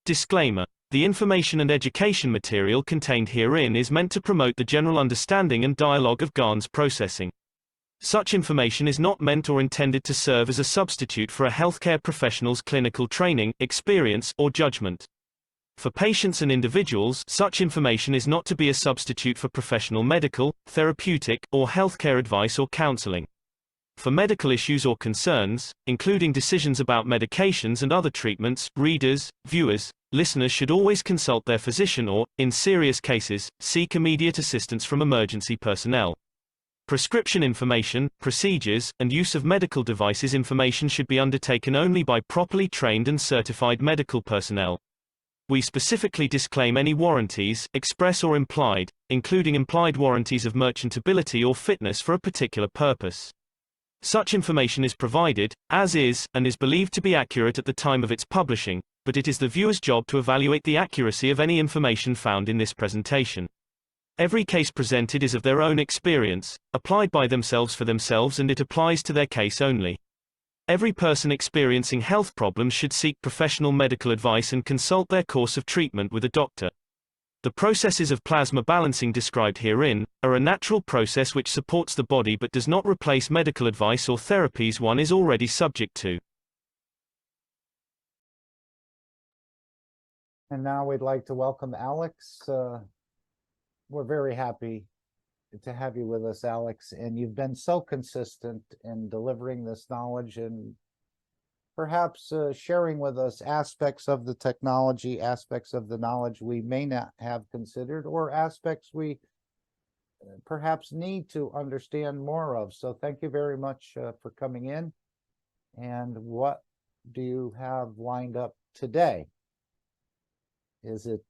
Disclaimer. The information and education material contained herein is meant to promote the general understanding and dialogue of GANs processing. Such information is not meant or intended to serve as a substitute for a healthcare professional's clinical training, experience, or judgment. For patients and individuals, such information is not to be a substitute for professional medical, therapeutic, or healthcare advice or counseling. For medical issues or concerns, including decisions about medications and other treatments, readers, viewers, listeners should always consult their physician or, in serious cases, seek immediate assistance from emergency personnel. Prescription information, procedures, and use of medical devices information should be undertaken only by properly trained and certified medical personnel. We specifically disclaim any warranties, express or implied, including implied warranties of merchantability or fitness for a particular purpose. Such information is provided, as is, and is believed to be accurate at the time of its publishing, but it is the viewer's job to evaluate the accuracy of any information found in this presentation. Every case presented is of their own experience, applied by themselves for themselves, and it applies to their case only. Every person experiencing health problems should seek professional medical advice and consult their course of treatment with a doctor. The processes of plasma balancing described herein are a natural process which supports the body but does not replace medical advice or therapies one is already subject to. And now we'd like to welcome Alex. We're very happy to have you with us, Alex, and you've been so consistent in delivering this knowledge and perhaps sharing with us aspects of the technology, aspects of the knowledge we may not have considered, or aspects we perhaps need to understand more of. So thank you very much for coming in. And what do you have lined up today? Is it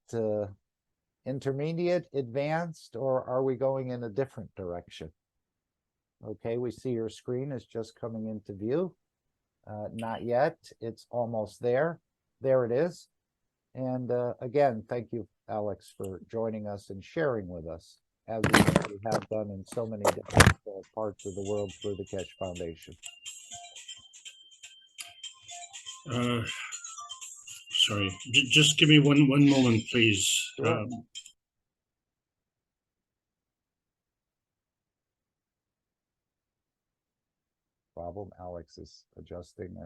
intermediate, advanced, or are we going in a different direction? Okay, we see your screen is just coming into view. Not yet. It's almost there. There it is. And again, thank you, Alex, for joining us and sharing with us, as we have done in so many different parts of the world through the Keshe Foundation. Sorry, just give me one moment, please. Sure. Problem. Alex is adjusting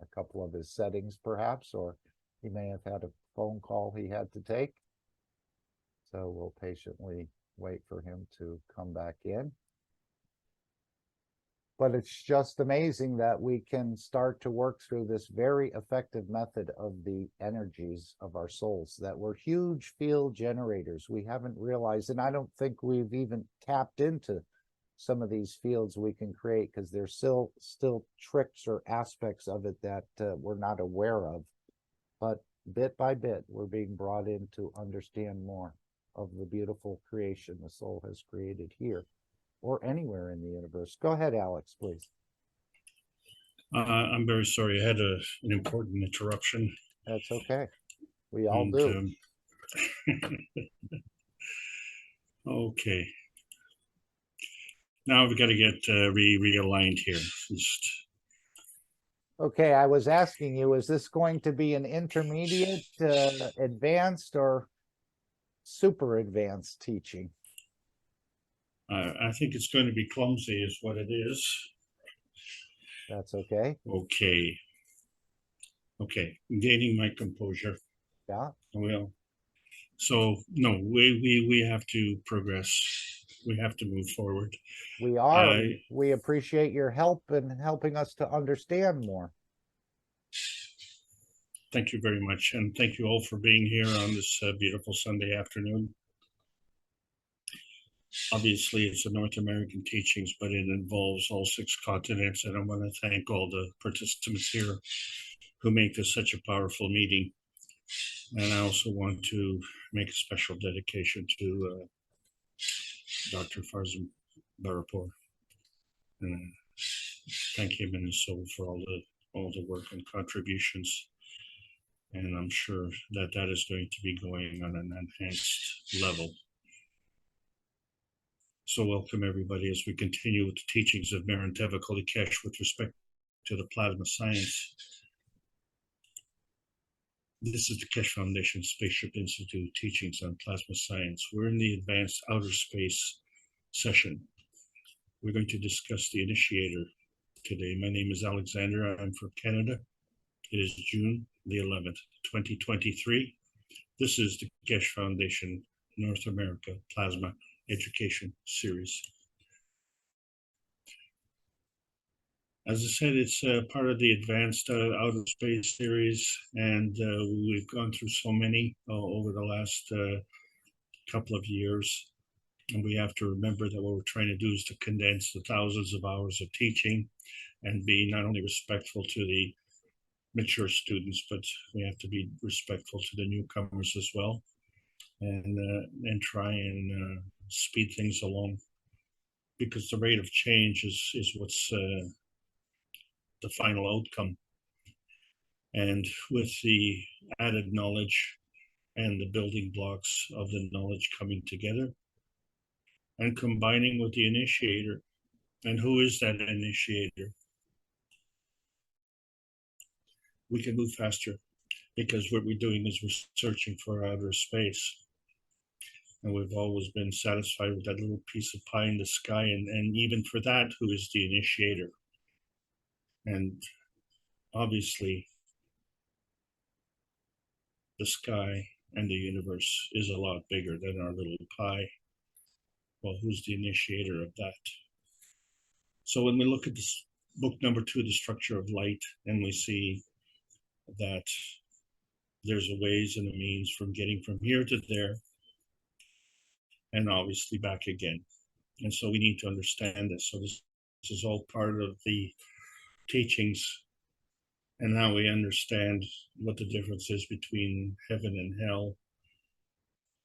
a couple of his settings, perhaps, or he may have had a phone call he had to take. So we'll patiently wait for him to come back in. But it's just amazing that we can start to work through this very effective method of the energies of our souls, that we're huge field generators. We haven't realized, and I don't think we've even tapped into some of these fields we can create, because there's still tricks or aspects of it that we're not aware of. But bit by bit, we're being brought in to understand more of the beautiful creation the soul has created here or anywhere in the universe. Go ahead, Alex, please. I'm very sorry. I had an important interruption. That's okay. We all do. Okay. Now we've got to get realigned here. Okay, I was asking you, is this going to be an intermediate, advanced, or super advanced teaching? I think it's going to be clumsy is what it is. That's okay. Okay. Okay, I'm gaining my composure. Yeah. Well, so no, we have to progress. We have to move forward. We are. We appreciate your help in helping us to understand more. Thank you very much. And thank you all for being here on this beautiful Sunday afternoon. Obviously, it's the North American teachings, but it involves all 6 continents. And I want to thank all the participants here who make this such a powerful meeting. And I also want to make a special dedication to Dr. Farzam Barapur. Thank him and his soul for all the work and contributions. And I'm sure that that is going to be going on an enhanced level. So welcome everybody as we continue with the teachings of Marin Teva Koli Keshe with respect to the plasma science. This is the Keshe Foundation Spaceship Institute Teachings on Plasma Science. We're in the advanced outer space session. We're going to discuss the Initiator today. My name is Alexander. I'm from Canada. It is June the 11th, 2023. This is the Keshe Foundation North America Plasma Education Series. As I said, it's part of the advanced outer space series, and we've gone through so many over the last couple of years. And we have to remember that what we're trying to do is to condense the thousands of hours of teaching and be not only respectful to the mature students, but we have to be respectful to the newcomers as well, and try and speed things along, because the rate of change is what's the final outcome. And with the added knowledge and the building blocks of the knowledge coming together and combining with the Initiator. And who is that Initiator? We can move faster, because what we're doing is we're searching for outer space. And we've always been satisfied with that little piece of pie in the sky. And even for that, who is the Initiator? And obviously, the sky and the universe is a lot bigger than our little pie. Well, who's the Initiator of that? So when we look at this book number 2, The Structure of Light, and we see that there's a ways and a means from getting from here to there, and obviously back again. And so we need to understand this. So this is all part of the teachings, and now we understand what the difference is between heaven and hell.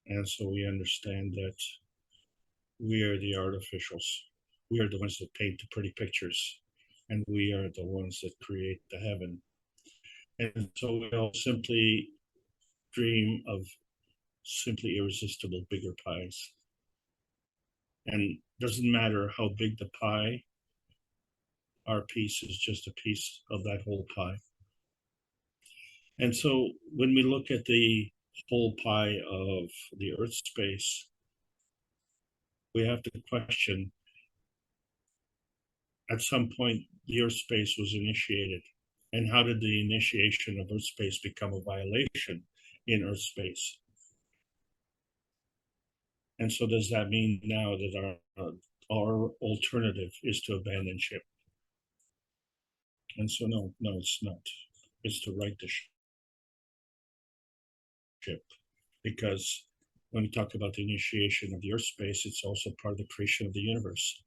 And so we understand that we are the artificials. We are the ones that paint the pretty pictures, and we are the ones that create the heaven. And so we all simply dream of simply irresistible bigger pies. And doesn't matter how big the pie, our piece is just a piece of that whole pie. And so when we look at the whole pie of the Earth space, we have to question, at some point, the Earth space was initiated. And how did the initiation of Earth space become a violation in Earth space? And so does that mean now that our alternative is to abandon ship? And so no, it's not. It's to right the ship. Because when we talk about the initiation of the Earth space, it's also part of the creation of the universe.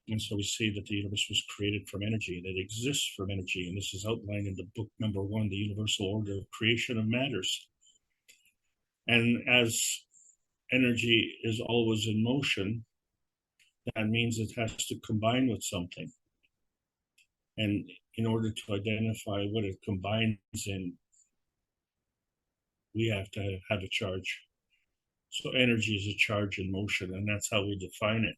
And so we see that the universe was created from energy, that exists from energy. And this is outlined in the book number 1, The Universal Order of Creation of Matters. And as energy is always in motion, that means it has to combine with something. And in order to identify what it combines in, we have to have a charge. So energy is a charge in motion, and that's how we define it.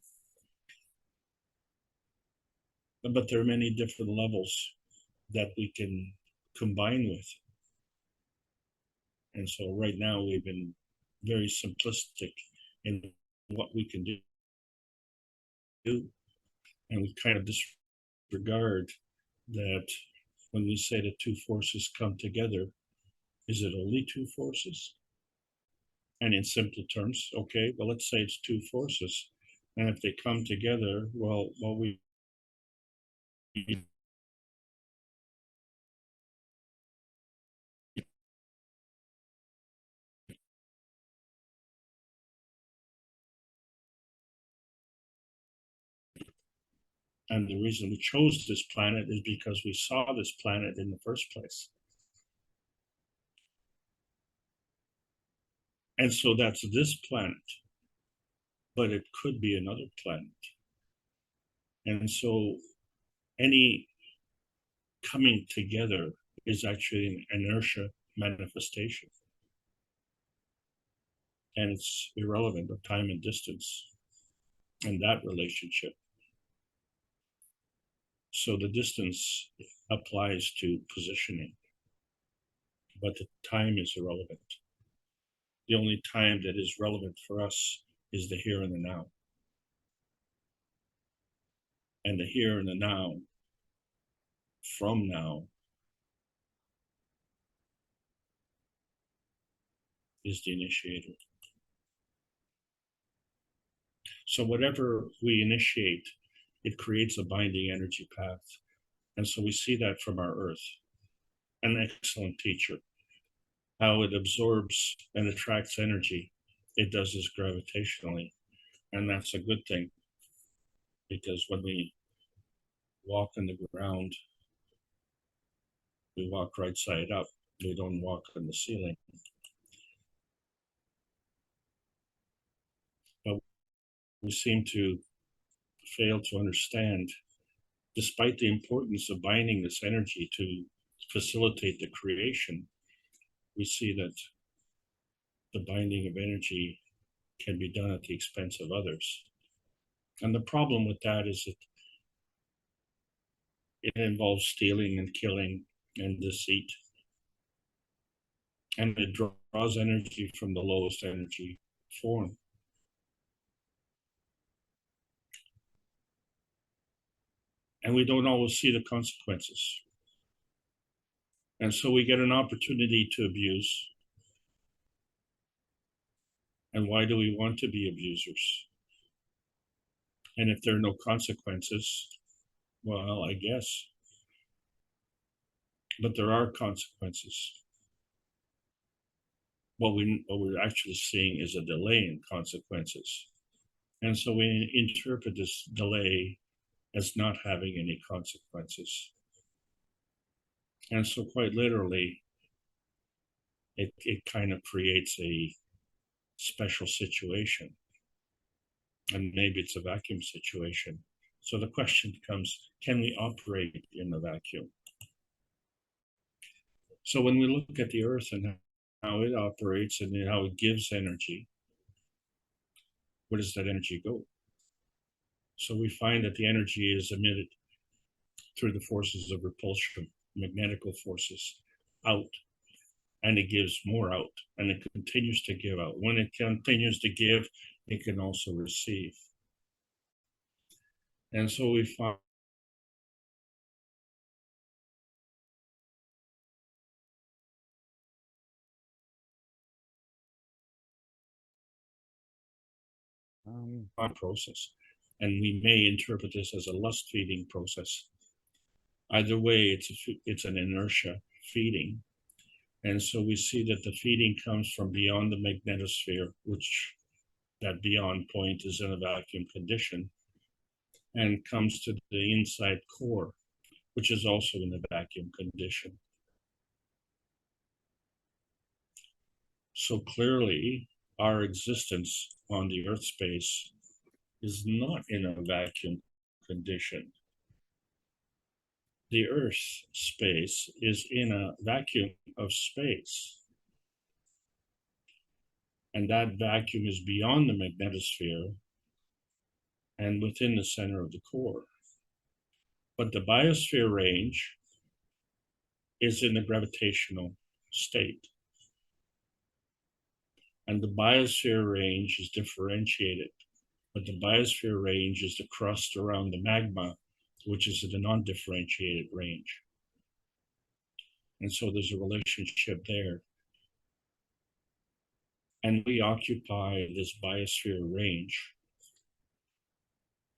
But there are many different levels that we can combine with. And so right now we've been very simplistic in what we can do. And we kind of disregard that when we say that two forces come together, is it only two forces? And in simple terms, okay, well, let's say it's two forces. And if they come together, well, we and the reason we chose this planet is because we saw this planet in the first place. And so that's this planet, but it could be another planet. And so any coming together is actually an inertia manifestation. And it's irrelevant of time and distance in that relationship. So the distance applies to positioning. but the time is irrelevant. The only time that is relevant for us is the here and the now. And the here and the now, from now, is the initiator. So whatever we initiate, it creates a binding energy path. And so we see that from our Earth, an excellent teacher, how it absorbs and attracts energy. It does this gravitationally. And that's a good thing, because when we walk on the ground, we walk right side up. We don't walk on the ceiling. But we seem to fail to understand, despite the importance of binding this energy to facilitate the creation, we see that the binding of energy can be done at the expense of others. And the problem with that is that it involves stealing and killing and deceit. And it draws energy from the lowest energy form. And we don't always see the consequences. And so we get an opportunity to abuse. And why do we want to be abusers? And if there are no consequences, well, I guess. But there are consequences. What we're actually seeing is a delay in consequences. And so we interpret this delay as not having any consequences. And so quite literally, it kind of creates a special situation. And maybe it's a vacuum situation. So the question becomes, can we operate in the vacuum? So when we look at the Earth and how it operates and how it gives energy, where does that energy go? So we find that the energy is emitted through the forces of repulsion, magnetical forces, out, and it gives more out, and it continues to give out. When it continues to give, it can also receive. And so we find process, and we may interpret this as a lust feeding process. Either way, it's an inertia feeding. And so we see that the feeding comes from beyond the magnetosphere, which that beyond point is in a vacuum condition, and comes to the inside core, which is also in a vacuum condition. So clearly, our existence on the Earth space is not in a vacuum condition. The Earth space is in a vacuum of space. And that vacuum is beyond the magnetosphere and within the center of the core. But the biosphere range is in the gravitational state. And the biosphere range is differentiated. But the biosphere range is the crust around the magma, which is in the non-differentiated range. And so there's a relationship there. And we occupy this biosphere range.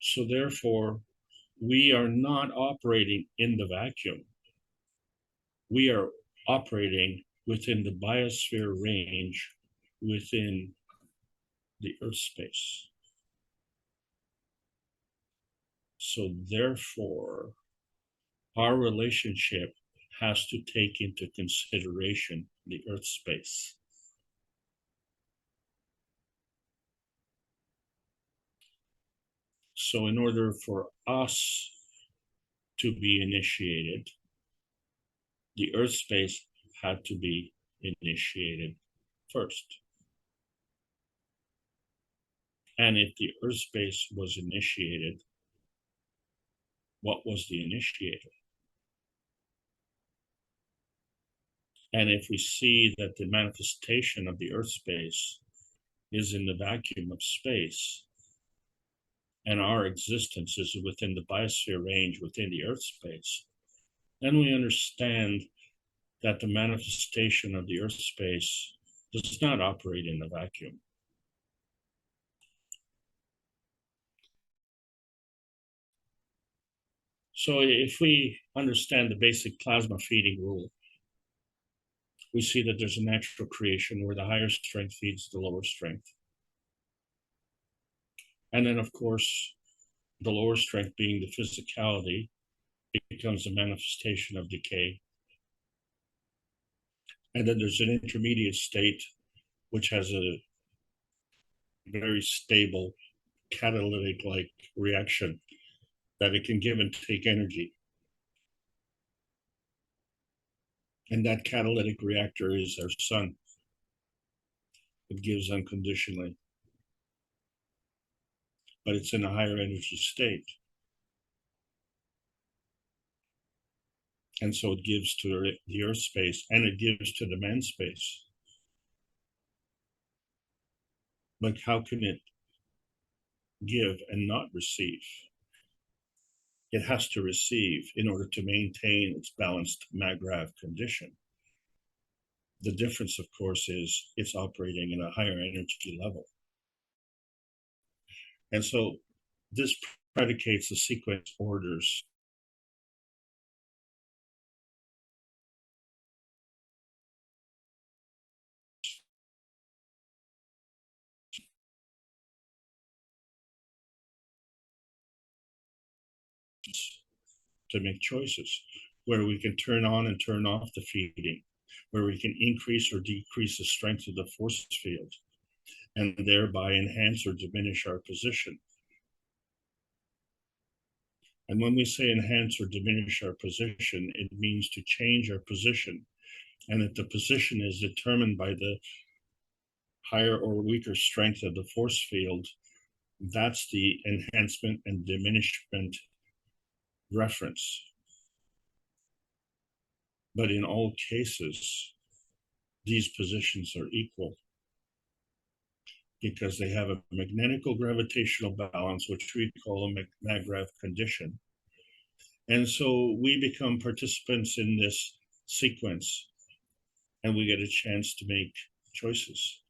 So therefore, we are not operating in the vacuum. We are operating within the biosphere range within the Earth space. So therefore, our relationship has to take into consideration the Earth space. So in order for us to be initiated, the Earth space had to be initiated first. And if the Earth space was initiated, what was the initiator? And if we see that the manifestation of the Earth space is in the vacuum of space, and our existence is within the biosphere range within the Earth space, then we understand that the manifestation of the Earth space does not operate in a vacuum. So if we understand the basic plasma feeding rule, we see that there's a natural creation where the higher strength feeds the lower strength. And then, of course, the lower strength being the physicality becomes a manifestation of decay. And then there's an intermediate state, which has a very stable catalytic-like reaction that it can give and take energy. And that catalytic reactor is our sun. It gives unconditionally, but it's in a higher energy state. And so it gives to the Earth space and it gives to the man space. But how can it give and not receive? It has to receive in order to maintain its balanced Maggrav condition. The difference, of course, is it's operating in a higher energy level. And so this predicates the sequence orders to make choices, where we can turn on and turn off the feeding, where we can increase or decrease the strength of the force field, and thereby enhance or diminish our position. And when we say enhance or diminish our position, it means to change our position, and that the position is determined by the higher or weaker strength of the force field. That's the enhancement and diminishment reference. But in all cases, these positions are equal because they have a magnetical gravitational balance, which we call a Maggrav condition. And so we become participants in this sequence and we get a chance to make choices.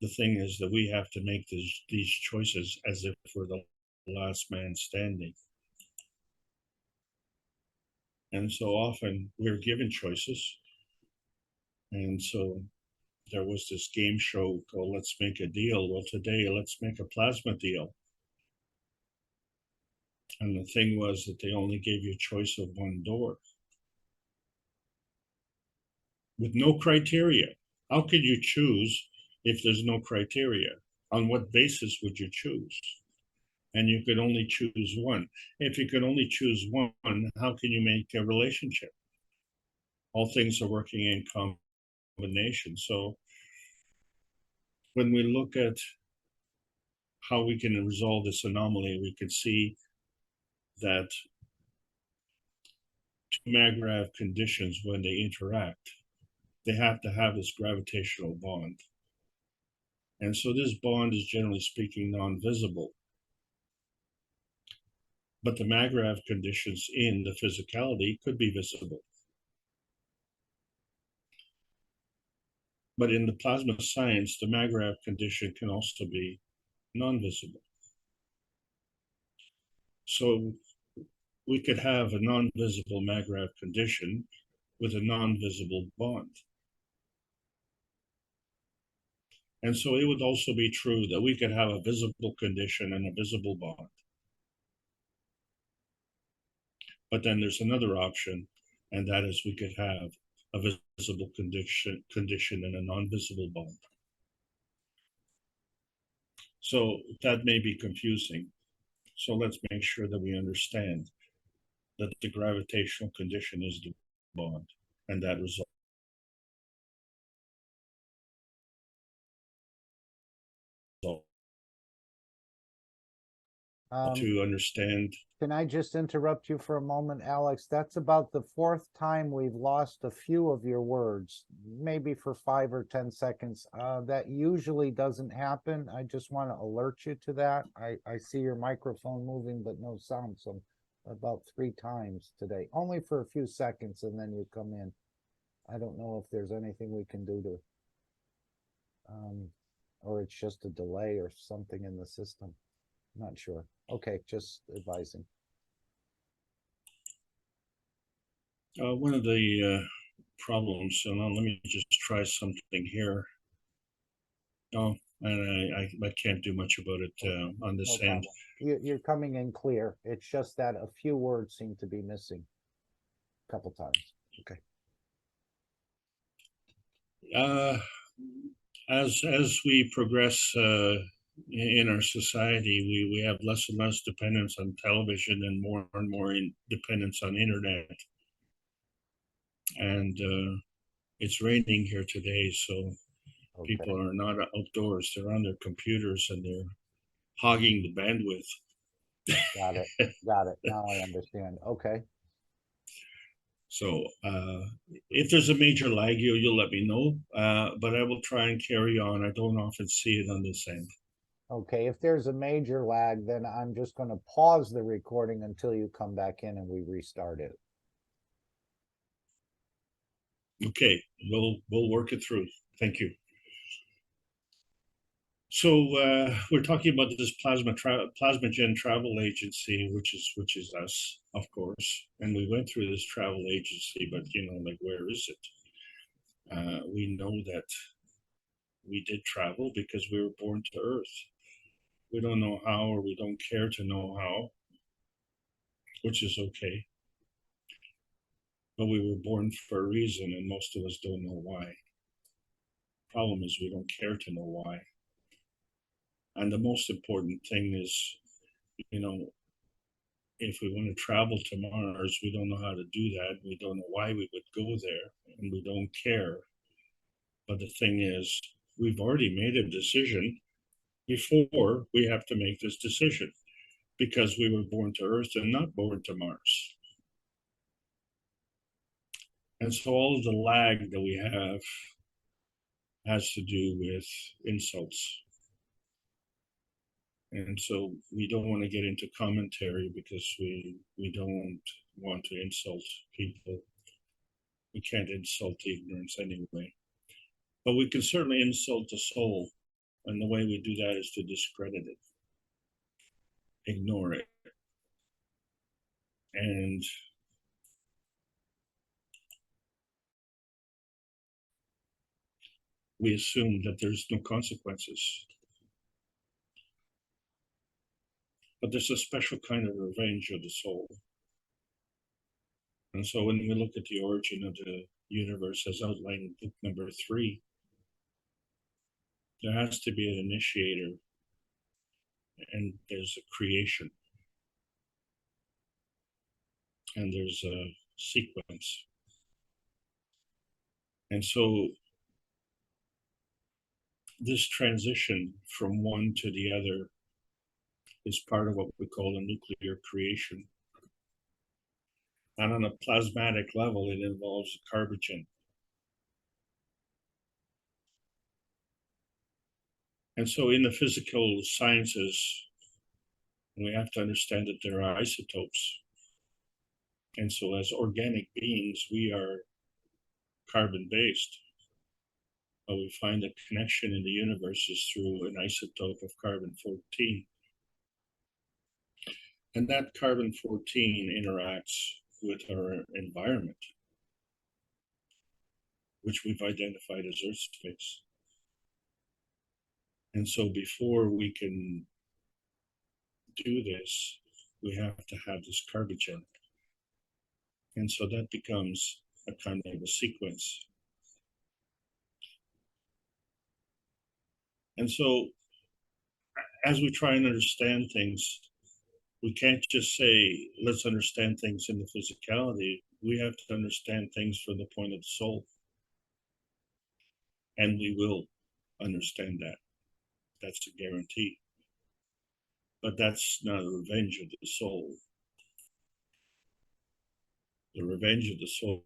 The thing is that we have to make these choices as if we're the last man standing. And so often we're given choices. And so there was this game show called Let's Make a Deal. Well, today, let's make a plasma deal. And the thing was that they only gave you a choice of one door with no criteria. How could you choose if there's no criteria? On what basis would you choose? And you could only choose one. If you could only choose one, how can you make a relationship? All things are working in combination. So when we look at how we can resolve this anomaly, we can see that two Maggrav conditions, when they interact, they have to have this gravitational bond. And so this bond is, generally speaking, non-visible. But the Maggrav conditions in the physicality could be visible. But in the plasma science, the Maggrav condition can also be non-visible. So we could have a non-visible Maggrav condition with a non-visible bond. And so it would also be true that we could have a visible condition and a visible bond. But then there's another option, and that is we could have a visible condition and a non-visible bond. So that may be confusing. So let's make sure that we understand that the gravitational condition is the bond, and that results. to understand. Can I just interrupt you for a moment, Alex? That's about the fourth time we've lost a few of your words, maybe for 5 or 10 seconds. That usually doesn't happen. I just want to alert you to that. I see your microphone moving, but no sound. So about 3 times today, only for a few seconds, and then you come in. I don't know if there's anything we can do to, or it's just a delay or something in the system. Not sure. Okay, just advising. One of the problems, so now let me just try something here. Oh, and I can't do much about it on this No end. problem. You're coming in clear. It's just that a few words seem to be missing a couple times. Okay. As we progress in our society, we have less and less dependence on television and more dependence on internet. And it's raining here today, so Okay. people are not outdoors. They're on their computers and they're hogging the bandwidth. Got it. Got it. Now I understand. Okay. So if there's a major lag, you'll let me know, but I will try and carry on. I don't often see it on this end. Okay. If there's a major lag, then I'm just going to pause the recording until you come back in and we restart it. Okay, we'll work it through. Thank you. So we're talking about this Plasmagen travel agency, which is us, of course. And we went through this travel agency, but like, where is it? We know that we did travel because we were born to Earth. We don't know how, or we don't care to know how, which is okay. But we were born for a reason, and most of us don't know why. Problem is, we don't care to know why. And the most important thing is, if we want to travel to Mars, we don't know how to do that. We don't know why we would go there, and we don't care. But the thing is, we've already made a decision before we have to make this decision, because we were born to Earth and not born to Mars. And so all of the lag that we have has to do with insults. And so we don't want to get into commentary because we don't want to insult people. We can't insult ignorance anyway. But we can certainly insult the soul. And the way we do that is to discredit it, ignore it. And we assume that there's no consequences. But there's a special kind of revenge of the soul. And so when we look at the origin of the universe as outlined in book number 3, there has to be an initiator, and there's a creation, and there's a sequence. And so this transition from one to the other is part of what we call a nuclear creation. And on a plasmatic level, it involves carbogen. And so in the physical sciences, we have to understand that there are isotopes. And so as organic beings, we are carbon-based. But we find the connection in the universe is through an isotope of carbon-14. And that carbon-14 interacts with our environment, which we've identified as Earth space. And so before we can do this, we have to have this carbogen. And so that becomes a kind of a sequence. And so as we try and understand things, we can't just say, let's understand things in the physicality. We have to understand things from the point of the soul. And we will understand that. That's a guarantee. But that's not a revenge of the soul. The revenge of the soul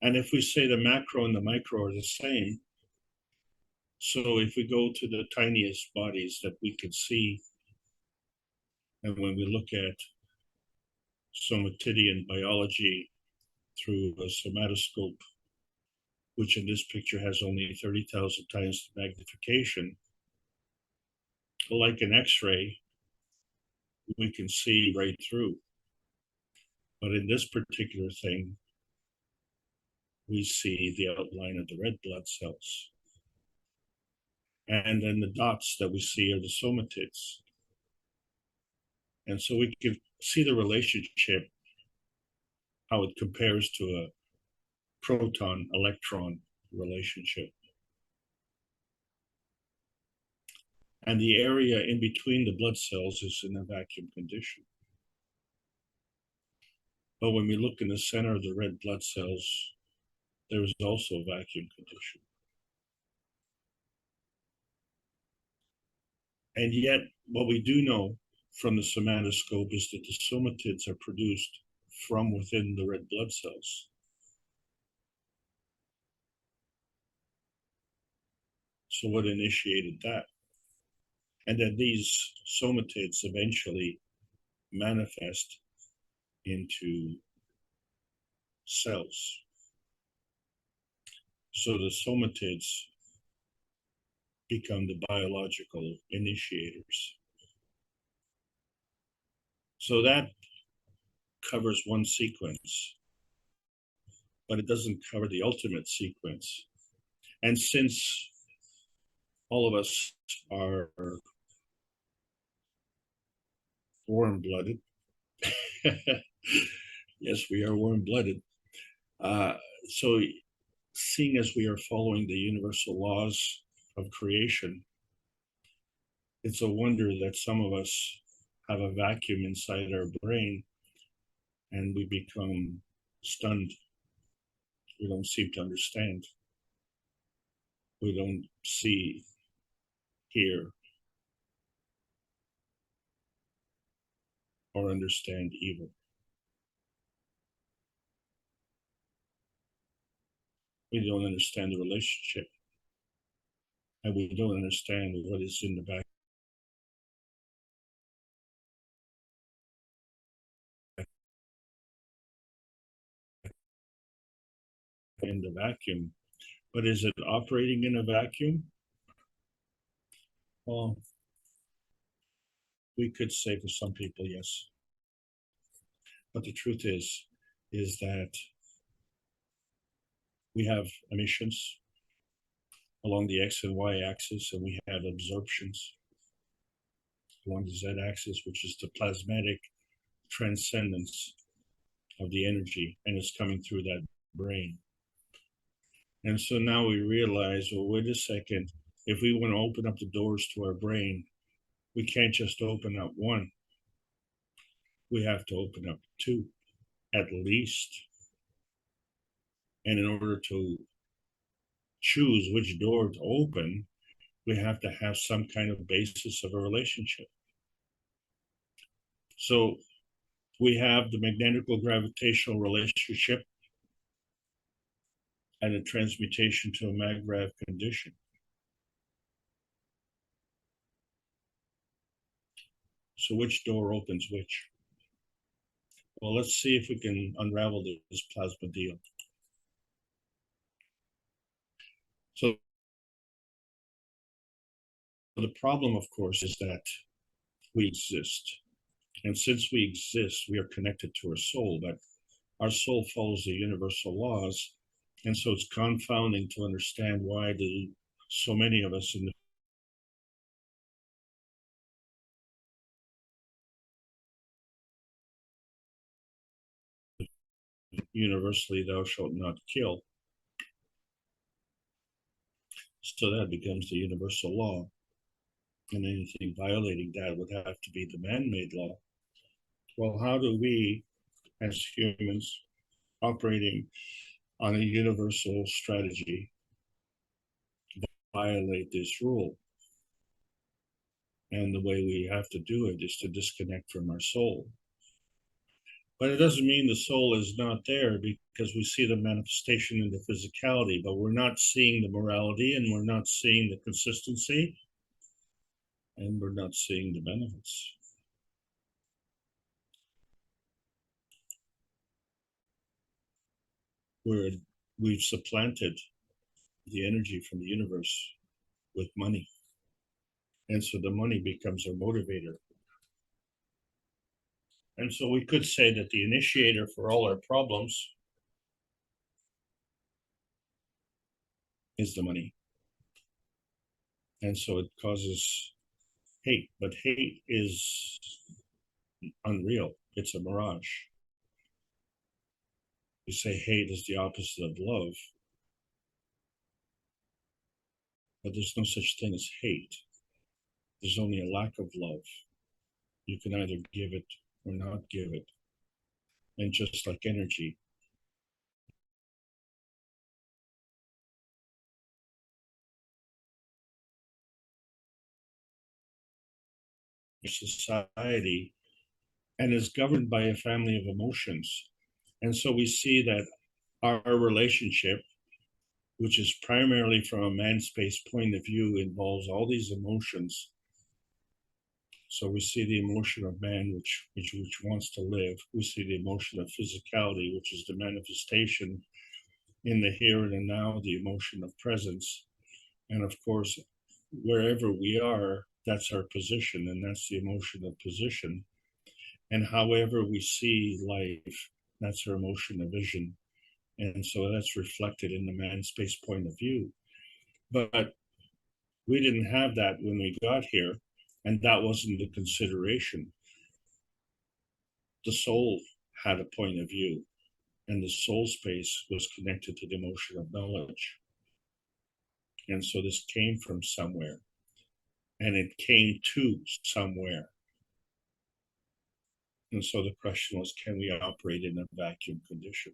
and if we say the macro and the micro are the same, so if we go to the tiniest bodies that we can see, and when we look at somatidian biology through a somatoscope, which in this picture has only 30,000 times the magnification, like an X-ray, we can see right through. But in this particular thing, we see the outline of the red blood cells. And then the dots that we see are the somatids. And so we can see the relationship, how it compares to a proton-electron relationship. And the area in between the blood cells is in a vacuum condition. But when we look in the center of the red blood cells, there is also a vacuum condition. And yet, what we do know from the somatoscope is that the somatids are produced from within the red blood cells. So what initiated that? And then these somatids eventually manifest into cells. So the somatids become the biological initiators. So that covers one sequence, but it doesn't cover the ultimate sequence. And since all of us are warm-blooded, yes, we are warm-blooded. So seeing as we are following the universal laws of creation, it's a wonder that some of us have a vacuum inside our brain and we become stunned. We don't seem to understand. We don't see, hear, or understand evil. We don't understand the relationship. And we don't understand what is in the back. In the vacuum. But is it operating in a vacuum? Well, we could say for some people, yes. But the truth is that we have emissions along the X and Y axis, and we have absorptions along the Z axis, which is the plasmatic transcendence of the energy, and it's coming through that brain. And so now we realize, well, wait a second, if we want to open up the doors to our brain, we can't just open up one. We have to open up two, at least. And in order to choose which door to open, we have to have some kind of basis of a relationship. So we have the magnetical gravitational relationship and a transmutation to a maggrav condition. So which door opens which? Well, let's see if we can unravel this plasma deal. So the problem, of course, is that we exist. And since we exist, we are connected to our soul, but our soul follows the universal laws. And so it's confounding to understand why so many of us in the universally, thou shalt not kill. So that becomes the universal law. And anything violating that would have to be the man-made law. Well, how do we, as humans, operating on a universal strategy, violate this rule? And the way we have to do it is to disconnect from our soul. But it doesn't mean the soul is not there, because we see the manifestation in the physicality, but we're not seeing the morality, and we're not seeing the consistency, and we're not seeing the benefits. We've supplanted the energy from the universe with money. And so the money becomes our motivator. And so we could say that the initiator for all our problems is the money. And so it causes hate, but hate is unreal. It's a mirage. We say hate is the opposite of love, but there's no such thing as hate. There's only a lack of love. You can either give it or not give it. And just like energy, society, and is governed by a family of emotions. And so we see that our relationship, which is primarily from a man-space point of view, involves all these emotions. So we see the emotion of man, which wants to live. We see the emotion of physicality, which is the manifestation in the here and the now, the emotion of presence. And of course, wherever we are, that's our position, and that's the emotion of position. And however we see life, that's our emotion of vision. And so that's reflected in the man-space point of view. But we didn't have that when we got here, and that wasn't the consideration. The soul had a point of view, and the soul space was connected to the emotion of knowledge. And so this came from somewhere, and it came to somewhere. And so the question was, can we operate in a vacuum condition?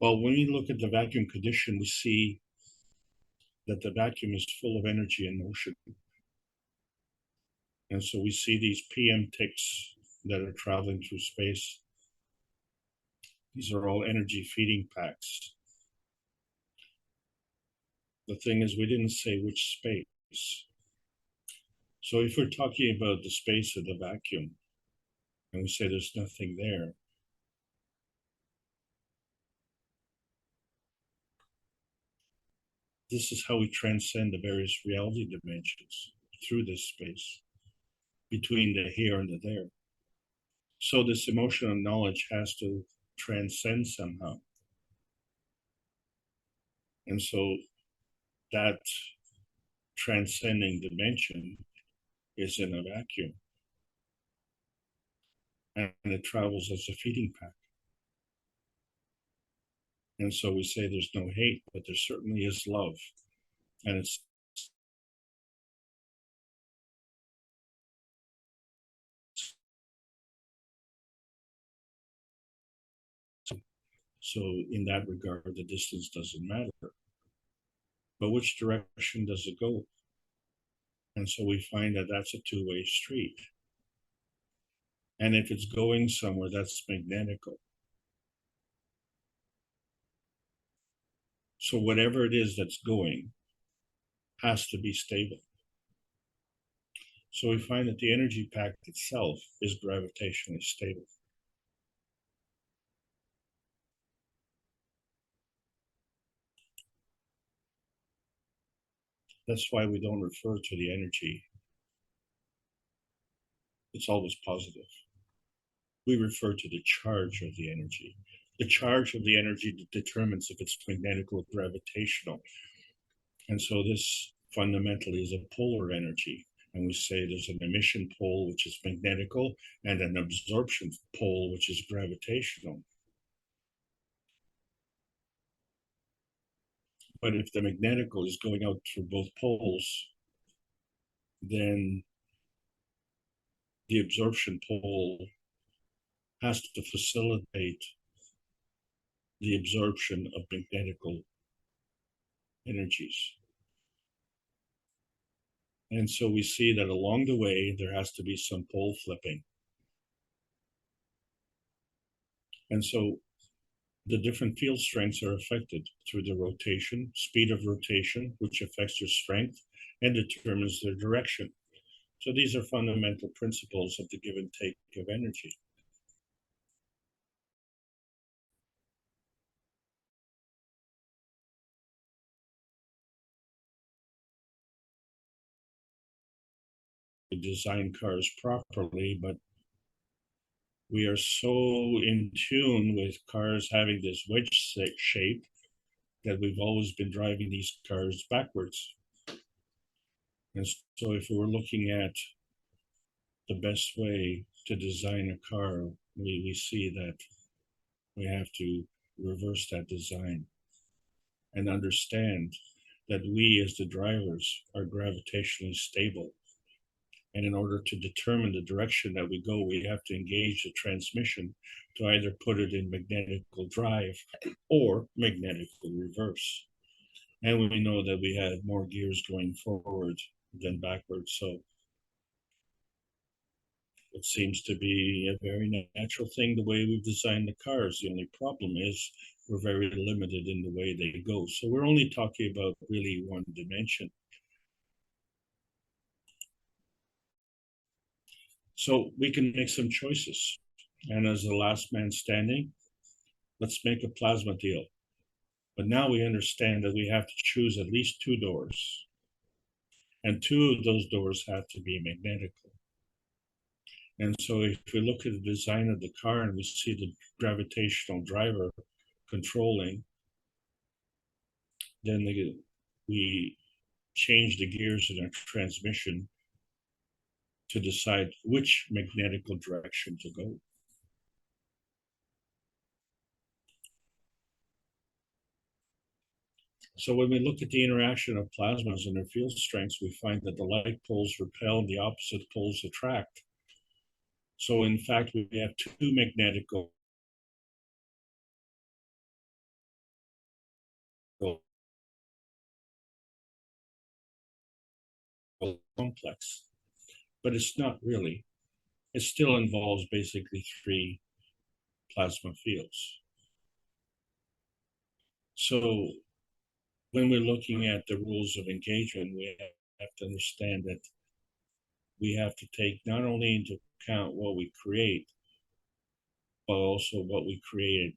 Well, when we look at the vacuum condition, we see that the vacuum is full of energy and motion. And so we see these PM ticks that are traveling through space. These are all energy feeding packs. The thing is, we didn't say which space. So if we're talking about the space of the vacuum, and we say there's nothing there, this is how we transcend the various reality dimensions through this space between the here and the there. So this emotional knowledge has to transcend somehow. And so that transcending dimension is in a vacuum. And it travels as a feeding pack. And so we say there's no hate, but there certainly is love. And it's so in that regard, the distance doesn't matter. But which direction does it go? And so we find that that's a two-way street. And if it's going somewhere, that's magnetical. So whatever it is that's going has to be stable. So we find that the energy pack itself is gravitationally stable. That's why we don't refer to the energy. It's always positive. We refer to the charge of the energy. The charge of the energy determines if it's magnetic or gravitational. And so this fundamentally is a polar energy. And we say there's an emission pole, which is magnetical, and an absorption pole, which is gravitational. But if the magnetical is going out through both poles, then the absorption pole has to facilitate the absorption of magnetical energies. And so we see that along the way, there has to be some pole flipping. And so the different field strengths are affected through the rotation, speed of rotation, which affects your strength and determines their direction. So these are fundamental principles of the give and take of energy. To design cars properly, but we are so in tune with cars having this wedge shape that we've always been driving these cars backwards. And so if we were looking at the best way to design a car, we see that we have to reverse that design and understand that we as the drivers are gravitationally stable. And in order to determine the direction that we go, we have to engage the transmission to either put it in magnetical drive or magnetical reverse. And we know that we have more gears going forward than backwards. So it seems to be a very natural thing the way we've designed the cars. The only problem is we're very limited in the way they go. So we're only talking about really one dimension. So we can make some choices. And as the last man standing, let's make a plasma deal. But now we understand that we have to choose at least 2 doors. And 2 of those doors have to be magnetical. And so if we look at the design of the car and we see the gravitational driver controlling, then we change the gears in our transmission to decide which magnetical direction to go. So when we look at the interaction of plasmas and their field strengths, we find that the like poles repel and the opposite poles attract. So in fact, we have 2 magnetical complex, but it's not really. It still involves basically 3 plasma fields. So when we're looking at the rules of engagement, we have to understand that we have to take not only into account what we create, but also what we created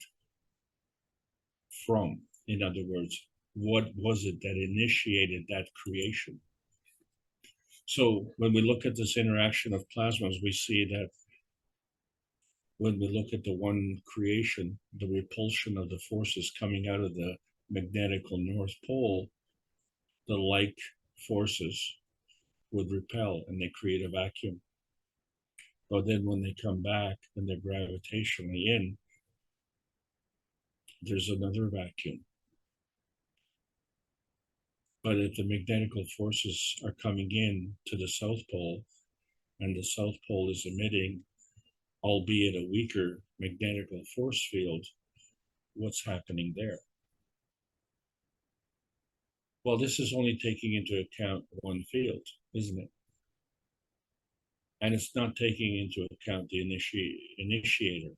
from. In other words, what was it that initiated that creation? So when we look at this interaction of plasmas, we see that when we look at the one creation, the repulsion of the forces coming out of the magnetical North Pole, the like forces would repel and they create a vacuum. But then when they come back and they're gravitationally in, there's another vacuum. But if the magnetical forces are coming in to the South Pole and the South Pole is emitting, albeit a weaker magnetical force field, what's happening there? Well, this is only taking into account one field, isn't it? And it's not taking into account the initiator.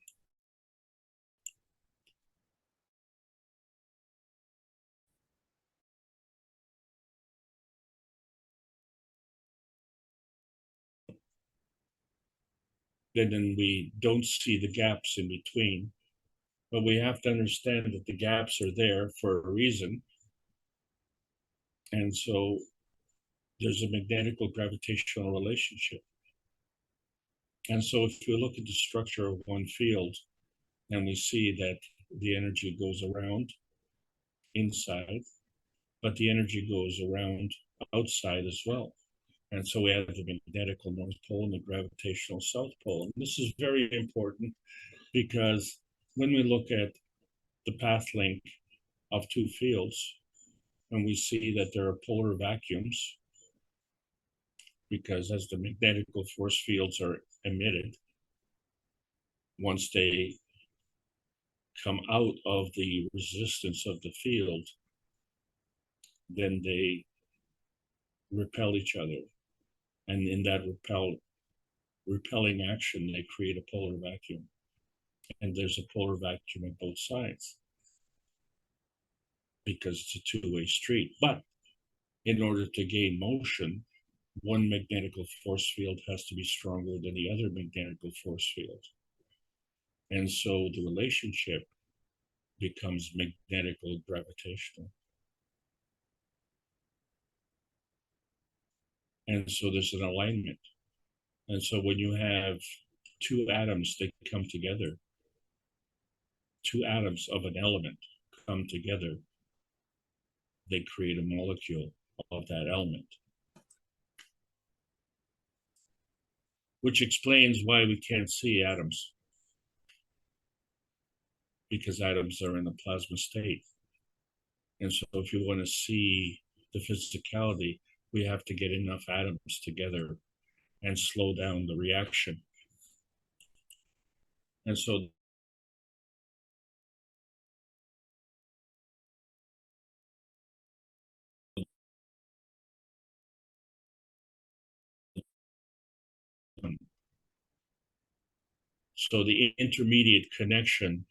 Then we don't see the gaps in between, but we have to understand that the gaps are there for a reason. And so there's a magnetical gravitational relationship. And so if we look at the structure of one field and we see that the energy goes around inside, but the energy goes around outside as well. And so we have the magnetical North Pole and the gravitational South Pole. And this is very important because when we look at the path link of 2 fields, And we see that there are polar vacuums because as the magnetical force fields are emitted, once they come out of the resistance of the field, then they repel each other. And in that repelling action, they create a polar vacuum. And there's a polar vacuum at both sides because it's a two-way street. But in order to gain motion, one magnetical force field has to be stronger than the other magnetical force field. And so the relationship becomes magnetical gravitational. And so there's an alignment. And so when you have two atoms that come together, two atoms of an element come together, they create a molecule of that element. Which explains why we can't see atoms. Because atoms are in a plasma state. And so if you want to see the physicality, we have to get enough atoms together and slow down the reaction. And so the intermediate connection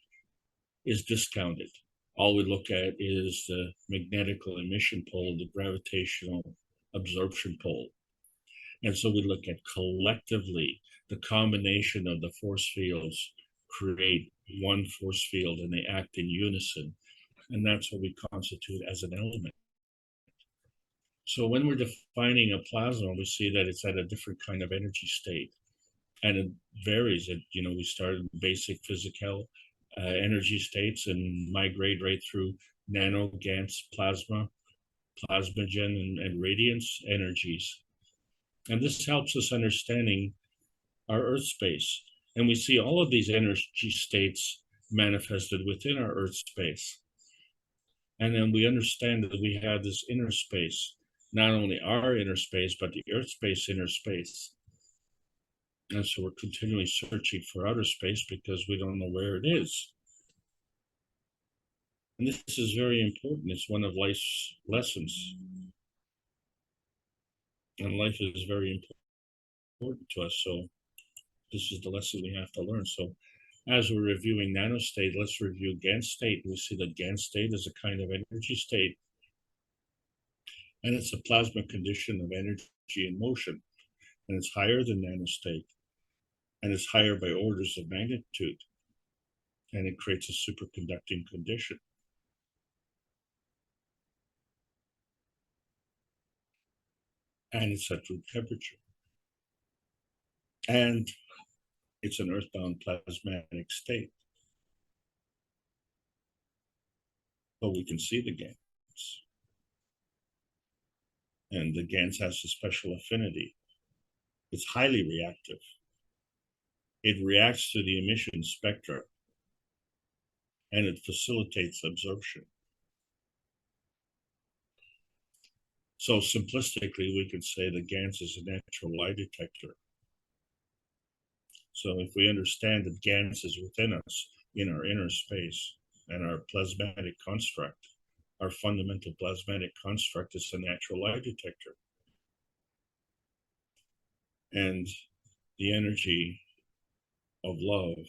is discounted. All we look at is the magnetical emission pole, the gravitational absorption pole. And so we look at collectively the combination of the force fields create one force field and they act in unison. And that's what we constitute as an element. So when we're defining a plasma, we see that it's at a different kind of energy state. And it varies. We start in basic physical energy states and migrate right through nano, GANS, plasma, plasmagen, and radiance energies. And this helps us understanding our Earth space. And we see all of these energy states manifested within our Earth space. And then we understand that we have this inner space, not only our inner space, but the Earth space inner space. And so we're continually searching for outer space because we don't know where it is. And this is very important. It's one of life's lessons. And life is very important to us. So this is the lesson we have to learn. So as we're reviewing nanostate, let's review GANS state. We see that GANS state is a kind of energy state. And it's a plasma condition of energy in motion. And it's higher than nanostate. And it's higher by orders of magnitude. And it creates a superconducting condition. And it's at room temperature. And it's an earthbound plasmatic state. But we can see the GANS. And the GANS has a special affinity. It's highly reactive. It reacts to the emission spectra. And it facilitates absorption. So simplistically, we could say the GANS is a natural lie detector. So if we understand that GANS is within us, in our inner space, and our plasmatic construct, our fundamental plasmatic construct is a natural lie detector. And the energy of love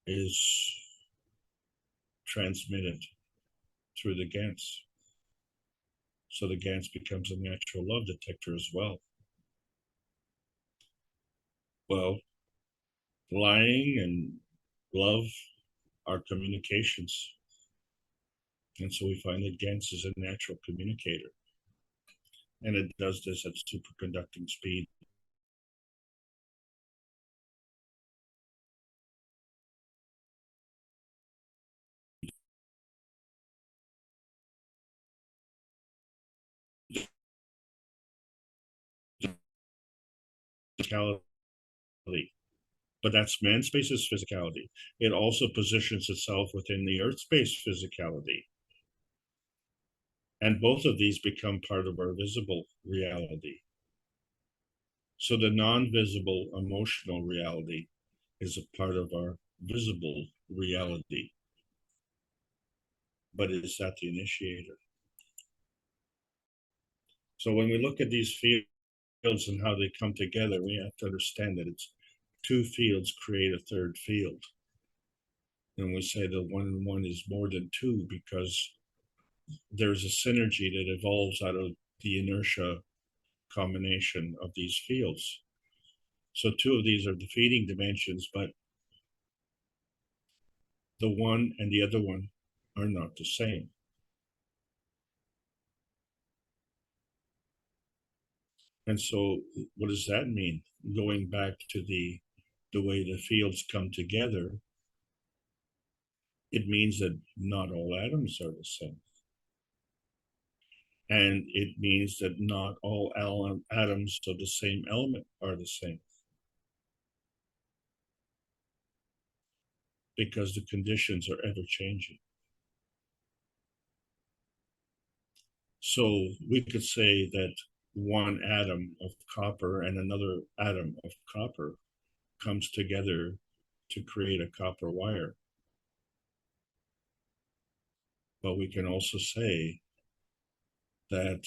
is transmitted through the GANS. So the GANS becomes a natural love detector as well. Well, lying and love are communications. And so we find that GANS is a natural communicator. And it does this at superconducting speed. Physicality. But that's man space's physicality. It also positions itself within the Earth space physicality. And both of these become part of our visible reality. So the non-visible emotional reality is a part of our visible reality. But is that the initiator? So when we look at these fields and how they come together, we have to understand that it's two fields create a third field. And we say that 1 and 1 is more than 2 because there's a synergy that evolves out of the inertia combination of these fields. So 2 of these are defeating dimensions, but the one and the other one are not the same. And so what does that mean? Going back to the way the fields come together, it means that not all atoms are the same. And it means that not all atoms of the same element are the same. Because the conditions are ever changing. So we could say that one atom of copper and another atom of copper comes together to create a copper wire. But we can also say that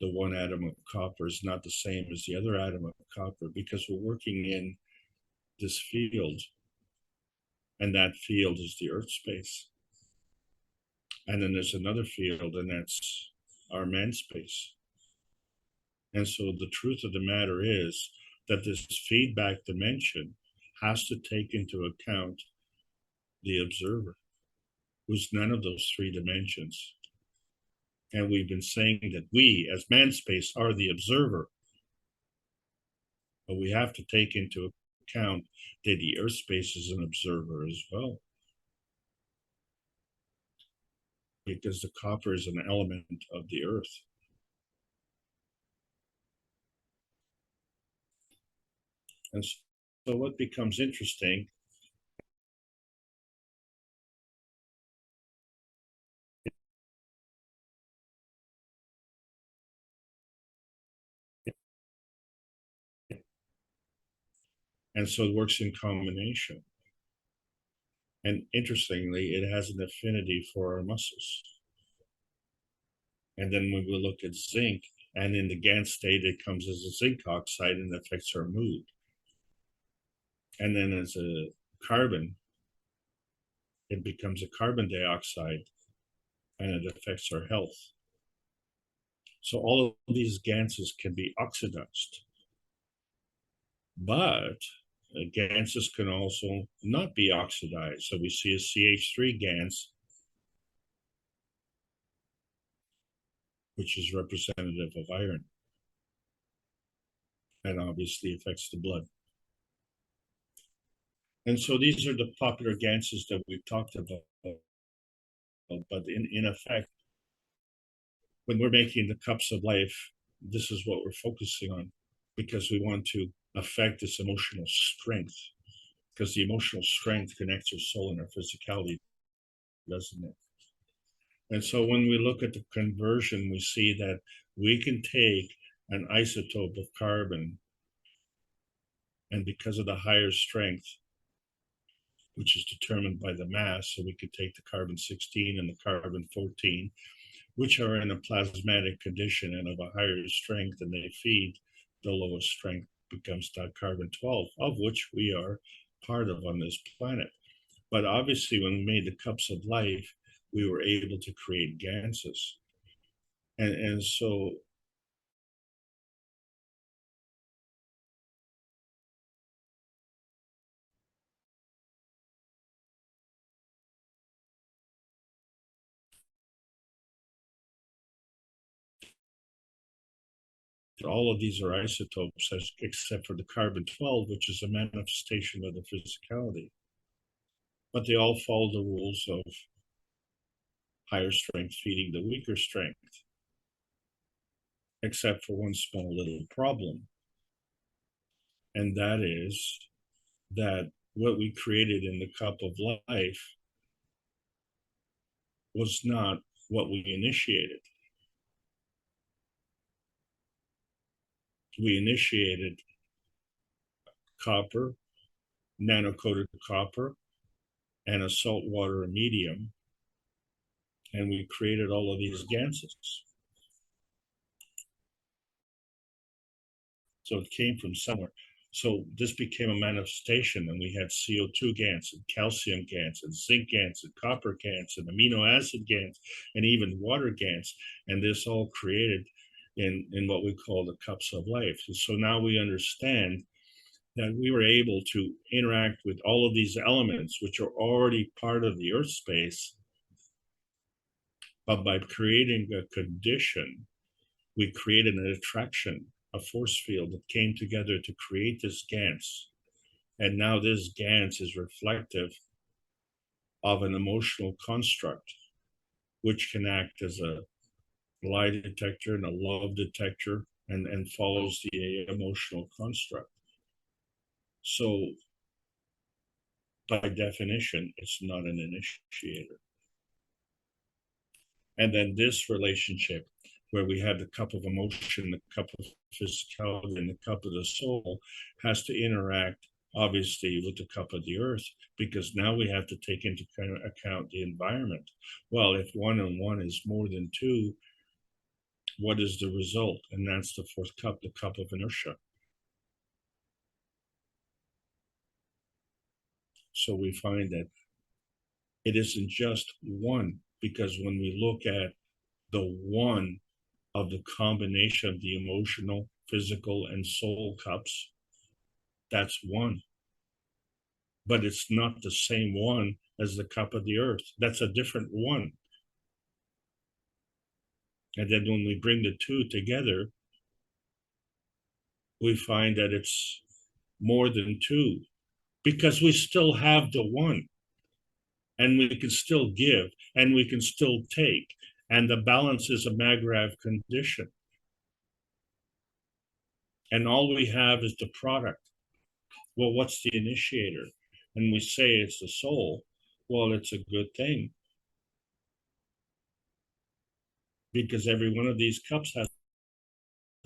the one atom of copper is not the same as the other atom of copper because we're working in this field, and that field is the Earth space. And then there's another field, and that's our man space. And so the truth of the matter is that this feedback dimension has to take into account the observer, who's none of those 3 dimensions. And we've been saying that we, as man space, are the observer. But we have to take into account that the Earth space is an observer as well. Because the copper is an element of the Earth. And so what becomes interesting and so it works in combination. And interestingly, it has an affinity for our muscles. And then when we look at zinc, and in the GAN state, it comes as a zinc oxide and affects our mood. And then as a carbon, it becomes a carbon dioxide and it affects our health. So all of these ganses can be oxidized. But ganses can also not be oxidized. So we see a CH3 gans, which is representative of iron, and obviously affects the blood. And so these are the popular ganses that we've talked about. But in effect, when we're making the cups of life, this is what we're focusing on, because we want to affect this emotional strength, because the emotional strength connects our soul and our physicality, doesn't it? And so when we look at the conversion, we see that we can take an isotope of carbon, and because of the higher strength, which is determined by the mass, so we could take the carbon-16 and the carbon-14, which are in a plasmatic condition and of a higher strength, and they feed the lowest strength, becomes carbon-12, of which we are part of on this planet. But obviously, when we made the cups of life, we were able to create ganses. And so all of these are isotopes, except for the carbon-12, which is a manifestation of the physicality. But they all follow the rules of higher strength feeding the weaker strength, except for one small little problem. And that is that what we created in the cup of life was not what we initiated. we initiated copper, nano-coated copper, and a saltwater medium, and we created all of these ganses. So it came from somewhere. So this became a manifestation, and we had CO2 GANs and calcium GANs and zinc GANs and copper GANs and amino acid GANs and even water GANs. And this all created in what we call the cups of life. So now we understand that we were able to interact with all of these elements, which are already part of the Earth space, but by creating a condition, we created an attraction, a force field that came together to create this GANS. And now this GANS is reflective of an emotional construct, which can act as a lie detector and a love detector and follows the emotional construct. So by definition, it's not an initiator. And then this relationship where we have the cup of emotion, the cup of physicality, and the cup of the soul has to interact, obviously, with the cup of the earth, because now we have to take into account the environment. Well, if 1 and 1 is more than 2, what is the result? And that's the fourth cup, the cup of inertia. So we find that it isn't just 1, because when we look at the 1 of the combination of the emotional, physical, and soul cups, that's 1. But it's not the same 1 as the cup of the earth. That's a different 1. And then when we bring the 2 together, we find that it's more than 2, because we still have the 1. And we can still give, and we can still take. And the balance is a Magravh condition. And all we have is the product. Well, what's the initiator? And we say it's the soul. Well, it's a good thing, because every one of these cups has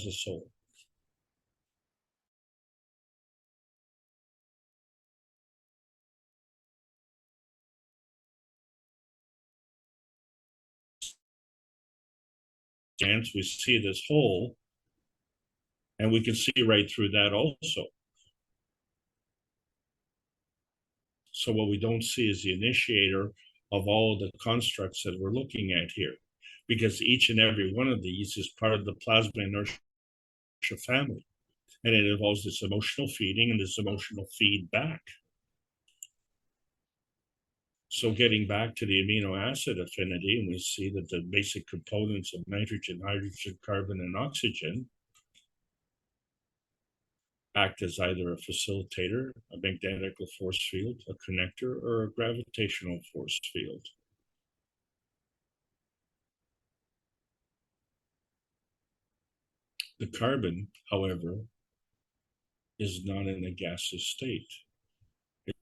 a soul. And we see this whole, and we can see right through that also. So what we don't see is the initiator of all the constructs that we're looking at here, because each and every one of these is part of the plasma inertia family, and it involves this emotional feeding and this emotional feedback. So getting back to the amino acid affinity, and we see that the basic components of nitrogen, hydrogen, carbon, and oxygen act as either a facilitator, a magnetical force field, a connector, or a gravitational force field. The carbon, however, is not in a gaseous state.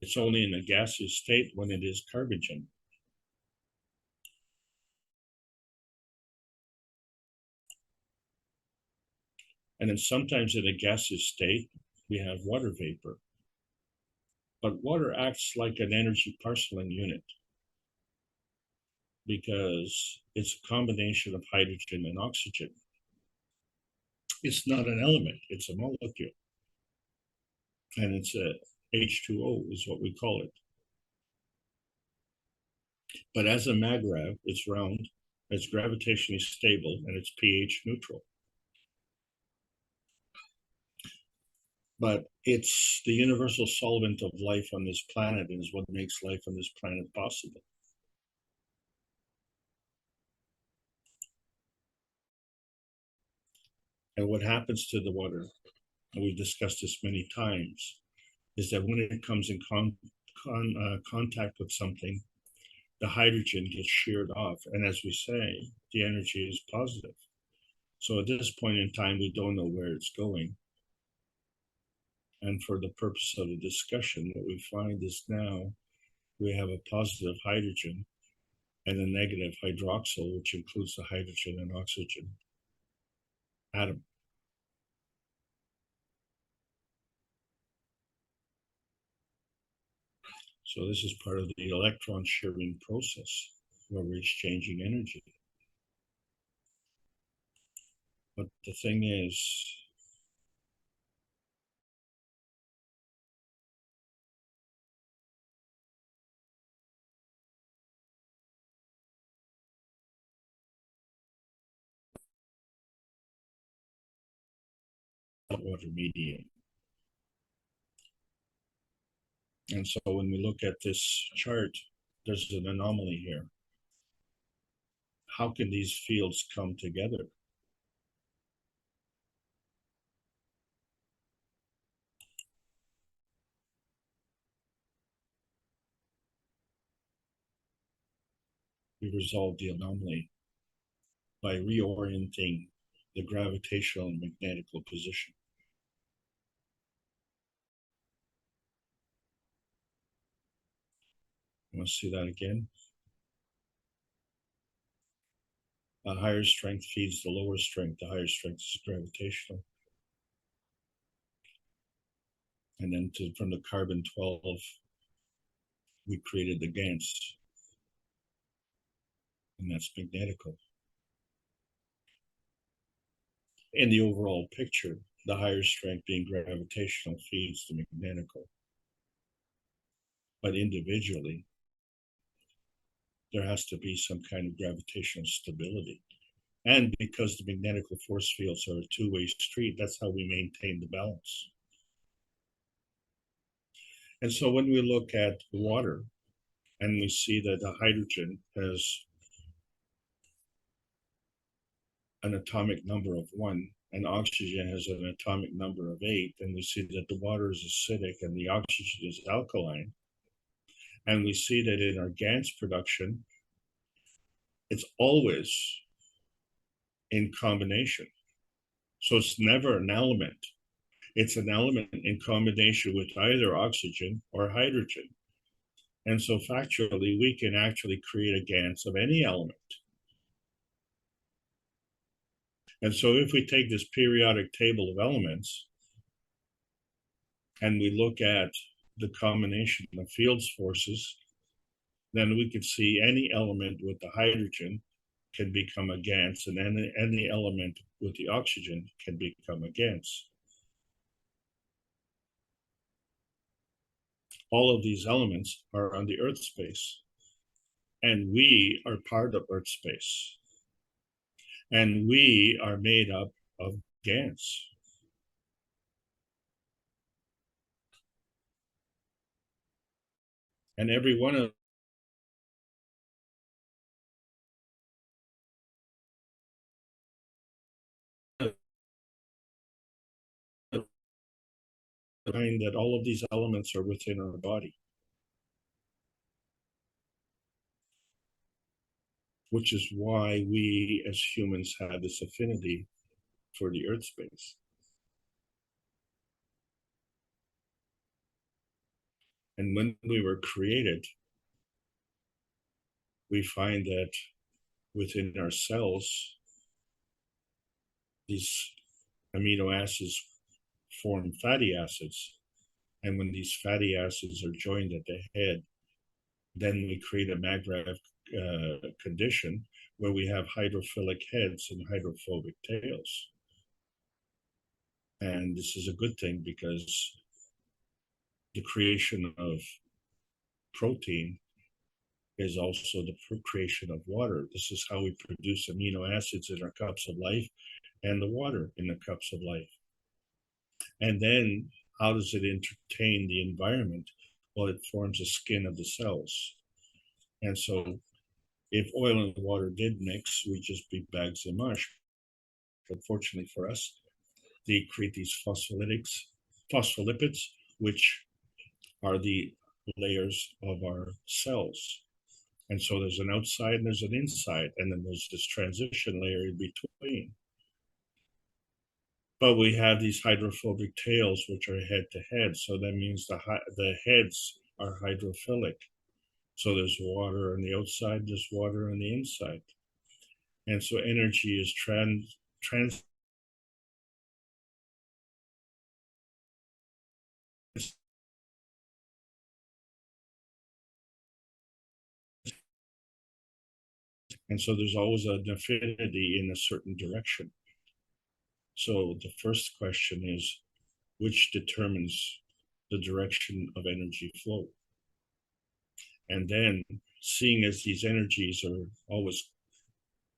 It's only in a gaseous state when it is carbogen. And then sometimes in a gaseous state, we have water vapor. But water acts like an energy parceling unit, because it's a combination of hydrogen and oxygen. It's not an element, it's a molecule. And it's a H2O is what we call it. But as a Magravh, it's round, it's gravitationally stable, and it's pH neutral. But it's the universal solvent of life on this planet, and is what makes life on this planet possible. And what happens to the water, and we've discussed this many times, is that when it comes in contact with something, the hydrogen gets sheared off. And as we say, the energy is positive. So at this point in time, we don't know where it's going. And for the purpose of the discussion, what we find is now we have a positive hydrogen and a negative hydroxyl, which includes the hydrogen and oxygen atom. So this is part of the electron sharing process where we're exchanging energy. But the thing is, water medium. And so when we look at this chart, there's an anomaly here. How can these fields come together? We resolve the anomaly by reorienting the gravitational and magnetical position. You want to see that again? A higher strength feeds the lower strength. The higher strength is gravitational. And then from the carbon-12, we created the GANs. And that's magnetical. In the overall picture, the higher strength being gravitational feeds the magnetical. But individually, there has to be some kind of gravitational stability. And because the magnetical force fields are a two-way street, that's how we maintain the balance. And so when we look at water and we see that the hydrogen has an atomic number of 1 and oxygen has an atomic number of 8, and we see that the water is acidic and the oxygen is alkaline, and we see that in our GANs production, it's always in combination. So it's never an element. It's an element in combination with either oxygen or hydrogen. And so factually, we can actually create a GANs of any element. And so if we take this periodic table of elements and we look at the combination of fields forces, then we could see any element with the hydrogen can become a GANs, and any element with the oxygen can become a GANs. All of these elements are on the Earth space, and we are part of Earth space. And we are made up of GANs. And every one of that all of these elements are within our body, which is why we as humans have this affinity for the Earth space. And when we were created, we find that within our cells, these amino acids form fatty acids. And when these fatty acids are joined at the head, then we create a magnetic condition where we have hydrophilic heads and hydrophobic tails. And this is a good thing because the creation of protein is also the creation of water. This is how we produce amino acids in our cups of life and the water in the cups of life. And then how does it entertain the environment? Well, it forms a skin of the cells. And so if oil and water did mix, we'd just be bags of mush. But fortunately for us, they create these phospholipids, which are the layers of our cells. And so there's an outside and there's an inside, and then there's this transition layer in between. But we have these hydrophobic tails, which are head to head. So that means the heads are hydrophilic. So there's water on the outside, there's water on the inside. And so energy is trans And so there's always an affinity in a certain direction. So the first question is, which determines the direction of energy flow? And then seeing as these energies are always,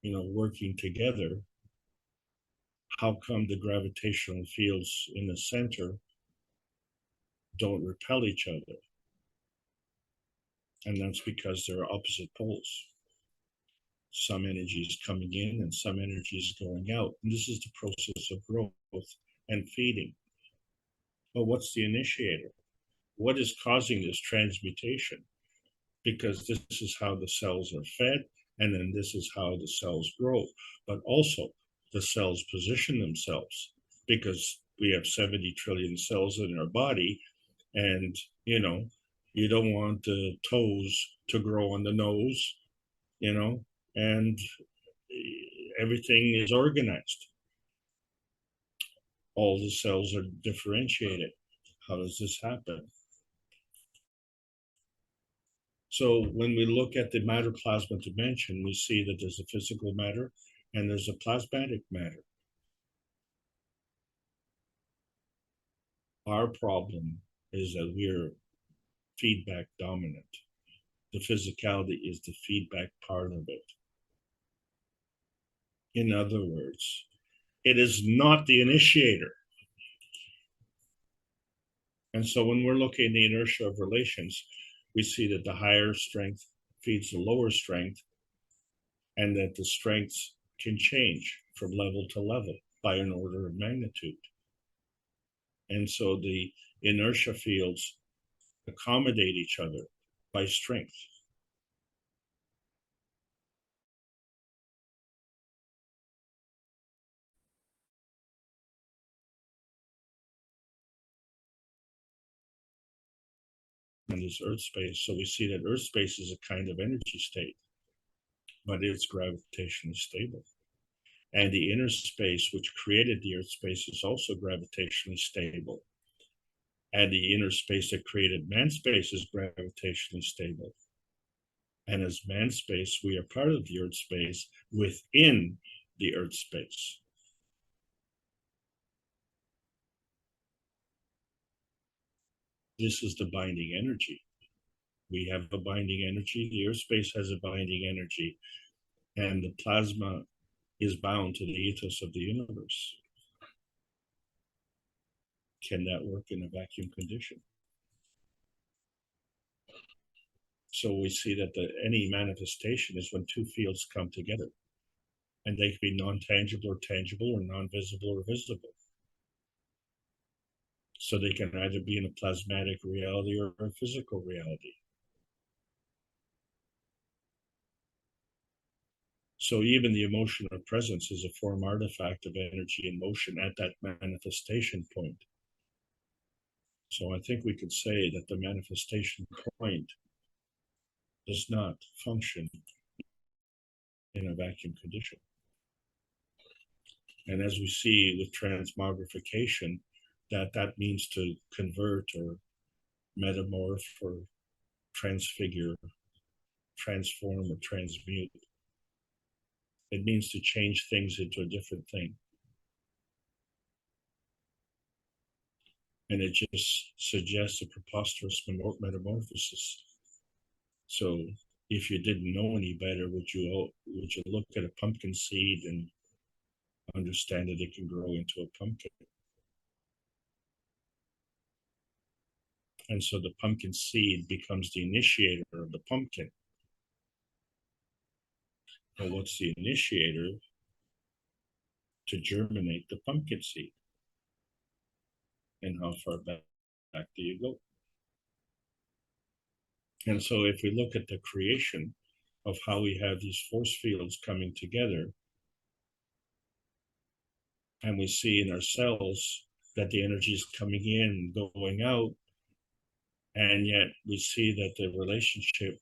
working together, how come the gravitational fields in the center don't repel each other? And that's because they're opposite poles. Some energy is coming in and some energy is going out. And this is the process of growth and feeding. But what's the initiator? What is causing this transmutation? Because this is how the cells are fed, and then this is how the cells grow. But also, the cells position themselves, because we have 70 trillion cells in our body, and you don't want the toes to grow on the nose, and everything is organized. All the cells are differentiated. How does this happen? So when we look at the matter plasma dimension, we see that there's a physical matter and there's a plasmatic matter. Our problem is that we're feedback dominant. The physicality is the feedback part of it. In other words, it is not the initiator. And so when we're looking at the inertia of relations, we see that the higher strength feeds the lower strength, and that the strengths can change from level to level by an order of magnitude. And so the inertia fields accommodate each other by strength. And this Earth space, so we see that Earth space is a kind of energy state, but it's gravitationally stable. And the inner space, which created the Earth space, is also gravitationally stable. And the inner space that created man space is gravitationally stable. And as man space, we are part of the Earth space within the Earth space. This is the binding energy. We have a binding energy. The Earth space has a binding energy. And the plasma is bound to the ethos of the universe. Can that work in a vacuum condition? So we see that any manifestation is when two fields come together, and they can be non-tangible or tangible, or non-visible or visible. So they can either be in a plasmatic reality or a physical reality. So even the emotion of presence is a form artifact of energy in motion at that manifestation point. So I think we could say that the manifestation point does not function in a vacuum condition. And as we see with transmogrification, that means to convert or metamorph or transfigure, transform or transmute. It means to change things into a different thing. And it just suggests a preposterous metamorphosis. So if you didn't know any better, would you look at a pumpkin seed and understand that it can grow into a pumpkin? And so the pumpkin seed becomes the initiator of the pumpkin. Well, what's the initiator to germinate the pumpkin seed? And how far back do you go? And so if we look at the creation of how we have these force fields coming together, and we see in our cells that the energy is coming in and going out, and yet we see that the relationship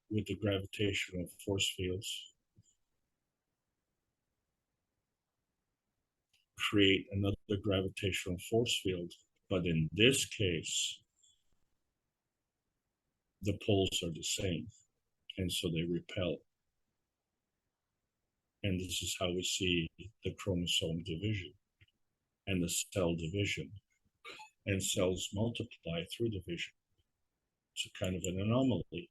with the gravitational force fields create another gravitational force field. But in this case, the poles are the same, and so they repel. And this is how we see the chromosome division and the cell division. And cells multiply through division. It's a kind of an anomaly.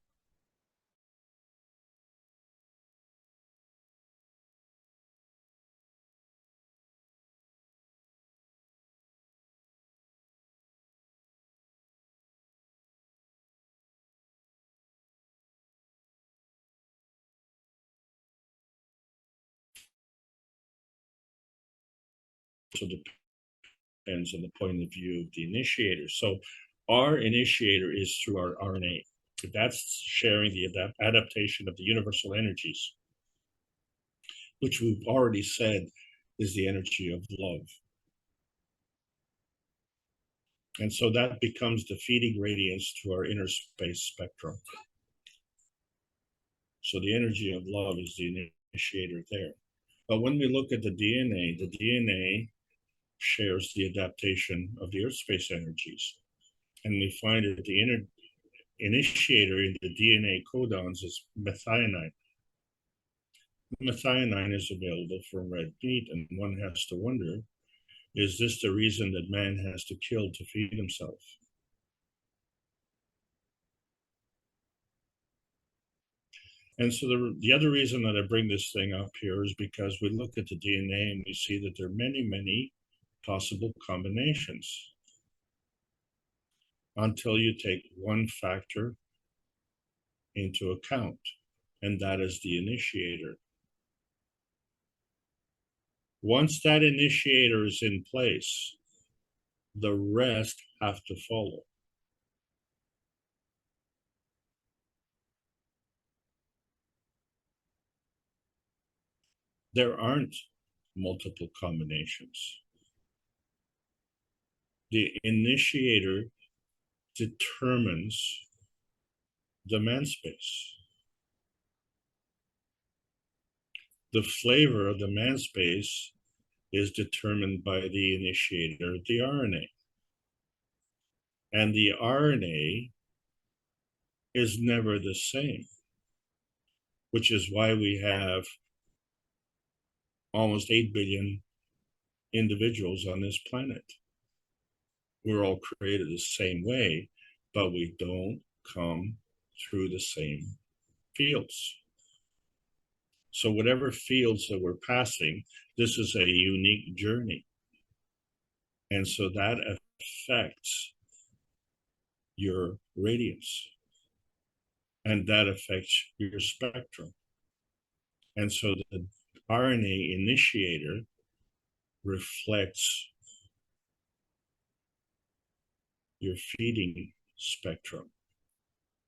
So depends on the point of view of the initiator. So our initiator is through our RNA. That's sharing the adaptation of the universal energies, which we've already said is the energy of love. And so that becomes the feeding radiance to our inner space spectrum. So the energy of love is the initiator there. But when we look at the DNA shares the adaptation of the earth space energies. And we find that the initiator in the DNA codons is methionine. Methionine is available from red meat, and one has to wonder, is this the reason that man has to kill to feed himself? And so the other reason that I bring this thing up here is because we look at the DNA and we see that there are many, many possible combinations until you take one factor into account, and that is the initiator. Once that initiator is in place, the rest have to follow. There aren't multiple combinations. The initiator determines the man space. The flavor of the man space is determined by the initiator, the RNA. And the RNA is never the same, which is why we have almost 8 billion individuals on this planet. We're all created the same way, but we don't come through the same fields. So whatever fields that we're passing, this is a unique journey. And so that affects your radiance, and that affects your spectrum. And so the RNA initiator reflects your feeding spectrum.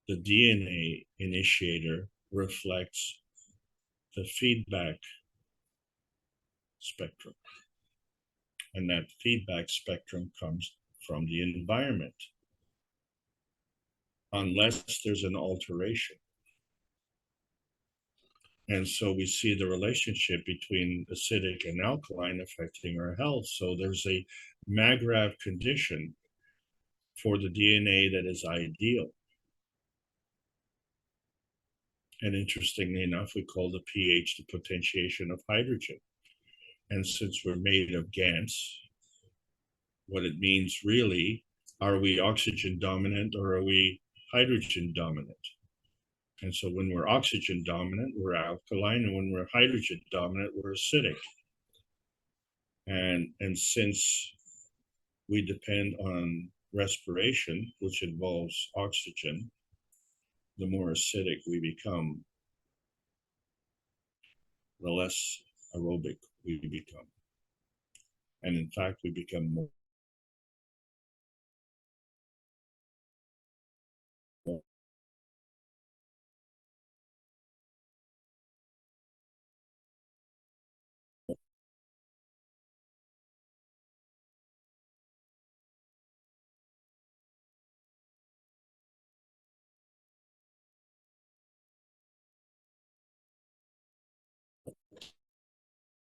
The DNA initiator reflects the feedback spectrum. And that feedback spectrum comes from the environment, unless there's an alteration. And so we see the relationship between acidic and alkaline affecting our health. So there's a MAGRAV condition for the DNA that is ideal. And interestingly enough, we call the pH the potentiation of hydrogen. And since we're made of GANs, what it means really, are we oxygen dominant or are we hydrogen dominant? And so when we're oxygen dominant, we're alkaline, and when we're hydrogen dominant, we're acidic. And since we depend on respiration, which involves oxygen, the more acidic we become, the less aerobic we become. And in fact, we become more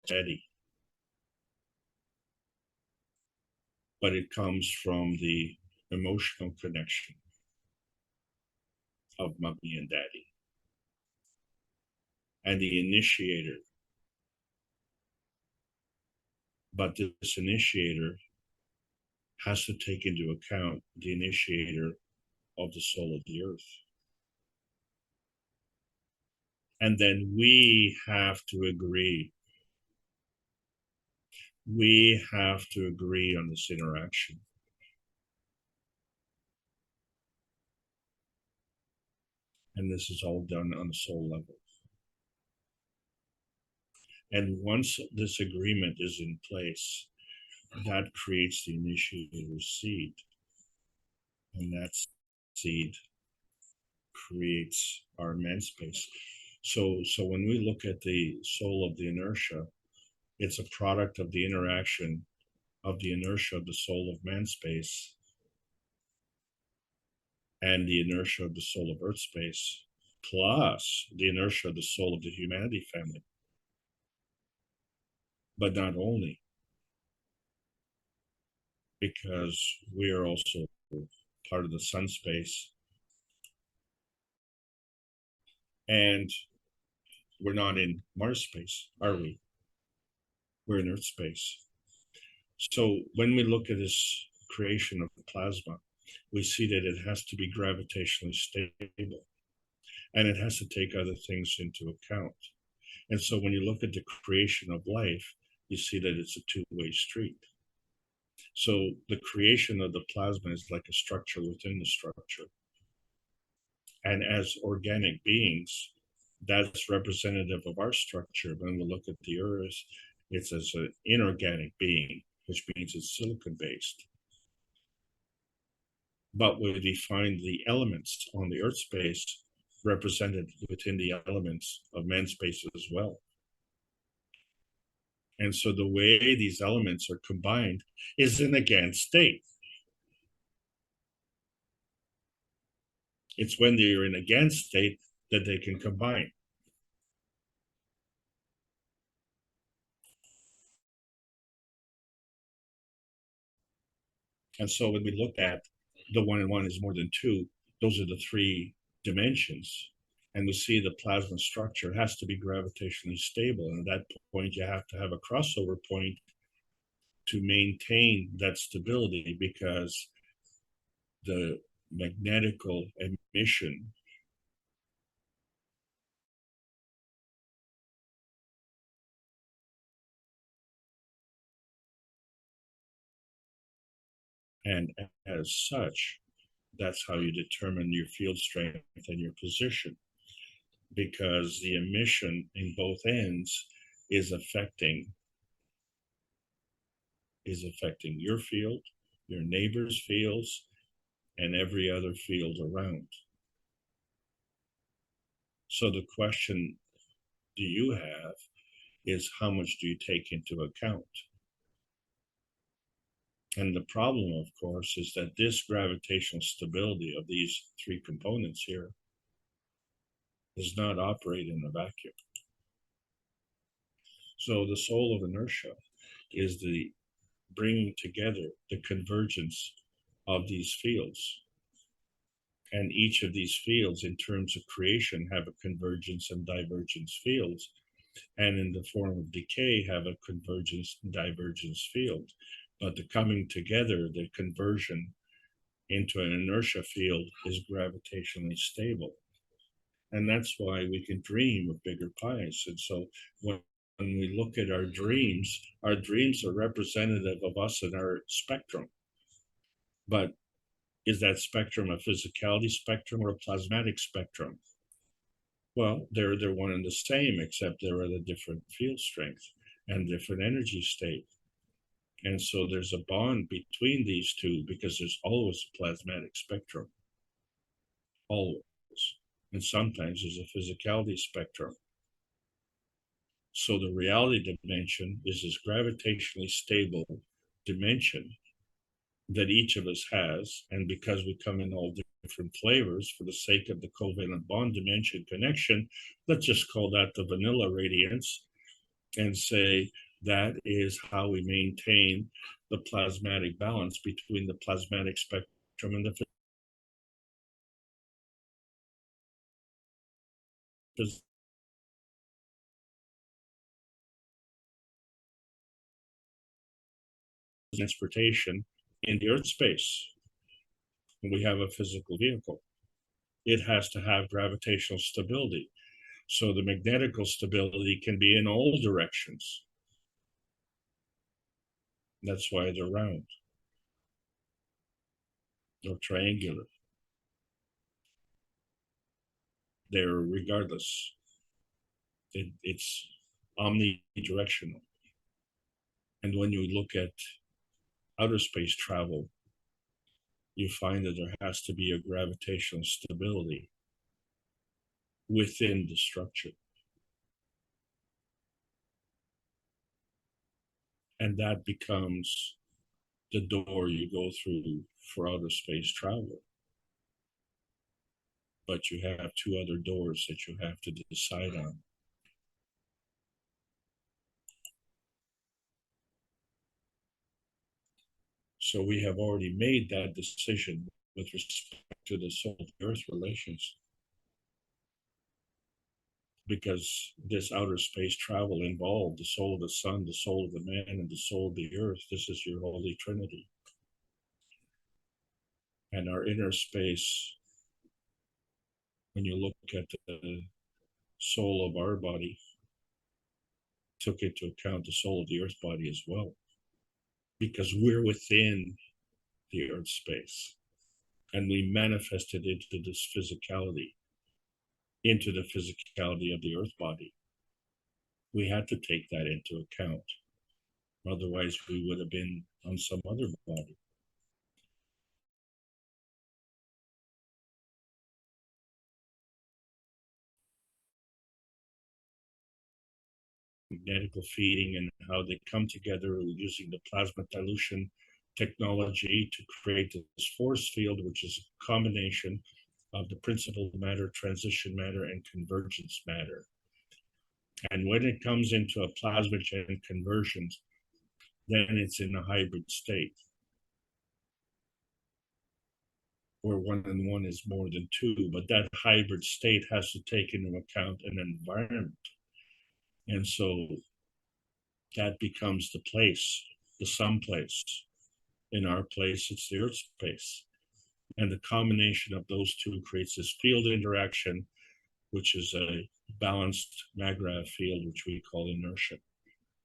steady. But it comes from the emotional connection of mommy and daddy. And the initiator But this initiator has to take into account the initiator of the soul of the earth. And then we have to agree. We have to agree on this interaction. And this is all done on the soul level. And once this agreement is in place, that creates the initiator seed. And that seed creates our man space. So when we look at the soul of the inertia, it's a product of the interaction of the inertia of the soul of man space and the inertia of the soul of earth space, plus the inertia of the soul of the humanity family. But not only, because we are also part of the sun space, and we're not in Mars space, are we? We're in Earth space. So when we look at this creation of plasma, we see that it has to be gravitationally stable, and it has to take other things into account. And so when you look at the creation of life, you see that it's a two-way street. So the creation of the plasma is like a structure within the structure. And as organic beings, that's representative of our structure. When we look at the earth, it's as an inorganic being, which means it's silicon-based. But we define the elements on the earth space represented within the elements of man space as well. And so the way these elements are combined is in a GAN state. It's when they're in a GAN state that they can combine. And so when we look at the 1 and 1 is more than 2, those are the 3 dimensions. And we see the plasma structure has to be gravitationally stable. And at that point, you have to have a crossover point to maintain that stability, because the magnetical emission and as such, that's how you determine your field strength and your position, because the emission in both ends is affecting your field, your neighbor's fields, and every other field around. So the question do you have is, how much do you take into account? And the problem, of course, is that this gravitational stability of these 3 components here does not operate in a vacuum. So the soul of inertia is the bringing together the convergence of these fields. And each of these fields, in terms of creation, have a convergence and divergence fields, and in the form of decay have a convergence and divergence field. But the coming together, the conversion into an inertia field, is gravitationally stable. And that's why we can dream of bigger pies. And so when we look at our dreams are representative of us and our spectrum. But is that spectrum a physicality spectrum or a plasmatic spectrum? Well, they're one and the same, except they're at a different field strength and different energy state. And so there's a bond between these two, because there's always a plasmatic spectrum. Always. And sometimes there's a physicality spectrum. So the reality dimension is this gravitationally stable dimension that each of us has. And because we come in all different flavors, for the sake of the covalent bond dimension connection, let's just call that the vanilla radiance, and say that is how we maintain the plasmatic balance between the plasmatic spectrum and the transportation in the Earth space. When we have a physical vehicle, it has to have gravitational stability. So the magnetical stability can be in all directions. That's why they're round or triangular. They're regardless. It's omnidirectional. And when you look at outer space travel, you find that there has to be a gravitational stability within the structure. And that becomes the door you go through for outer space travel. But you have two other doors that you have to decide on. So we have already made that decision with respect to the soul-earth relations, because this outer space travel involved the soul of the sun, the soul of the man, and the soul of the earth. This is your Holy Trinity. And our inner space, when you look at the soul of our body, took into account the soul of the earth body as well, because we're within the earth space, and we manifested into this physicality, into the physicality of the earth body. We had to take that into account. Otherwise, we would have been on some other body. Magnetical feeding and how they come together using the plasma dilution technology to create this force field, which is a combination of the principal matter, transition matter, and convergence matter. And when it comes into a plasmagen conversions, then it's in a hybrid state, where 1 and 1 is more than 2, but that hybrid state has to take into account an environment. And so that becomes the place, the some place. In our place, it's the earth space. And the combination of those two creates this field interaction, which is a balanced maggrav field, which we call inertia.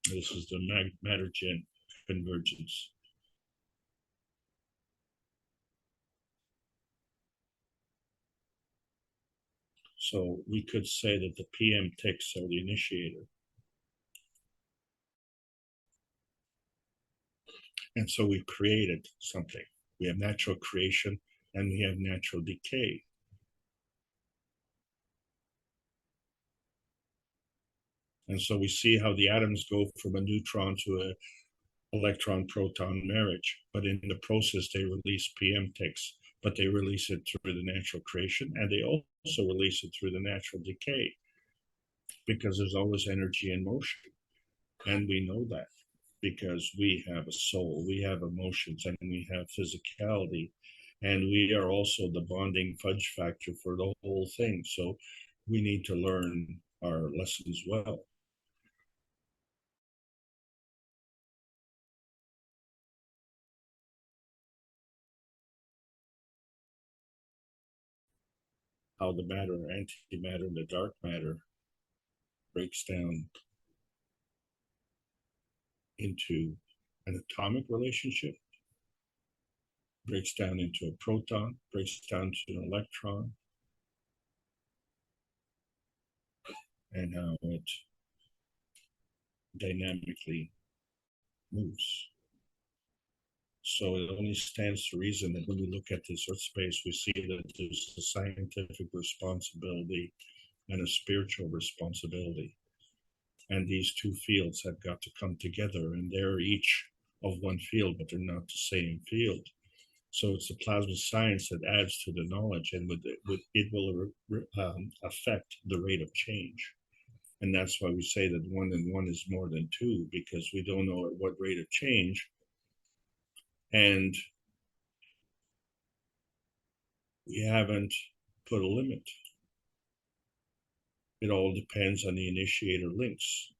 This is the matter-gen convergence. So we could say that the PM ticks are the initiator. And so we've created something. We have natural creation and we have natural decay. And so we see how the atoms go from a neutron to an electron-proton marriage. But in the process, they release PM ticks, but they release it through the natural creation, and they also release it through the natural decay, because there's always energy in motion. And we know that because we have a soul, we have emotions, and we have physicality, and we are also the bonding fudge factor for the whole thing. So we need to learn our lessons well. How the matter, antimatter, and the dark matter breaks down into an atomic relationship, breaks down into a proton, breaks down to an electron, and how it dynamically moves. So it only stands to reason that when we look at this Earth space, we see that there's a scientific responsibility and a spiritual responsibility. And these two fields have got to come together, and they're each of one field, but they're not the same field. So it's the plasma science that adds to the knowledge, and it will affect the rate of change. And that's why we say that 1 and 1 is more than 2, because we don't know at what rate of change. And we haven't put a limit. It all depends on the initiator links.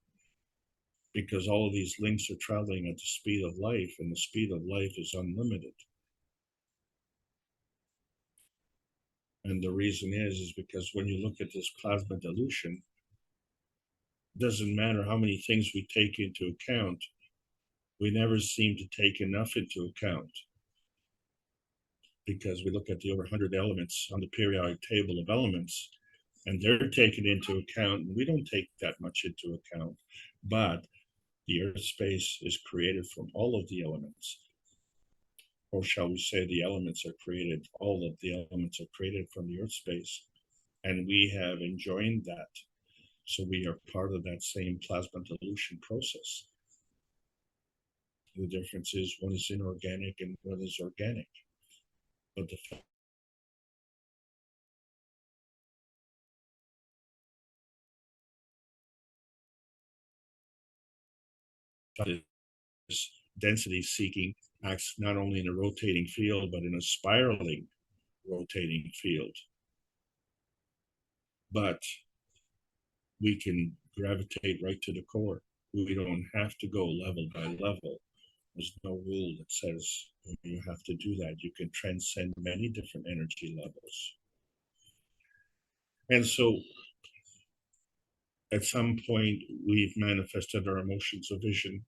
because all of these links are traveling at the speed of light, and the speed of light is unlimited. And the reason is because when you look at this plasma dilution, it doesn't matter how many things we take into account, we never seem to take enough into account. Because we look at the over 100 elements on the periodic table of elements, and they're taken into account, and we don't take that much into account. But the Earth space is created from all of the elements. Or shall we say the elements are created, all of the elements are created from the Earth space. And we have enjoined that. So we are part of that same plasma dilution process. The difference is one is inorganic and one is organic. But the is density seeking acts not only in a rotating field, but in a spiraling rotating field. But we can gravitate right to the core. We don't have to go level by level. There's no rule that says you have to do that. You can transcend many different energy levels. And so at some point, we've manifested our emotions of vision.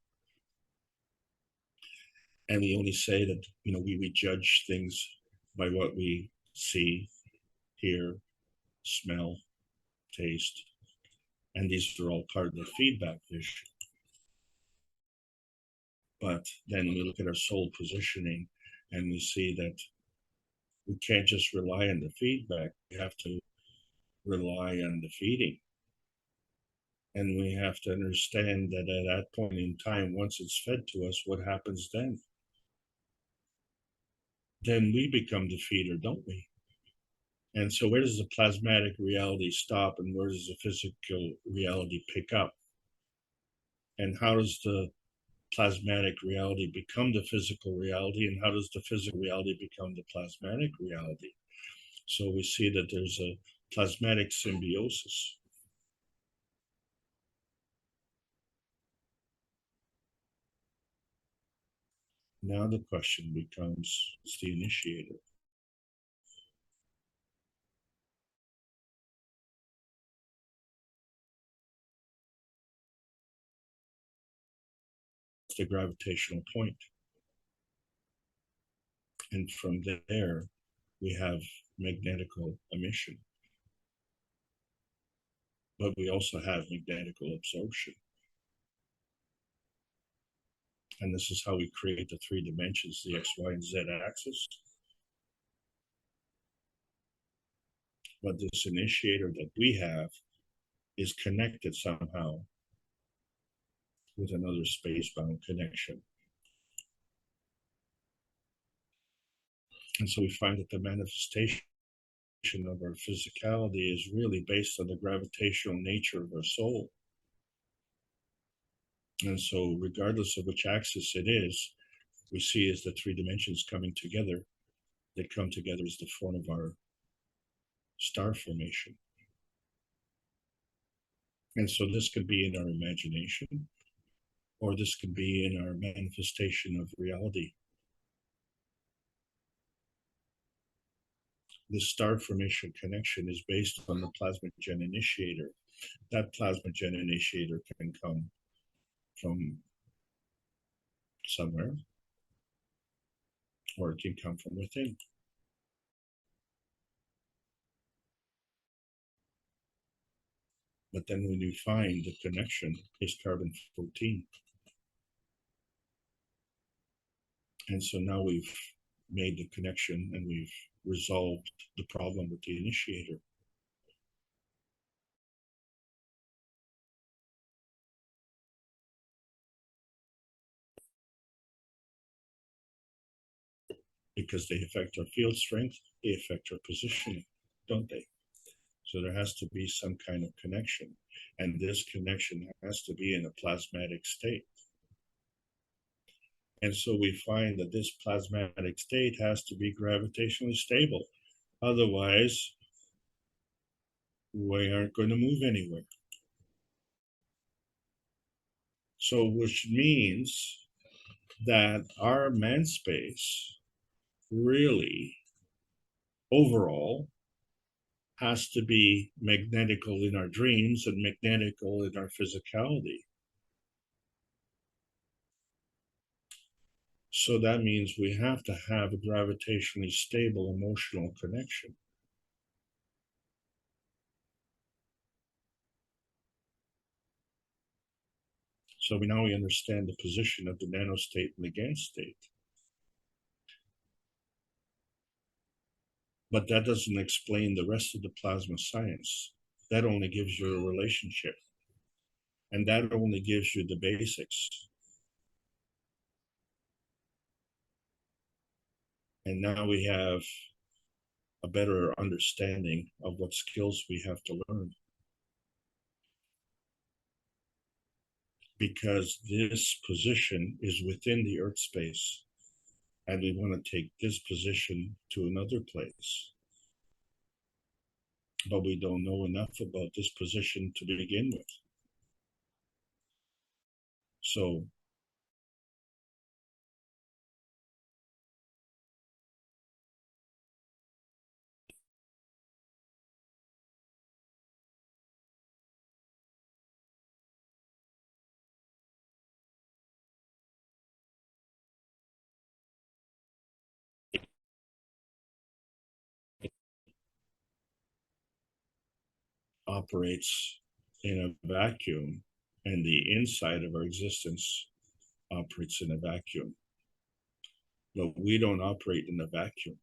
And we only say that, we judge things by what we see, hear, smell, taste. And these are all part of the feedback vision. But then we look at our soul positioning and we see that we can't just rely on the feedback. We have to rely on the feeding. And we have to understand that at that point in time, once it's fed to us, what happens then? Then we become the feeder, don't we? And so where does the plasmatic reality stop and where does the physical reality pick up? And how does the plasmatic reality become the physical reality, and how does the physical reality become the plasmatic reality? So we see that there's a plasmatic symbiosis. Now the question becomes, what's the initiator? It's the gravitational point. And from there, we have magnetical emission. But we also have magnetical absorption. And this is how we create the 3 dimensions, the X, Y, and Z axis. But this initiator that we have is connected somehow with another space-bound connection. And so we find that the manifestation of our physicality is really based on the gravitational nature of our soul. And so regardless of which axis it is, we see as the 3 dimensions coming together, they come together as the form of our star formation. And so this could be in our imagination, or this could be in our manifestation of reality. The star formation connection is based on the plasmagen initiator. That plasmagen initiator can come from somewhere, or it can come from within. But then when you find the connection is carbon-14. And so now we've made the connection and we've resolved the problem with the initiator. Because they affect our field strength, they affect our positioning, don't they? So there has to be some kind of connection. And this connection has to be in a plasmatic state. And so we find that this plasmatic state has to be gravitationally stable. Otherwise, we aren't going to move anywhere. So, which means that our man space really overall has to be magnetical in our dreams and magnetical in our physicality. So that means we have to have a gravitationally stable emotional connection. So we understand the position of the nanostate and the gas state. But that doesn't explain the rest of the plasma science. That only gives you a relationship. And that only gives you the basics. And now we have a better understanding of what skills we have to learn. Because this position is within the Earth space, and we want to take this position to another place. But we don't know enough about this position to begin with. So operates in a vacuum, and the inside of our existence operates in a vacuum. But we don't operate in a vacuum.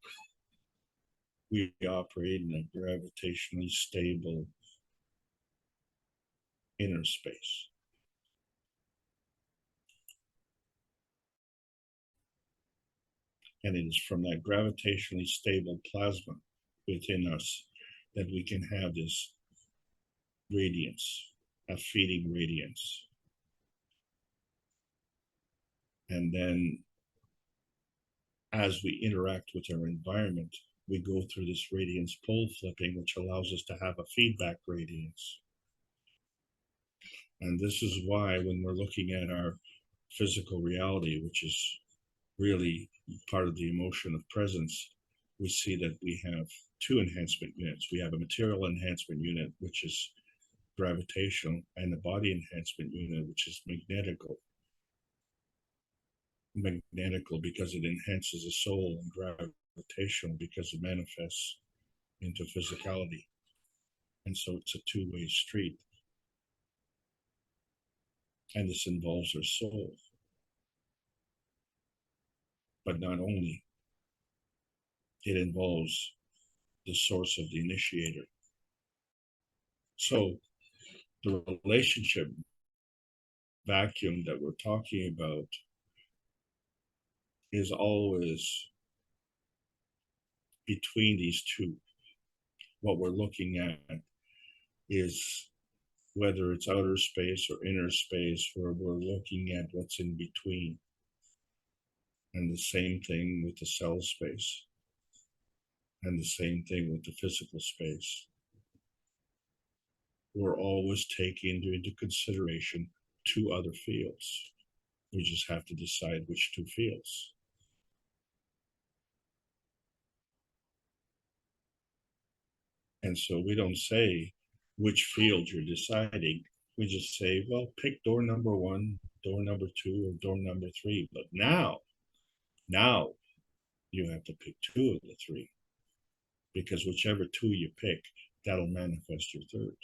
We operate in a gravitationally stable inner space. And it is from that gravitationally stable plasma within us that we can have this radiance, a feeding radiance. And then as we interact with our environment, we go through this radiance pole flipping, which allows us to have a feedback radiance. And this is why when we're looking at our physical reality, which is really part of the emotion of presence, we see that we have two enhancement units. We have a material enhancement unit, which is gravitational, and a body enhancement unit, which is magnetical. Magnetical because it enhances the soul, and gravitational because it manifests into physicality. And so it's a two-way street. And this involves our soul. But not only, it involves the source of the initiator. So the relationship vacuum that we're talking about is always between these two. What we're looking at is whether it's outer space or inner space, where we're looking at what's in between. And the same thing with the cell space. And the same thing with the physical space. We're always taking into consideration two other fields. We just have to decide which two fields. And so we don't say which field you're deciding. We just say, well, pick door number 1, door number 2, or door number 3. But now you have to pick 2 of the 3. Because whichever 2 you pick, that'll manifest your third.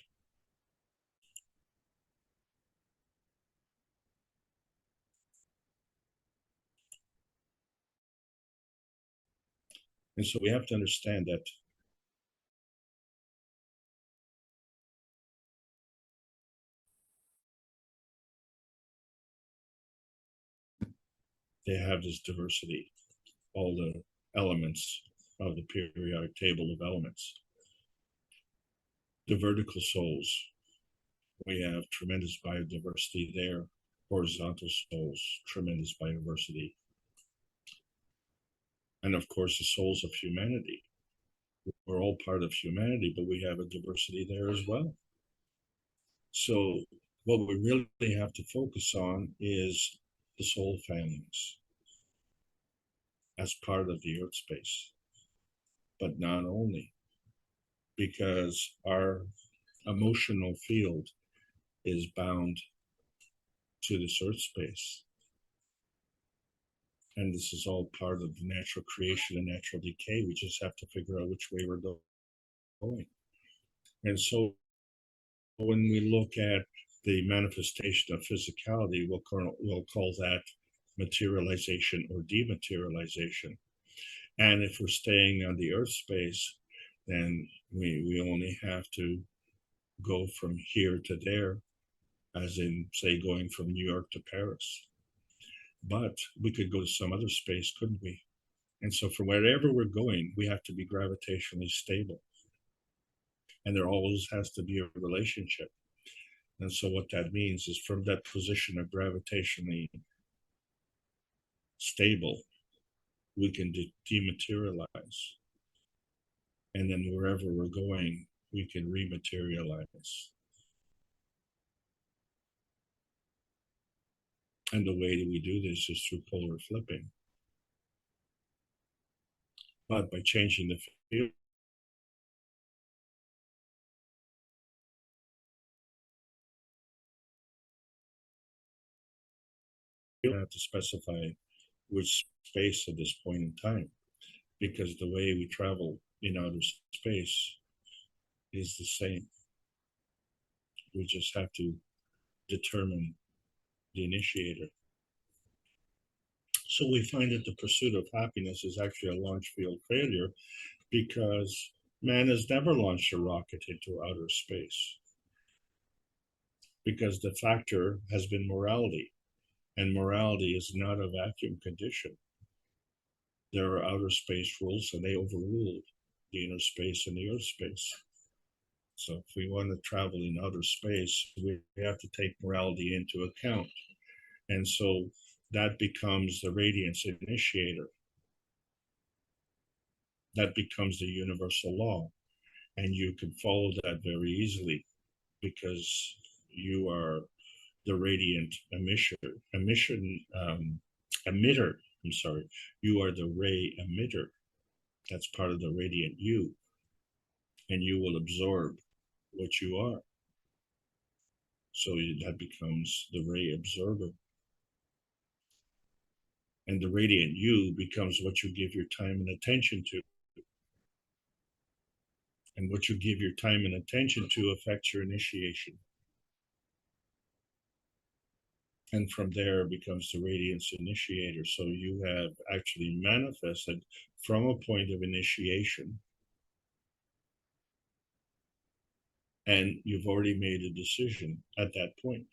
And so we have to understand that they have this diversity, all the elements of the periodic table of elements. The vertical souls, we have tremendous biodiversity there. Horizontal souls, tremendous biodiversity. And of course, the souls of humanity. We're all part of humanity, but we have a diversity there as well. So what we really have to focus on is the soul families as part of the Earth space. But not only, because our emotional field is bound to this Earth space. And this is all part of the natural creation and natural decay. We just have to figure out which way we're going. And so when we look at the manifestation of physicality, we'll call that materialization or dematerialization. And if we're staying on the Earth space, then we only have to go from here to there, as in, say, going from New York to Paris. But we could go to some other space, couldn't we? And so from wherever we're going, we have to be gravitationally stable. And there always has to be a relationship. And so what that means is from that position of gravitationally stable, we can dematerialize. And then wherever we're going, we can rematerialize. And the way that we do this is through polar flipping. But by changing the field, you have to specify which space at this point in time, because the way we travel in outer space is the same. We just have to determine the initiator. So we find that the pursuit of happiness is actually a launch field failure, because man has never launched a rocket into outer space, because the factor has been morality, and morality is not a vacuum condition. There are outer space rules, and they overruled the inner space and the Earth space. So if we want to travel in outer space, we have to take morality into account. And so that becomes the radiance initiator. That becomes the universal law. And you can follow that very easily, because you are the radiant emitter. You are the ray emitter. That's part of the radiant you. And you will absorb what you are. So that becomes the ray absorber. And the radiant you becomes what you give your time and attention to. And what you give your time and attention to affects your initiation. And from there becomes the radiance initiator. So you have actually manifested from a point of initiation. And you've already made a decision at that point.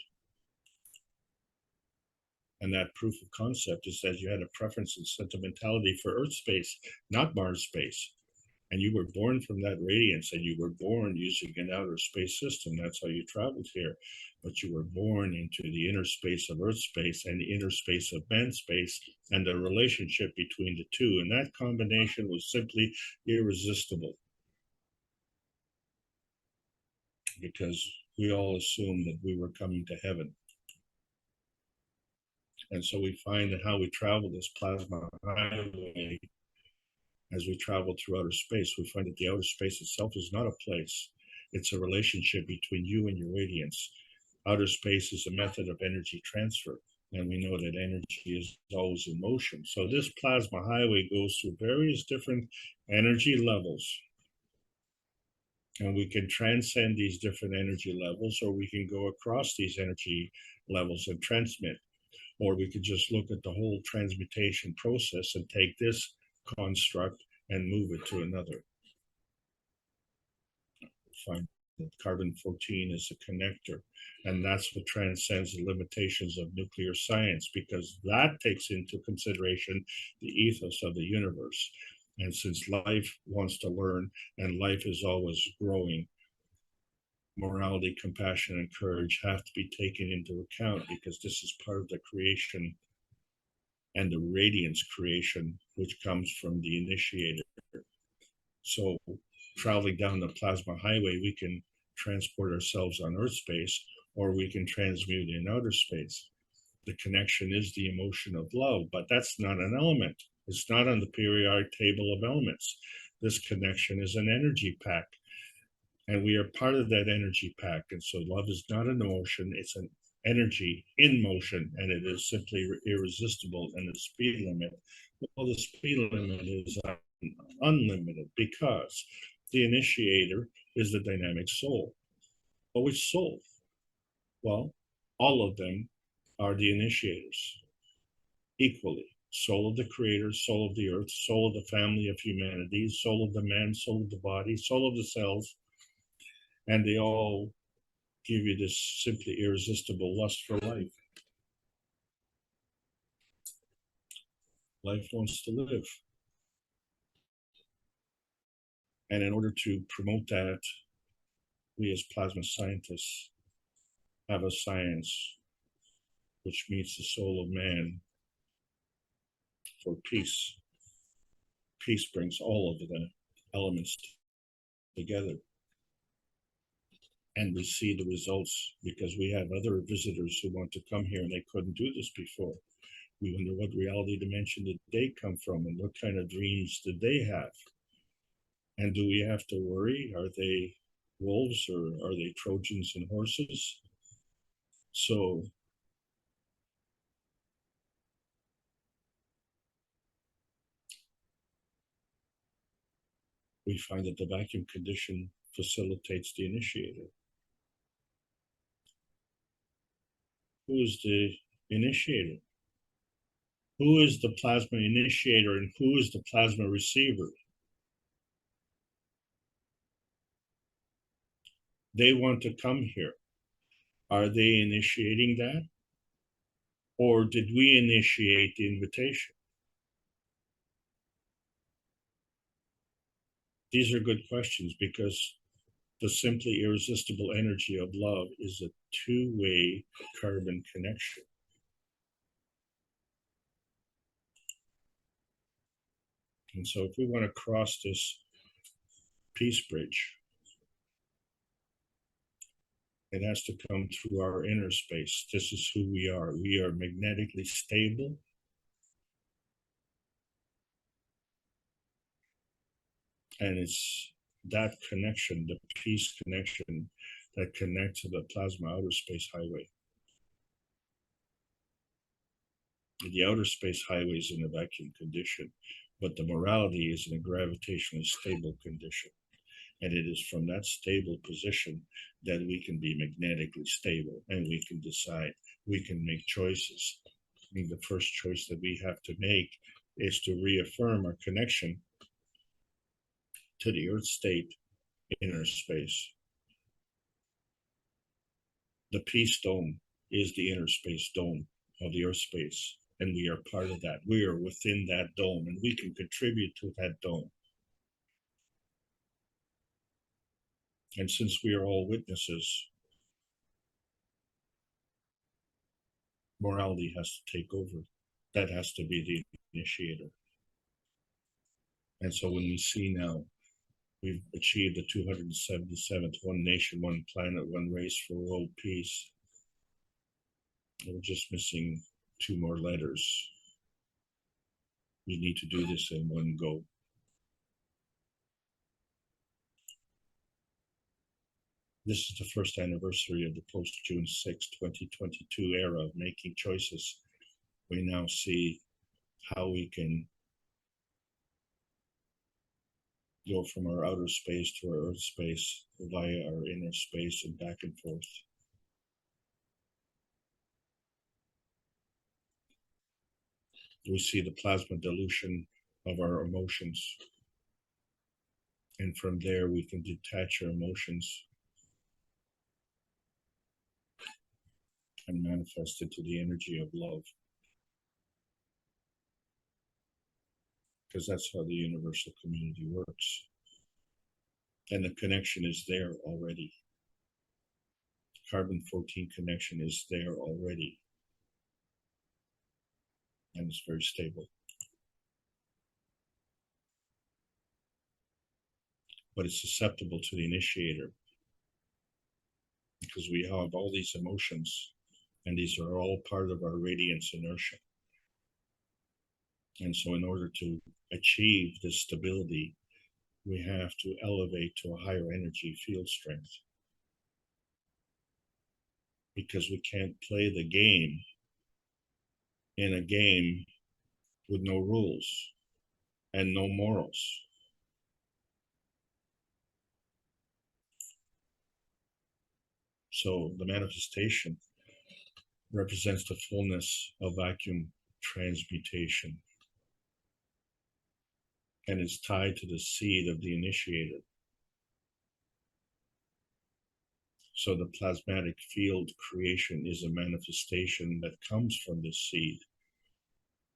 And that proof of concept is that you had a preference and sentimentality for Earth space, not Mars space. And you were born from that radiance, and you were born using an outer space system. That's how you traveled here. But you were born into the inner space of Earth space and the inner space of man space, and the relationship between the two. And that combination was simply irresistible, because we all assumed that we were coming to heaven. And so we find that how we travel this plasma highway, as we travel through outer space, we find that the outer space itself is not a place. It's a relationship between you and your radiance. Outer space is a method of energy transfer, and we know that energy is always in motion. So this plasma highway goes through various different energy levels, and we can transcend these different energy levels, or we can go across these energy levels and transmit, or we could just look at the whole transmutation process and take this construct and move it to another. Find that carbon-14 is a connector, and that's what transcends the limitations of nuclear science, because that takes into consideration the ethos of the universe. And since life wants to learn and life is always growing, morality, compassion, and courage have to be taken into account, because this is part of the creation and the radiance creation, which comes from the initiator. So traveling down the plasma highway, we can transport ourselves on Earth space, or we can transmute in outer space. The connection is the emotion of love, but that's not an element. It's not on the periodic table of elements. This connection is an energy pack, and we are part of that energy pack. And so love is not an emotion, it's an energy in motion, and it is simply irresistible in the speed limit. Well, the speed limit is unlimited because the initiator is the dynamic soul. Well, which soul? Well, all of them are the initiators equally. Soul of the creator, soul of the earth, soul of the family of humanity, soul of the man, soul of the body, soul of the cells, and they all give you this simply irresistible lust for life. Life wants to live. And in order to promote that, we as plasma scientists have a science which meets the soul of man for peace. Peace brings all of the elements together. And we see the results because we have other visitors who want to come here and they couldn't do this before. We wonder what reality dimension did they come from and what kind of dreams did they have? And do we have to worry? Are they wolves or are they Trojans and horses? So we find that the vacuum condition facilitates the initiator. Who is the initiator? Who is the plasma initiator and who is the plasma receiver? They want to come here. Are they initiating that? Or did we initiate the invitation? These are good questions because the simply irresistible energy of love is a two-way carbon connection. And so if we want to cross this peace bridge, it has to come through our inner space. This is who we are. We are magnetically stable. And it's that connection, the peace connection, that connects to the plasma outer space highway. The outer space highway is in a vacuum condition, but the morality is in a gravitationally stable condition. And it is from that stable position that we can be magnetically stable and we can decide, we can make choices. I mean, the first choice that we have to make is to reaffirm our connection to the earth state inner space. The peace dome is the inner space dome of the earth space, and we are part of that. We are within that dome, and we can contribute to that dome. And since we are all witnesses, morality has to take over. That has to be the initiator. And so when we see now, we've achieved the 277th one nation, one planet, one race for world peace. We're just missing 2 more letters. We need to do this in one go. This is the first anniversary of the post-June 6, 2022 era of making choices. We now see how we can go from our outer space to our earth space via our inner space and back and forth. We see the plasma dilution of our emotions. And from there, we can detach our emotions and manifest into the energy of love. Because that's how the universal community works. And the connection is there already. Carbon-14 connection is there already. And it's very stable. But it's susceptible to the initiator. because we have all these emotions, and these are all part of our radiance inertia. And so in order to achieve this stability, we have to elevate to a higher energy field strength, because we can't play the game in a game with no rules and no morals. So the manifestation represents the fullness of vacuum transmutation, and is tied to the seed of the initiator. So the plasmatic field creation is a manifestation that comes from this seed.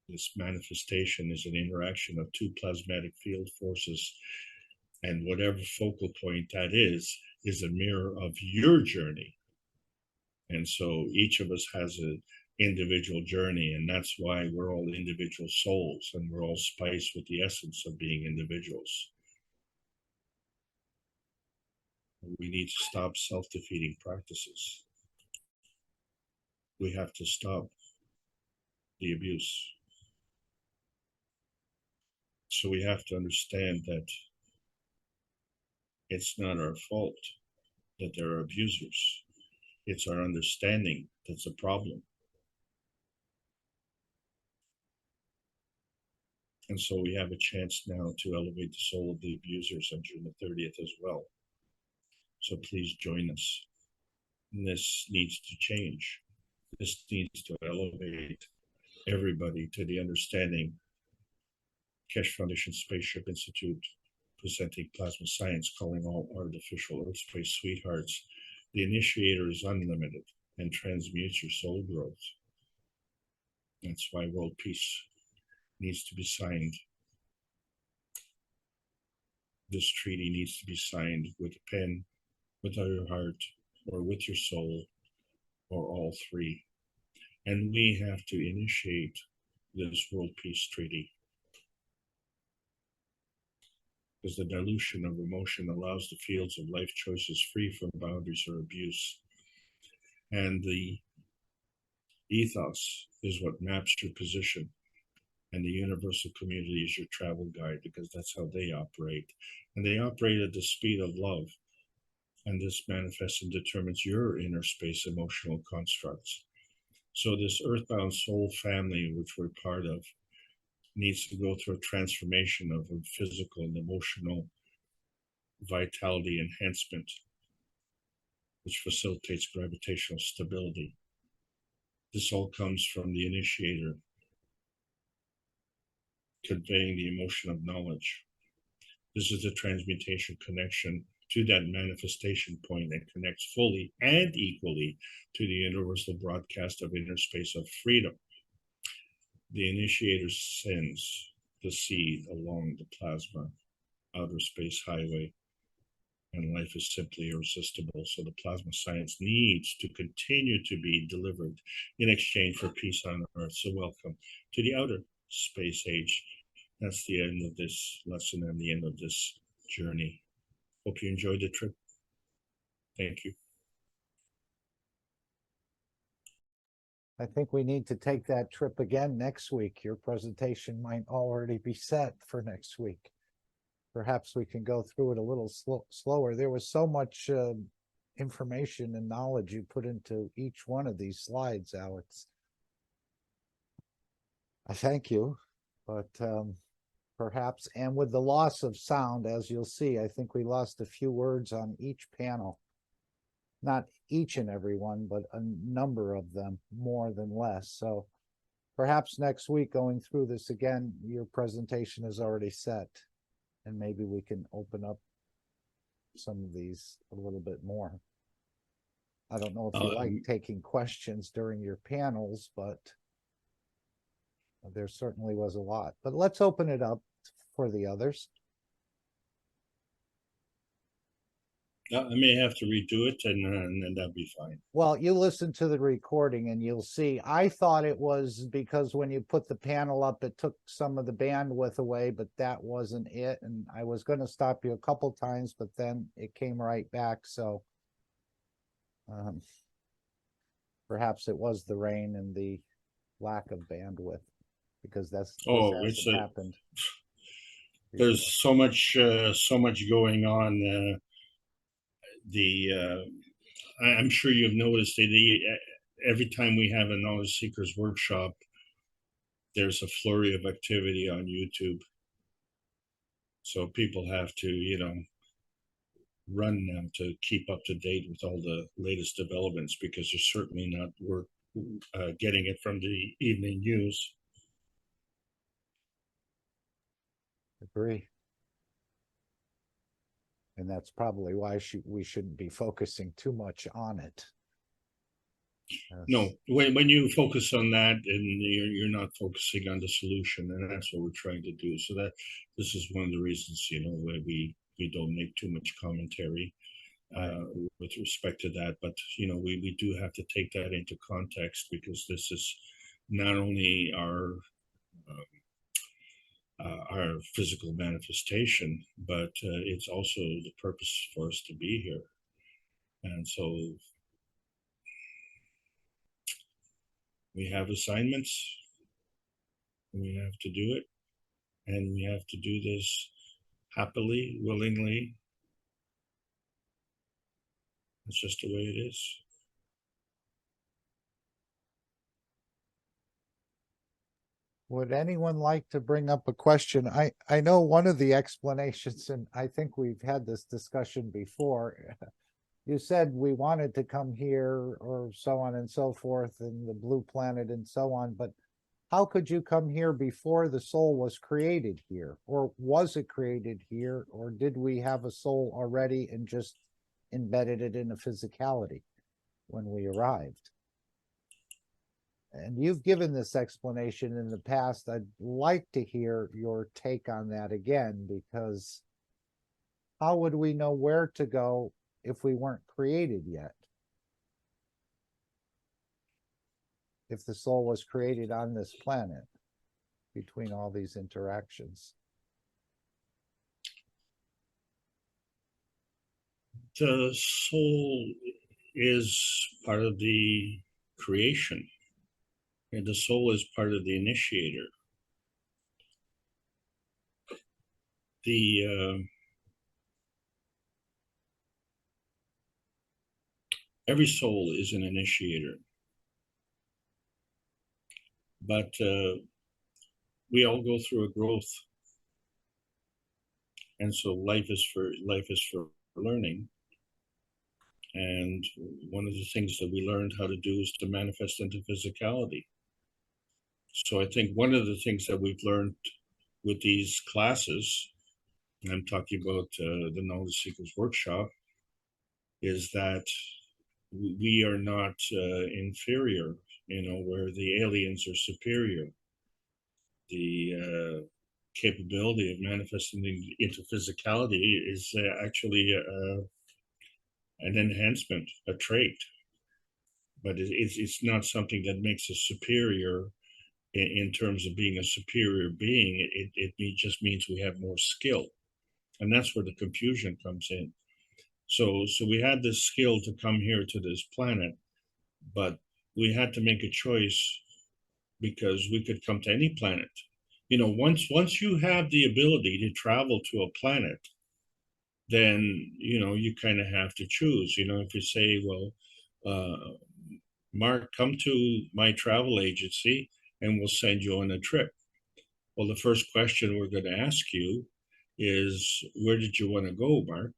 This manifestation is an interaction of two plasmatic field forces, and whatever focal point that is a mirror of your journey. And so each of us has an individual journey, and that's why we're all individual souls, and we're all spiced with the essence of being individuals. We need to stop self-defeating practices. We have to stop the abuse. So we have to understand that it's not our fault that there are abusers. It's our understanding that's a problem. And so we have a chance now to elevate the soul of the abusers on June the 30th as well. So please join us. And this needs to change. This needs to elevate everybody to the understanding. Keshe Foundation Spaceship Institute, presenting plasma science, calling all artificial Earth space sweethearts. The initiator is unlimited and transmutes your soul growth. That's why world peace needs to be signed. This treaty needs to be signed with a pen, with your heart, or with your soul, or all three. And we have to initiate this world peace treaty, because the dilution of emotion allows the fields of life choices free from boundaries or abuse. And the ethos is what maps your position, and the universal community is your travel guide, because that's how they operate. And they operate at the speed of love. And this manifests and determines your inner space emotional constructs. So this earthbound soul family, which we're part of, needs to go through a transformation of a physical and emotional vitality enhancement, which facilitates gravitational stability. This all comes from the initiator, conveying the emotion of knowledge. This is the transmutation connection to that manifestation point that connects fully and equally to the universal broadcast of inner space of freedom. The initiator sends the seed along the plasma outer space highway, and life is simply irresistible. So the plasma science needs to continue to be delivered in exchange for peace on Earth. So welcome to the outer space age. That's the end of this lesson and the end of this journey. Hope you enjoyed the trip. Thank you. I think we need to take that trip again next week. Your presentation might already be set for next week. Perhaps we can go through it a little slower. There was so much information and knowledge you put into each one of these slides, Alex. I thank you, but perhaps, and with the loss of sound, as you'll see, I think we lost a few words on each panel. Not each and every one, but a number of them, more than less. So perhaps next week, going through this again, your presentation is already set, and maybe we can open up some of these a little bit more. I don't know if you like taking questions during your panels, but there certainly was a lot. But let's open it up for the others. I may have to redo it, and that'll be fine. Well, you listen to the recording and you'll see. I thought it was because when you put the panel up, it took some of the bandwidth away, but that wasn't it. And I was going to stop you a couple times, but then it came right back. So Um, perhaps it was the rain and the lack of bandwidth, because this Oh, hasn't happened there's before. so much going on. I'm sure you've noticed that every time we have a knowledge seekers workshop, there's a flurry of activity on YouTube. So people have to, run now to keep up to date with all the latest developments, because they're certainly not getting it from the evening news. Agree. And that's probably why we shouldn't be focusing too much on it. No, when you focus on that, and you're not focusing on the solution, and that's what we're trying to do. So that this is one of the reasons, why we don't make too much commentary with respect to that. But we do have to take that into context, because this is not only our physical manifestation, but it's also the purpose for us to be here. And so we have assignments, we have to do it, and we have to do this happily, willingly. It's just the way it is. Would anyone like to bring up a question? I know one of the explanations, and I think we've had this discussion before. You said we wanted to come here, or so on and so forth, and the blue planet and so on, but how could you come here before the soul was created here? Or was it created here? Or did we have a soul already and just embedded it in a physicality when we arrived? And you've given this explanation in the past. I'd like to hear your take on that again, because how would we know where to go if we weren't created yet? If the soul was created on this planet between all these interactions. The soul is part of the creation, and the soul is part of the initiator. Every soul is an initiator, but we all go through a growth, and so life is for learning. And one of the things that we learned how to do is to manifest into physicality. So I think one of the things that we've learned with these classes, and I'm talking about the Knowledge Seekers Workshop, is that we are not inferior, where the aliens are superior. The capability of manifesting into physicality is actually an enhancement, a trait, but it's not something that makes us superior in terms of being a superior being. It just means we have more skill, and that's where the confusion comes in. So we had this skill to come here to this planet, but we had to make a choice, because we could come to any planet. Once you have the ability to travel to a planet, then you kind of have to choose. If you say, well, Mark, come to my travel agency and we'll send you on a trip. Well, the first question we're going to ask you is, where did you want to go, Mark?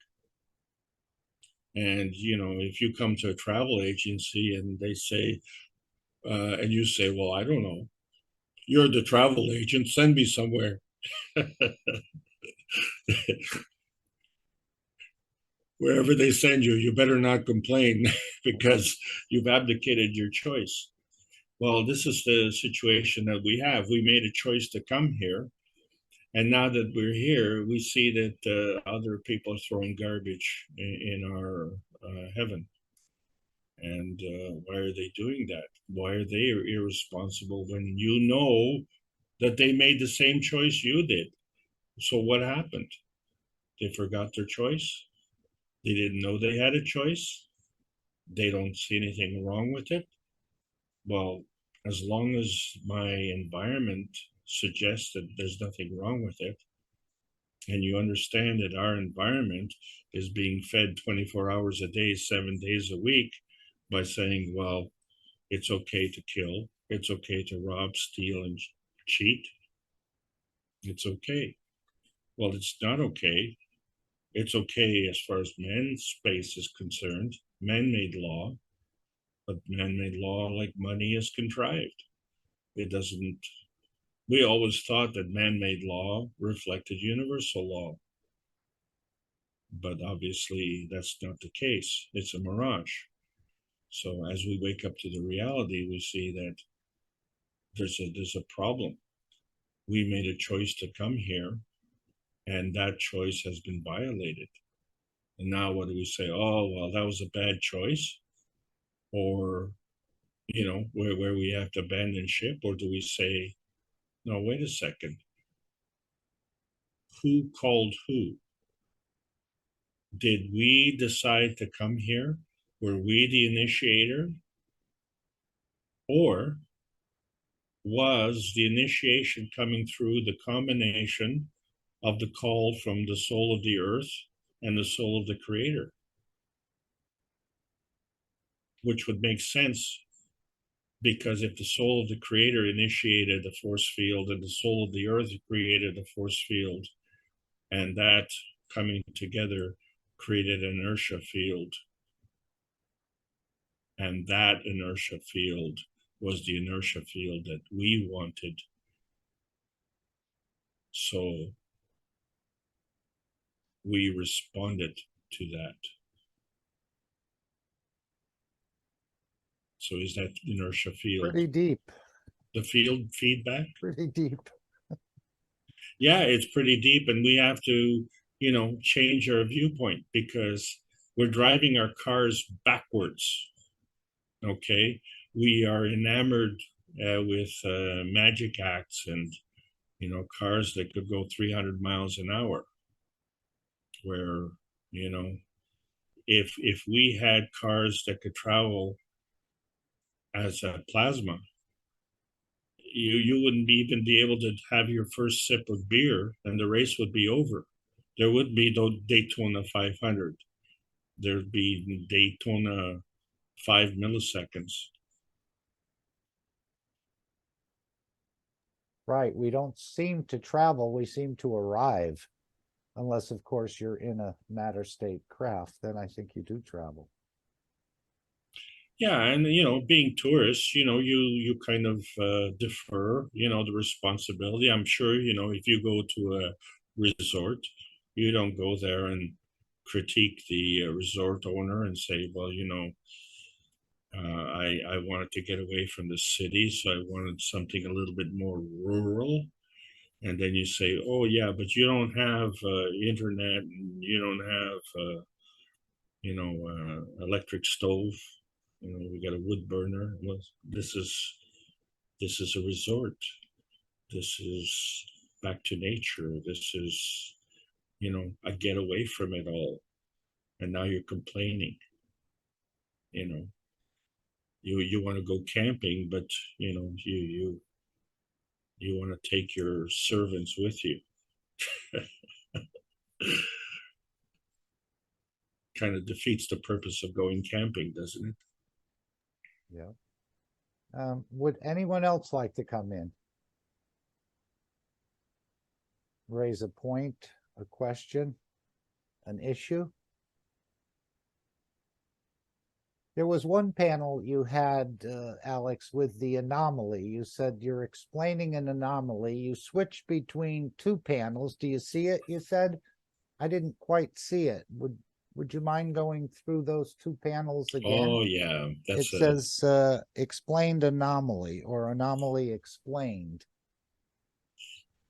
And if you come to a travel agency and they say, and you say, well, I don't know, you're the travel agent, send me somewhere. Wherever they send you, you better not complain because you've abdicated your choice. Well, this is the situation that we have. We made a choice to come here. And now that we're here, we see that other people are throwing garbage in our heaven. And why are they doing that? Why are they irresponsible when you know that they made the same choice you did? So what happened? They forgot their choice? They didn't know they had a choice? they don't see anything wrong with it. Well, as long as my environment suggests that there's nothing wrong with it, and you understand that our environment is being fed 24 hours a day, 7 days a week, by saying, well, it's okay to kill, it's okay to rob, steal, and cheat. It's okay. Well, it's not okay. It's okay as far as man's space is concerned, man-made law, but man-made law, like money, is contrived. It doesn't, we always thought that man-made law reflected universal law. But obviously that's not the case. It's a mirage. So as we wake up to the reality, we see that there's a problem. We made a choice to come here, and that choice has been violated. And now what do we say? Oh, well, that was a bad choice? Or, you know, where we have to abandon ship? Or do we say, no, wait a second. Who called who? Did we decide to come here? Were we the initiator? Or was the initiation coming through the combination of the call from the soul of the earth and the soul of the creator? Which would make sense, because if the soul of the creator initiated the force field and the soul of the earth created a force field, and that coming together created an inertia field, and that inertia field was the inertia field that we wanted. So we responded to that. So is that inertia field Pretty deep, the field feedback? pretty deep. Yeah, it's pretty deep, and we have to, you know, change our viewpoint, because we're driving our cars backwards. Okay, we are enamored with magic acts and, you know, cars that could go 300 miles an hour, where, you know, if we had cars that could travel as a plasma, you wouldn't even be able to have your first sip of beer, and the race would be over. There would be no Daytona 500. There'd be Daytona 5 milliseconds. Right, we don't seem to travel, we seem to arrive. Unless, of course, you're in a matter state craft, then I think you do travel. Yeah, and you know, being tourists, you know, you kind of defer, you know, the responsibility. I'm sure, you know, if you go to a resort, you don't go there and critique the resort owner and say, well, you know, I wanted to get away from the city, so I wanted something a little bit more rural. And then you say, oh yeah, but you don't have internet, and you don't have you know, electric stove. You know, we got a wood burner. Well, this is a resort. This is back to nature. This is, you know, a get away from it all. And now you're complaining. You know, you want to go camping, but you know, you want to take your servants with you. Kind of defeats the purpose of going camping, doesn't it? Yeah. Would anyone else like to come in? Raise a point, a question, an issue? There was one panel you had, Alex, with the anomaly. You said you're explaining an anomaly. You switched between two panels. Do you see it? You said, I didn't quite see it. Would you mind going through those two panels again? Oh yeah, It says explained anomaly or anomaly explained.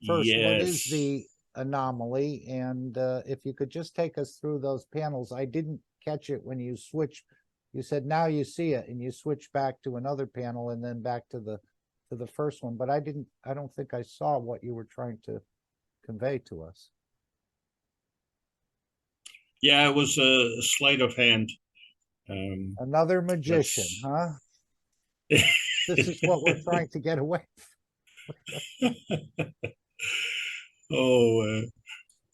First, what is yes. the anomaly? And if you could just take us through those panels. I didn't catch it when you switched. You said now you see it, and you switch back to another panel and then back to the first one. But I don't think I saw what you were trying to convey to us. Yeah, it was a sleight of hand. Another magician, huh? This is what we're trying to get away from. Oh,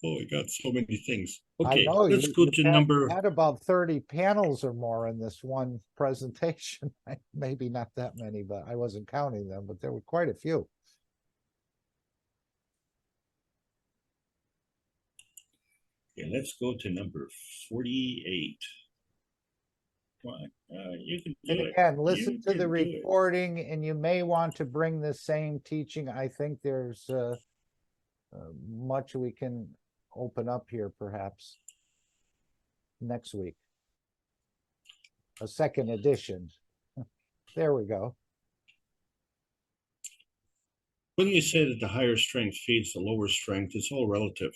oh, I got so many things. I Okay, know let's you, go to you had about 30 panels or more in this one presentation. Maybe not that many, but I wasn't counting them, but there were quite a few. Yeah, let's go to number 48. Come on, you can do And it. again, listen You to the can do it. recording, and you may want to bring the same teaching. I think there's much we can open up here perhaps next week. A second edition. There we go. When we say that the higher strength feeds the lower strength, it's all relative.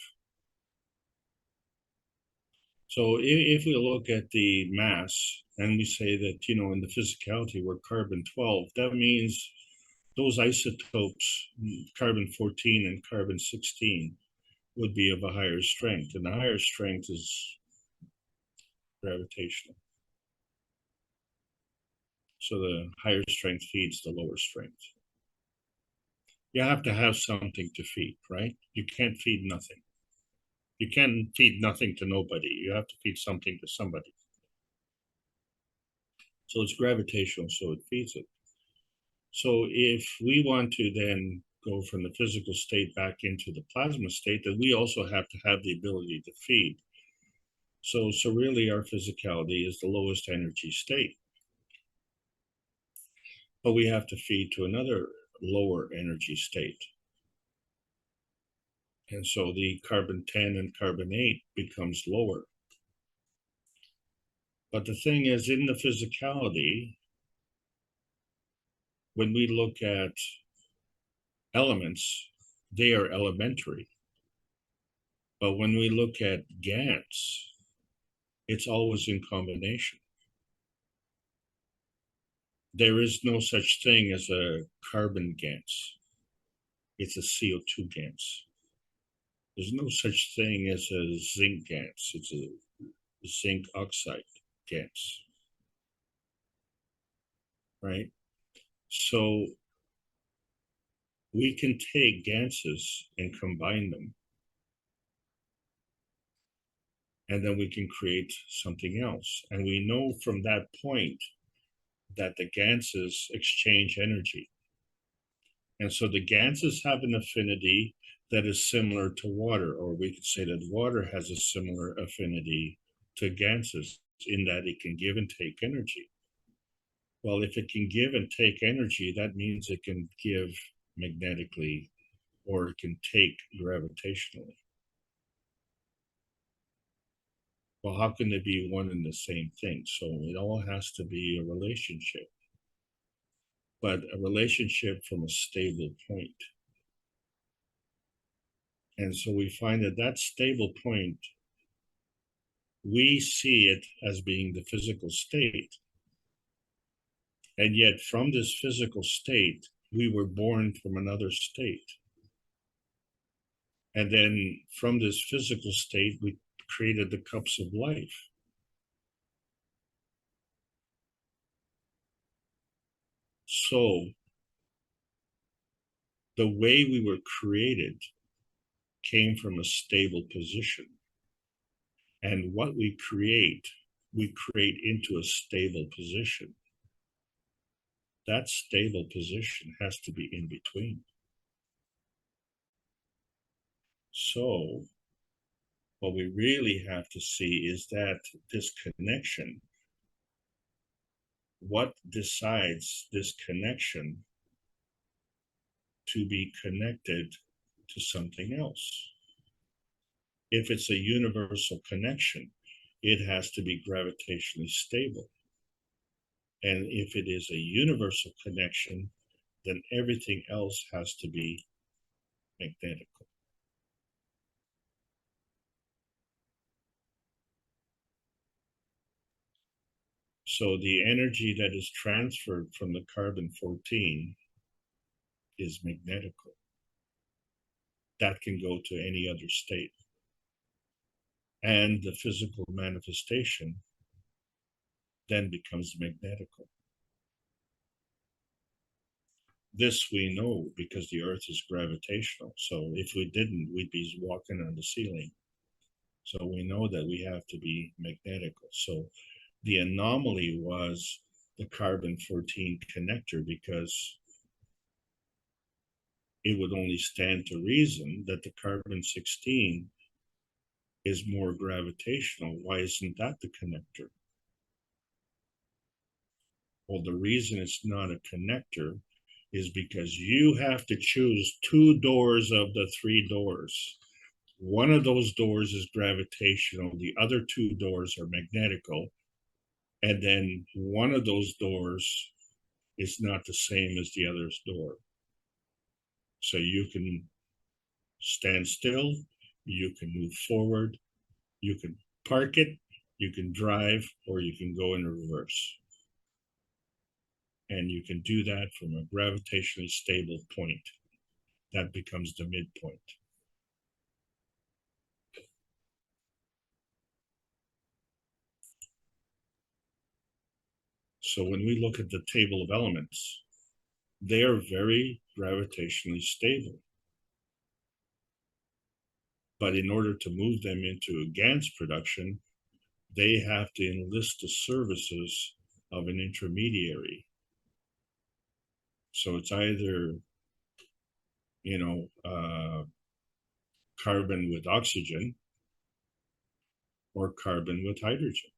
So if we look at the mass and we say that, you know, in the physicality we're carbon 12, that means those isotopes, carbon 14 and carbon 16, would be of a higher strength. And the higher strength is gravitational. So the higher strength feeds the lower strength. You have to have something to feed, right? You can't feed nothing. You can't feed nothing to nobody. You have to feed something to somebody. So it's gravitational, so it feeds it. So if we want to then go from the physical state back into the plasma state, then we also have to have the ability to feed. So really our physicality is the lowest energy state. But we have to feed to another lower energy state. And so the carbon 10 and carbon 8 becomes lower. But the thing is, in the physicality, when we look at elements, they are elementary. But when we look at GANs, it's always in combination. There is no such thing as a carbon GANs. It's a CO2 GANs. There's no such thing as a zinc GANs. It's a zinc oxide GANs. Right? So we can take GANSes and combine them. And then we can create something else. And we know from that point that the GANSes exchange energy. And so the GANSes have an affinity that is similar to water, or we could say that water has a similar affinity to GANSes in that it can give and take energy. Well, if it can give and take energy, that means it can give magnetically or it can take gravitationally. Well, how can they be one and the same thing? So it all has to be a relationship, but a relationship from a stable point. And so we find that that stable point, we see it as being the physical state. And yet from this physical state, we were born from another state. And then from this physical state, we created the cups of life. So the way we were created came from a stable position. And what we create into a stable position. That stable position has to be in between. So what we really have to see is that this connection, what decides this connection to be connected to something else? If it's a universal connection, it has to be gravitationally stable. And if it is a universal connection, then everything else has to be magnetical. So the energy that is transferred from the carbon 14 is magnetical. That can go to any other state. And the physical manifestation then becomes magnetical. This we know because the Earth is gravitational. So if we didn't, we'd be walking on the ceiling. So we know that we have to be magnetical. So the anomaly was the carbon-14 connector, because it would only stand to reason that the carbon-16 is more gravitational. Why isn't that the connector? Well, the reason it's not a connector is because you have to choose 2 doors of the 3 doors. One of those doors is gravitational, the other 2 doors are magnetical, and then one of those doors is not the same as the other's door. So you can stand still, you can move forward, you can park it, you can drive, or you can go in reverse. And you can do that from a gravitationally stable point. That becomes the midpoint. So when we look at the table of elements, they are very gravitationally stable. But in order to move them into a GANS production, they have to enlist the services of an intermediary. So it's either, carbon with oxygen or carbon with hydrogen.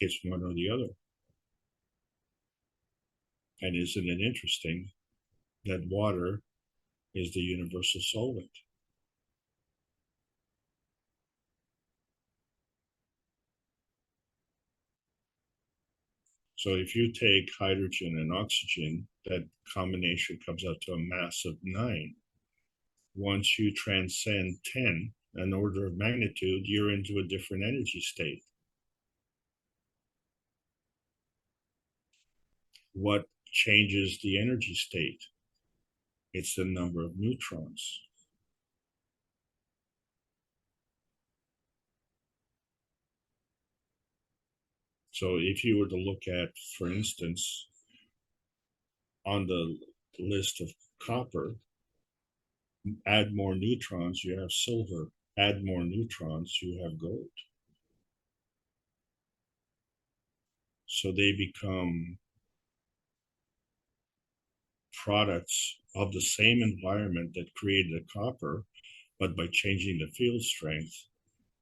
It's one or the other. And isn't it interesting that water is the universal solvent? So if you take hydrogen and oxygen, that combination comes out to a mass of 9. Once you transcend 10, an order of magnitude, you're into a different energy state. What changes the energy state? It's the number of neutrons. So if you were to look at, for instance, on the list of copper, add more neutrons, you have silver. Add more neutrons, you have gold. So they become products of the same environment that created the copper, but by changing the field strength,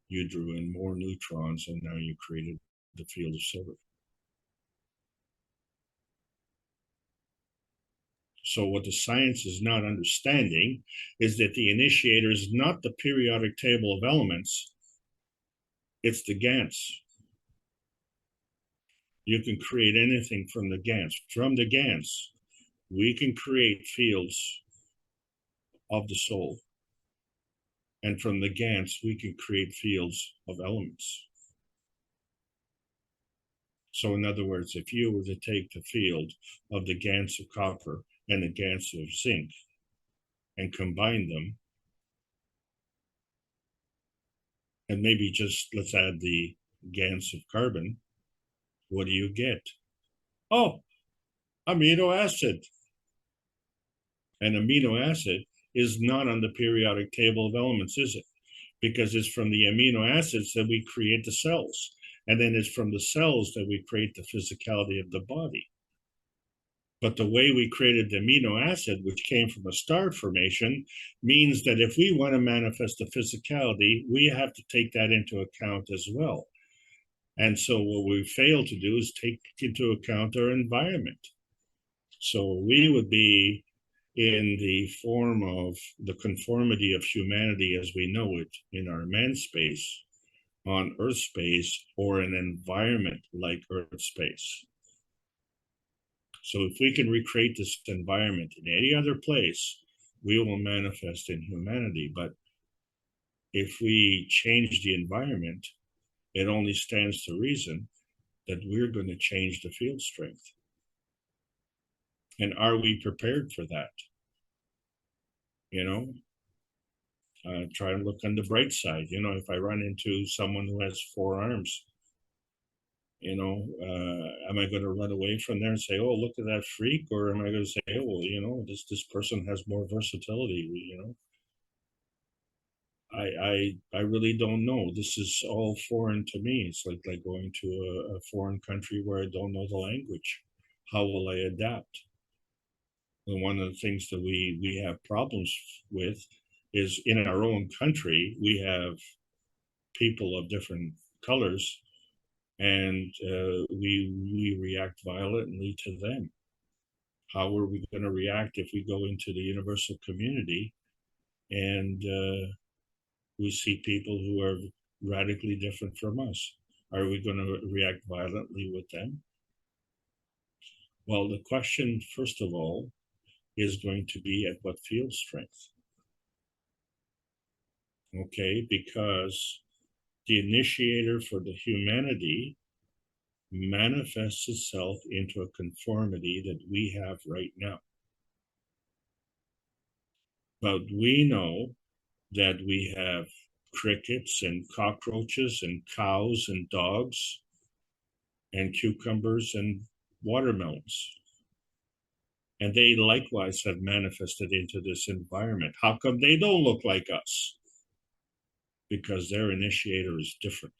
you drew in more neutrons, and now you created the field of silver. So what the science is not understanding is that the initiator is not the periodic table of elements, it's the GANS. You can create anything from the GANS. From the GANS, we can create fields of the soul. And from the GANS, we can create fields of elements. So in other words, if you were to take the field of the GANS of copper and the GANS of zinc and combine them, and maybe just let's add the GANS of carbon, what do you get? Oh, amino acid. An amino acid is not on the periodic table of elements, is it? Because it's from the amino acids that we create the cells. And then it's from the cells that we create the physicality of the body. But the way we created the amino acid, which came from a star formation, means that if we want to manifest the physicality, we have to take that into account as well. And so what we fail to do is take into account our environment. So we would be in the form of the conformity of humanity as we know it in our man space, on Earth space, or an environment like Earth space. So if we can recreate this environment in any other place, we will manifest in humanity. But if we change the environment, it only stands to reason that we're going to change the field strength. And are we prepared for that? Try and look on the bright side. If I run into someone who has 4 arms, You know, am I going to run away from there and say, "Oh, look at that freak," or am I going to say, "Oh, well, you know, this person has more versatility"? You know, I really don't know. This is all foreign to me. It's like going to a foreign country where I don't know the language. How will I adapt? And one of the things that we have problems with is in our own country we have people of different colors, and we react violently to them. How are we going to react if we go into the universal community and we see people who are radically different from us? Are we going to react violently with them? Well, the question, first of all, is going to be at what field strength? Okay, because the initiator for the humanity manifests itself into a conformity that we have right now. But we know that we have crickets and cockroaches and cows and dogs and cucumbers and watermelons. And they likewise have manifested into this environment. How come they don't look like us? Because their initiator is different.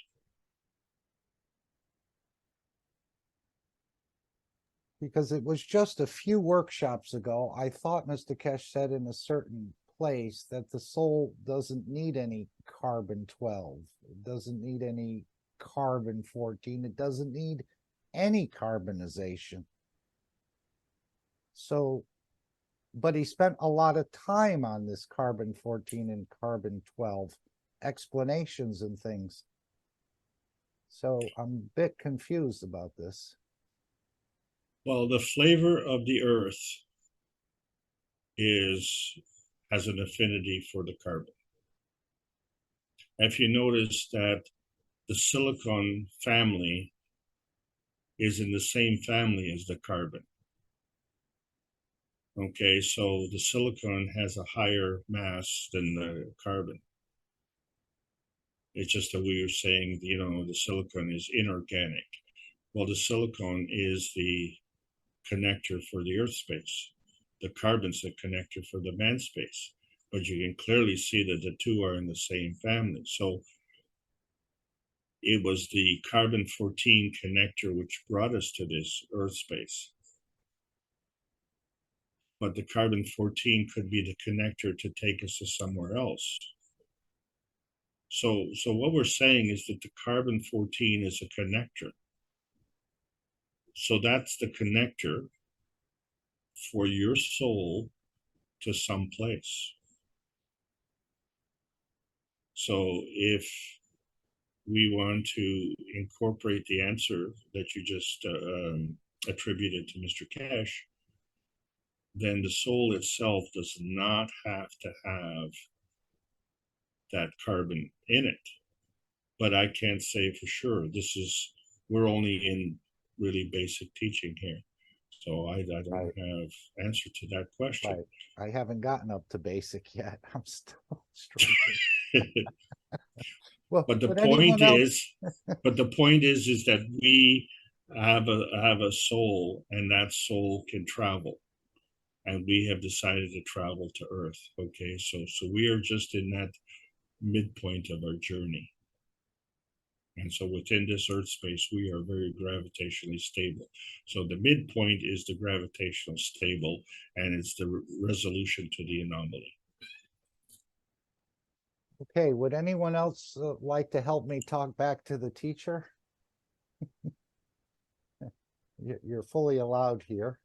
Because it was just a few workshops ago, I thought Mr. Kesh said in a certain place that the soul doesn't need any carbon 12. It doesn't need any carbon 14. It doesn't need any carbonization. So, but he spent a lot of time on this carbon 14 and carbon 12 explanations and things. So I'm a bit confused about this. Well, the flavor of the earth has an affinity for the carbon. If you notice that the silicon family is in the same family as the carbon. Okay, so the silicon has a higher mass than the carbon. It's just that we were saying, you know, the silicon is inorganic. Well, the silicon is the connector for the earth space. The carbon's the connector for the man space. But you can clearly see that the two are in the same family. So it was the carbon 14 connector which brought us to this earth space. But the carbon 14 could be the connector to take us to somewhere else. So what we're saying is that the carbon 14 is a connector. So that's the connector for your soul to some place. So if we want to incorporate the answer that you just attributed to Mr. Cash, then the soul itself does not have to have that carbon in it. But I can't say for sure. We're only in really basic teaching here. So I don't have answer to that question. Right. I haven't gotten up to basic yet. I'm still struggling. Well, But the would point anyone else- is, is that we have a soul, and that soul can travel, and we have decided to travel to Earth. Okay, so we are just in that midpoint of our journey, and so within this Earth space, we are very gravitationally stable. So the midpoint is the gravitational stable, and it's the resolution to the anomaly. Okay, would anyone else like to help me talk back to the teacher? You're fully allowed here.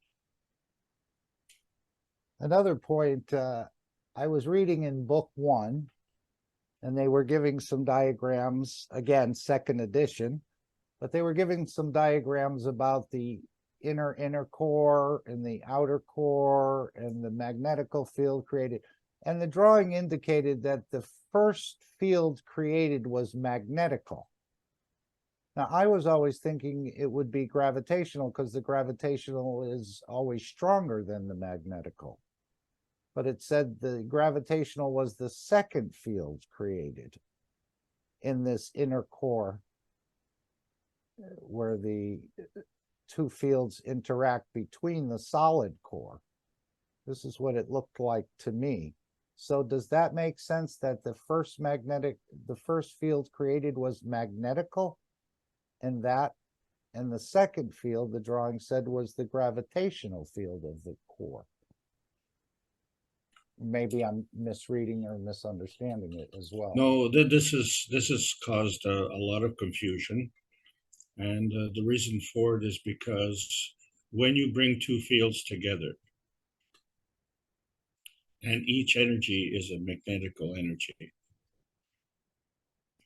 Another point, I was reading in book 1, and they were giving some diagrams, again, second edition, but they were giving some diagrams about the inner core and the outer core and the magnetical field created. And the drawing indicated that the first field created was magnetical. Now, I was always thinking it would be gravitational because the gravitational is always stronger than the magnetical. But it said the gravitational was the second field created in this inner core. where the two fields interact between the solid core. This is what it looked like to me. So does that make sense that the first field created was magnetical, and the second field, the drawing said, was the gravitational field of the core? Maybe I'm misreading or misunderstanding it as well. No, this has caused a lot of confusion, and the reason for it is because when you bring two fields together, and each energy is a magnetical energy,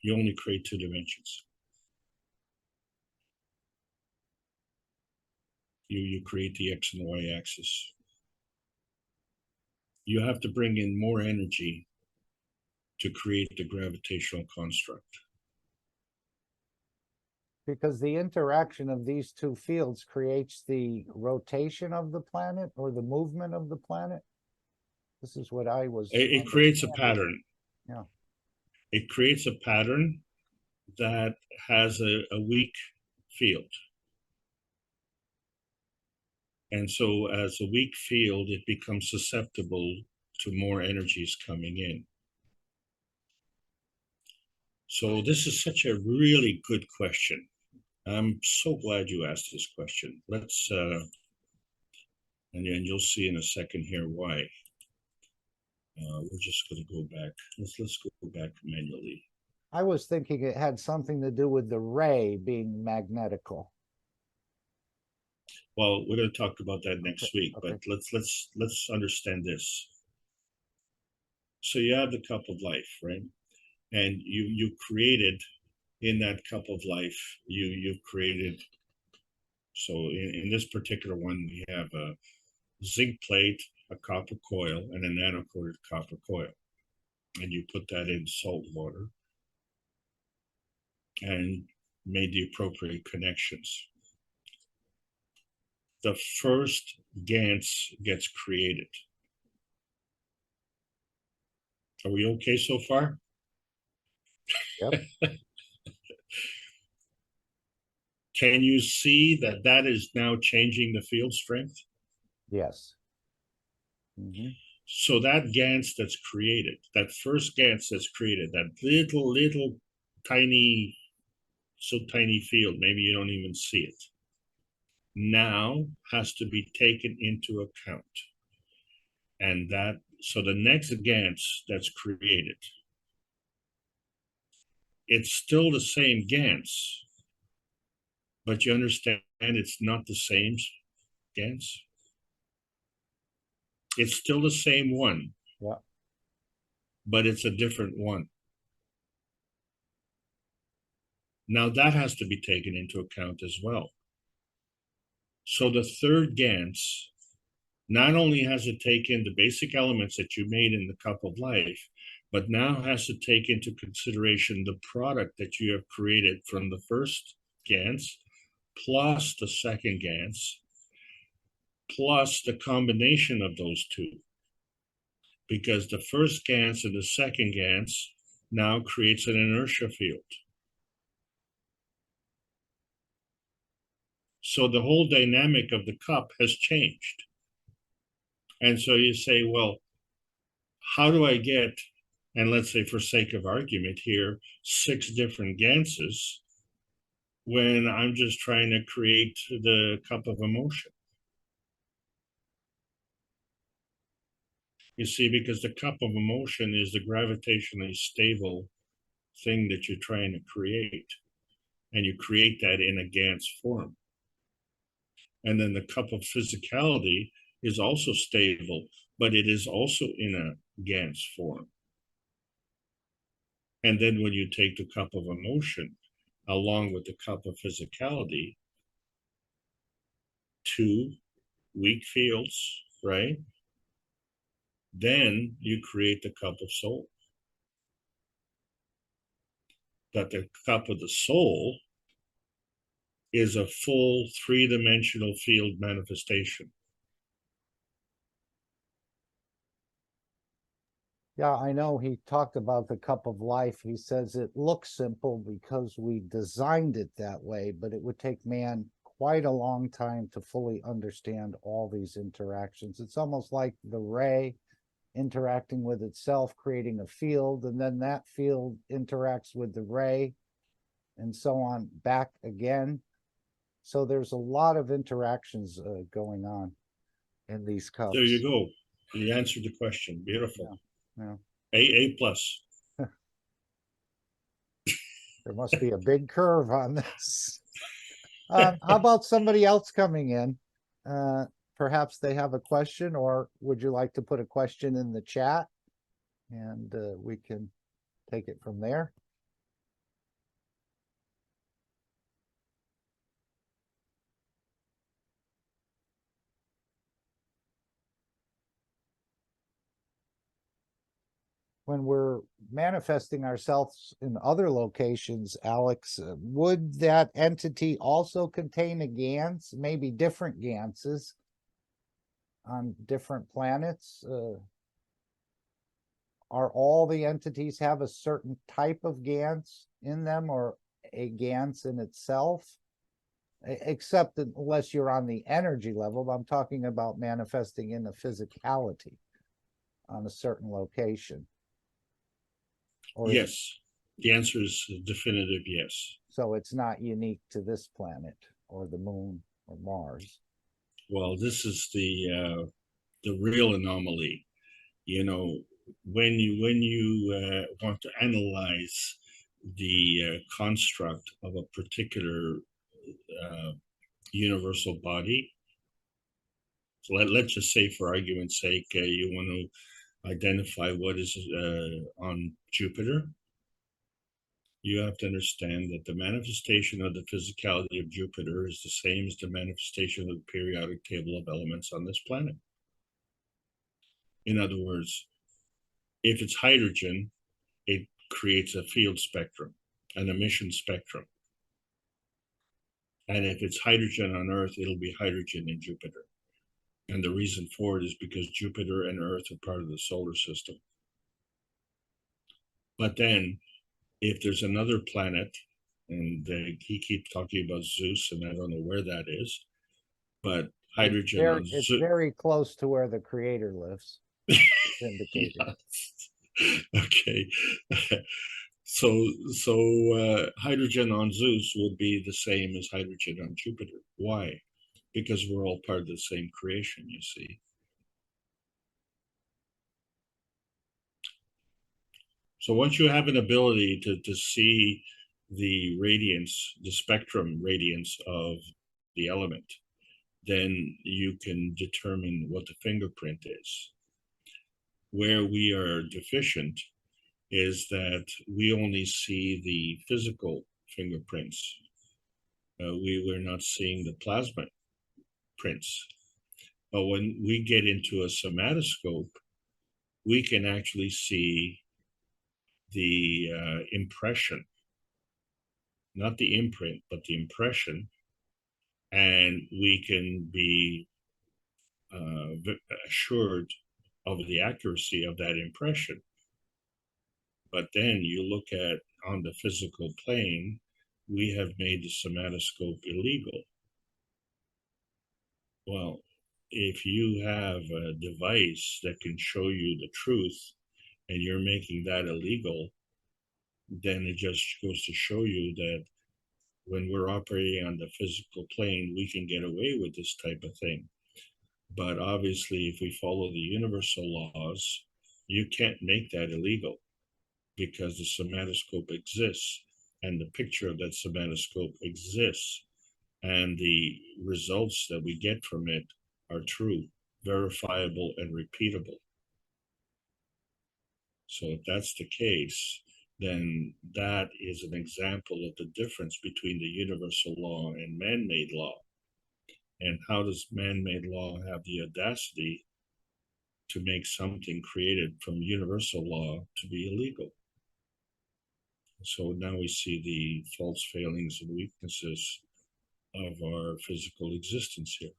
you only create two dimensions. You create the X and Y axis. You have to bring in more energy to create the gravitational construct. Because the interaction of these two fields creates the rotation of the planet or the movement of the planet. This is what I was. It creates a pattern. Yeah. It creates a pattern that has a weak field. And so as a weak field, it becomes susceptible to more energies coming in. So this is such a really good question. I'm so glad you asked this question. Let's, and you'll see in a second here why. We're just going to go back. Let's go back manually. I was thinking it had something to do with the ray being magnetical. Well, we're going to talk about that next week, okay. but let's understand this. So you have the cup of life, right? And you created in that cup of life, you've created. So in this particular one, we have a zinc plate, a copper coil, and a nano-coated copper coil. And you put that in salt water and made the appropriate connections. The first GANS gets created. Are we okay so far? Yep. Can you see that that is now changing the field strength? Yes. Mm-hmm. So that GANS that's created, that first GANS that's created, that little tiny, so tiny field, maybe you don't even see it, now has to be taken into account. And so the next GANS that's created, it's still the same GANS, but you understand it's not the same GANS. It's still the same one, Yeah. but it's a different one. Now that has to be taken into account as well. So the third GANS not only has to take in the basic elements that you made in the cup of life, but now has to take into consideration the product that you have created from the first GANS, plus the second GANS, plus the combination of those two. Because the first GANS and the second GANS now creates an inertia field. So the whole dynamic of the cup has changed. And so you say, well, how do I get, and let's say for sake of argument here, 6 different GANSes when I'm just trying to create the cup of emotion? You see, because the cup of emotion is the gravitationally stable thing that you're trying to create. And you create that in a GANS form. And then the cup of physicality is also stable, but it is also in a GANS form. And then when you take the cup of emotion along with the cup of physicality, 2 weak fields, right? Then you create the cup of soul. But the cup of the soul is a full 3-dimensional field manifestation. Yeah, I know he talked about the cup of life. He says it looks simple because we designed it that way, but it would take man quite a long time to fully understand all these interactions. It's almost like the ray interacting with itself, creating a field, and then that field interacts with the ray, and so on back again. So there's a lot of interactions going on in these cups. There you go. You answered the question. Beautiful. Yeah. A plus. There must be a big curve on this. How about somebody else coming in? Perhaps they have a question, or would you like to put a question in the chat? And we can take it from there. When we're manifesting ourselves in other locations, Alex, would that entity also contain a Gans, maybe different Ganses on different planets? Are all the entities have a certain type of Gans in them, or a Gans in itself? Except unless you're on the energy level, I'm talking about manifesting in the physicality on a certain location. Or Yes. The answer is a definitive yes. So it's not unique to this planet or the moon or Mars. Well, this is the real anomaly. You know, when you want to analyze the construct of a particular universal body, so let's just say, for argument's sake, you want to identify what is on Jupiter. You have to understand that the manifestation of the physicality of Jupiter is the same as the manifestation of the periodic table of elements on this planet. In other words, if it's hydrogen, it creates a field spectrum, an emission spectrum. And if it's hydrogen on Earth, it'll be hydrogen in Jupiter. And the reason for it is because Jupiter and Earth are part of the solar system. But then, if there's another planet, and he keeps talking about Zeus, and I don't know where that is, but hydrogen on It's Zeus. very close to where the creator lives. Indicated. Okay. So hydrogen on Zeus will be the same as hydrogen on Jupiter. Why? Because we're all part of the same creation, you see. So once you have an ability to see the radiance, the spectrum radiance of the element, then you can determine what the fingerprint is. Where we are deficient is that we only see the physical fingerprints. We're not seeing the plasma prints. But when we get into a somatoscope, we can actually see the impression, not the imprint, but the impression, and we can be assured of the accuracy of that impression. But then you look at, on the physical plane, we have made the somatoscope illegal. Well, if you have a device that can show you the truth and you're making that illegal, then it just goes to show you that when we're operating on the physical plane, we can get away with this type of thing. But obviously, if we follow the universal laws, you can't make that illegal because the somatoscope exists and the picture of that somatoscope exists, and the results that we get from it are true, verifiable, and repeatable. So if that's the case, then that is an example of the difference between the universal law and man-made law. And how does man-made law have the audacity to make something created from universal law to be illegal? So now we see the faults, failings, and weaknesses of our physical existence here.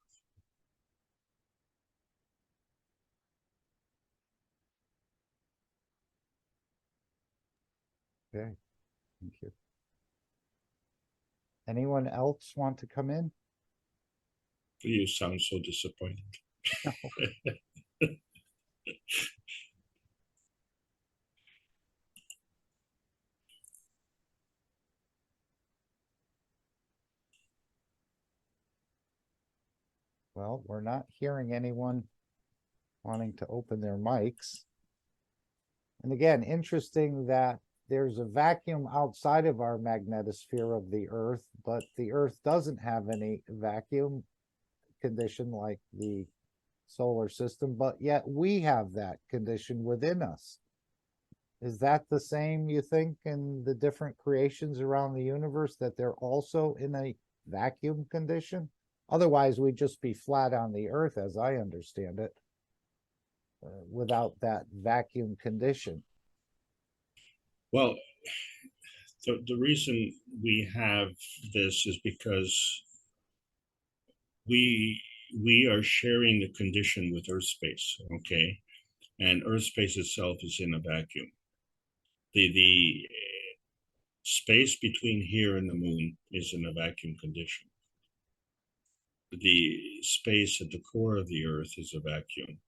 Okay, thank you. Anyone else want to come in? You sound so disappointed. Well, we're not hearing anyone wanting to open their mics. And again, interesting that there's a vacuum outside of our magnetosphere of the Earth, but the Earth doesn't have any vacuum condition like the solar system, but yet we have that condition within us. Is that the same, you think, in the different creations around the universe, that they're also in a vacuum condition? Otherwise, we'd just be flat on the Earth, as I understand it, without that vacuum condition. Well, the reason we have this is because we are sharing the condition with Earth space, okay? And Earth space itself is in a vacuum. The space between here and the moon is in a vacuum condition. The space at the core of the Earth is a vacuum.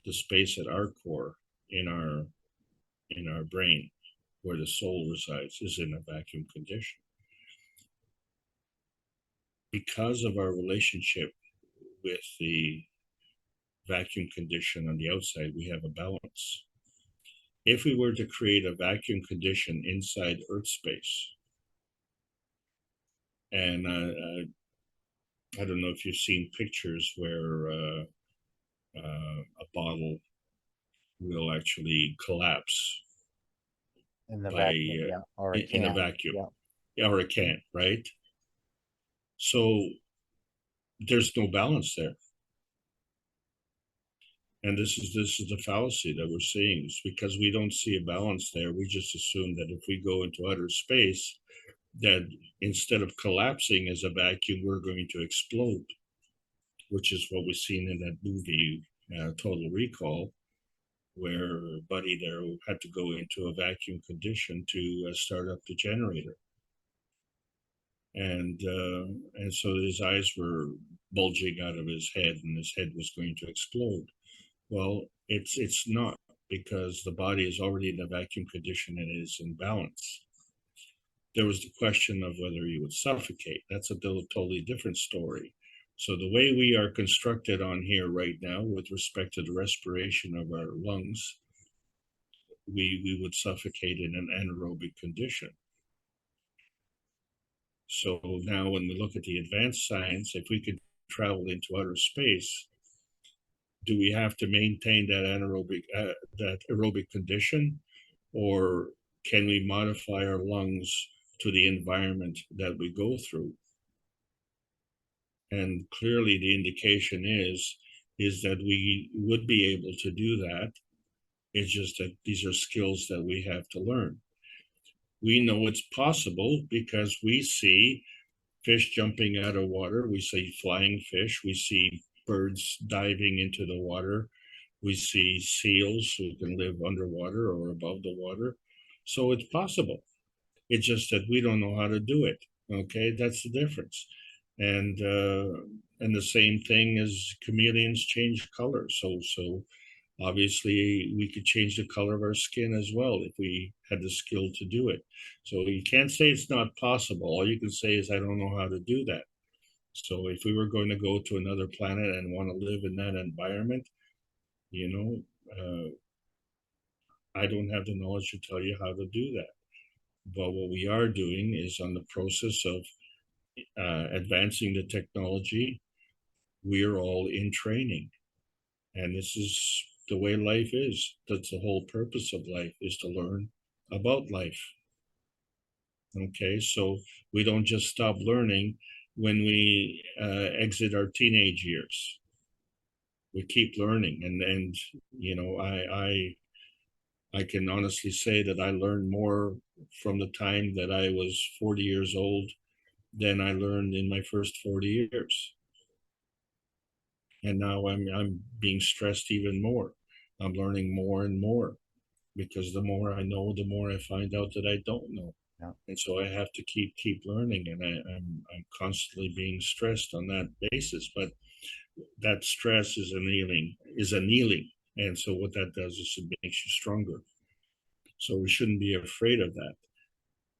The space at our core, in our brain, where the soul resides, is in a vacuum condition. Because of our relationship with the vacuum condition on the outside, we have a balance. If we were to create a vacuum condition inside Earth space, and I don't know if you've seen pictures where a bottle will actually collapse In the by vacuum, yeah, or a in a can, vacuum, yeah. or it can't, right? So there's no balance there. And this is the fallacy that we're seeing. It's because we don't see a balance there. We just assume that if we go into outer space, that instead of collapsing as a vacuum, we're going to explode, which is what we've seen in that movie, Total Recall, where Buddy there had to go into a vacuum condition to start up the generator. And so his eyes were bulging out of his head, and his head was going to explode. Well, it's not, because the body is already in a vacuum condition and is in balance. There was the question of whether you would suffocate. That's a totally different story. So the way we are constructed on here right now with respect to the respiration of our lungs, we would suffocate in an anaerobic condition. So now when we look at the advanced science, if we could travel into outer space, do we have to maintain that aerobic condition, or can we modify our lungs to the environment that we go through? And clearly the indication is that we would be able to do that. It's just that these are skills that we have to learn. We know it's possible because we see fish jumping out of water, we see flying fish, we see birds diving into the water, we see seals who can live underwater or above the water. So it's possible. It's just that we don't know how to do it. Okay, that's the difference. And the same thing as chameleons change color. So obviously we could change the color of our skin as well if we had the skill to do it. So you can't say it's not possible. All you can say is I don't know how to do that. So if we were going to go to another planet and want to live in that environment, you know, I don't have the knowledge to tell you how to do that. But what we are doing is on the process of advancing the technology. We're all in training. And this is the way life is. That's the whole purpose of life, is to learn about life. Okay, so we don't just stop learning when we exit our teenage years. We keep learning, and you know, I can honestly say that I learned more from the time that I was 40 years old than I learned in my first 40 years. And now I'm being stressed even more. I'm learning more and more. because the more I know, the more I find out that I don't know. Yeah. And so I have to keep learning, and I'm constantly being stressed on that basis. But that stress is annealing, and so what that does is it makes you stronger. So we shouldn't be afraid of that.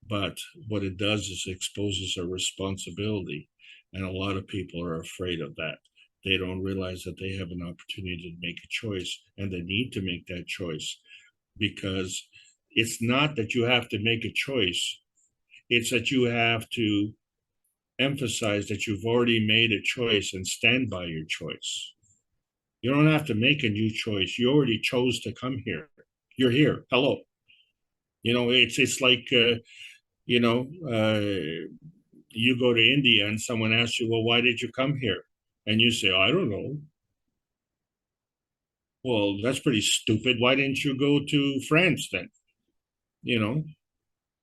But what it does is it exposes a responsibility, and a lot of people are afraid of that. They don't realize that they have an opportunity to make a choice, and they need to make that choice, because it's not that you have to make a choice, it's that you have to emphasize that you've already made a choice and stand by your choice. You don't have to make a new choice. You already chose to come here. You're here. Hello. It's like you know, you go to India and someone asks you, well, why did you come here? And you say, I don't know. Well, that's pretty stupid. Why didn't you go to France then? You know,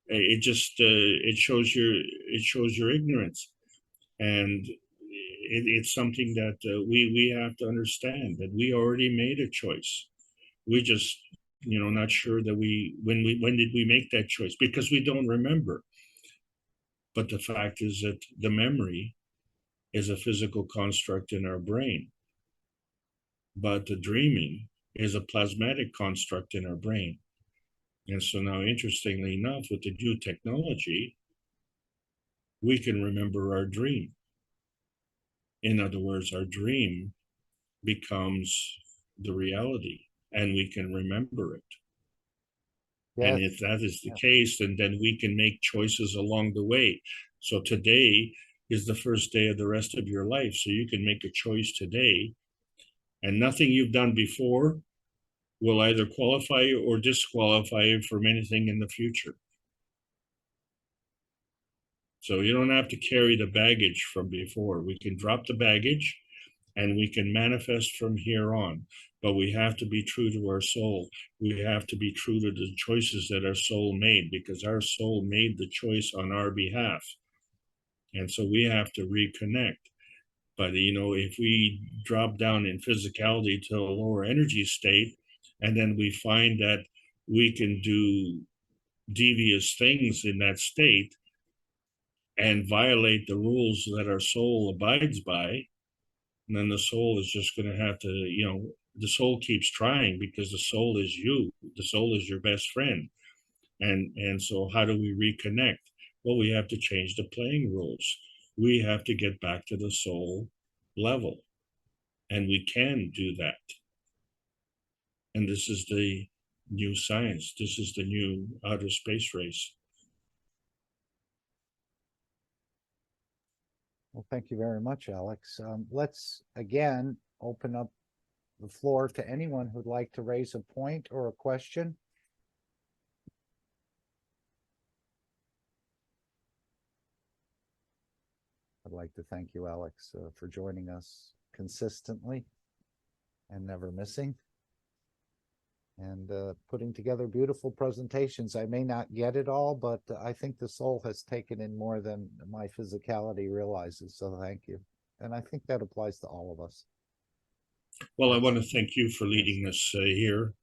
it just it shows your ignorance, and it's something that we have to understand that we already made a choice. We just not sure that when did we make that choice, because we don't remember. But the fact is that the memory is a physical construct in our brain, but the dreaming is a plasmatic construct in our brain. And so now, interestingly enough, with the new technology, we can remember our dream. In other words, our dream becomes the reality, and we can remember it. And Yes. if that is the Yeah. case, then we can make choices along the way. So today is the first day of the rest of your life. So you can make a choice today, and nothing you've done before will either qualify you or disqualify you from anything in the future. So you don't have to carry the baggage from before. We can drop the baggage and we can manifest from here on. But we have to be true to our soul. We have to be true to the choices that our soul made, because our soul made the choice on our behalf. And so we have to reconnect. But if we drop down in physicality to a lower energy state, and then we find that we can do devious things in that state and violate the rules that our soul abides by, and then the soul is just going to have to, the soul keeps trying, because the soul is you. The soul is your best friend. And so how do we reconnect? Well, we have to change the playing rules. We have to get back to the soul level. And we can do that. And this is the new science. This is the new outer space race. Well, thank you very much, Alex. Let's again open up the floor to anyone who'd like to raise a point or a question. I'd like to thank you, Alex, for joining us consistently and never missing, and putting together beautiful presentations. I may not get it all, but I think the soul has taken in more than my physicality realizes. So thank you. And I think that applies to all of us. Well, I want to thank you for leading us here.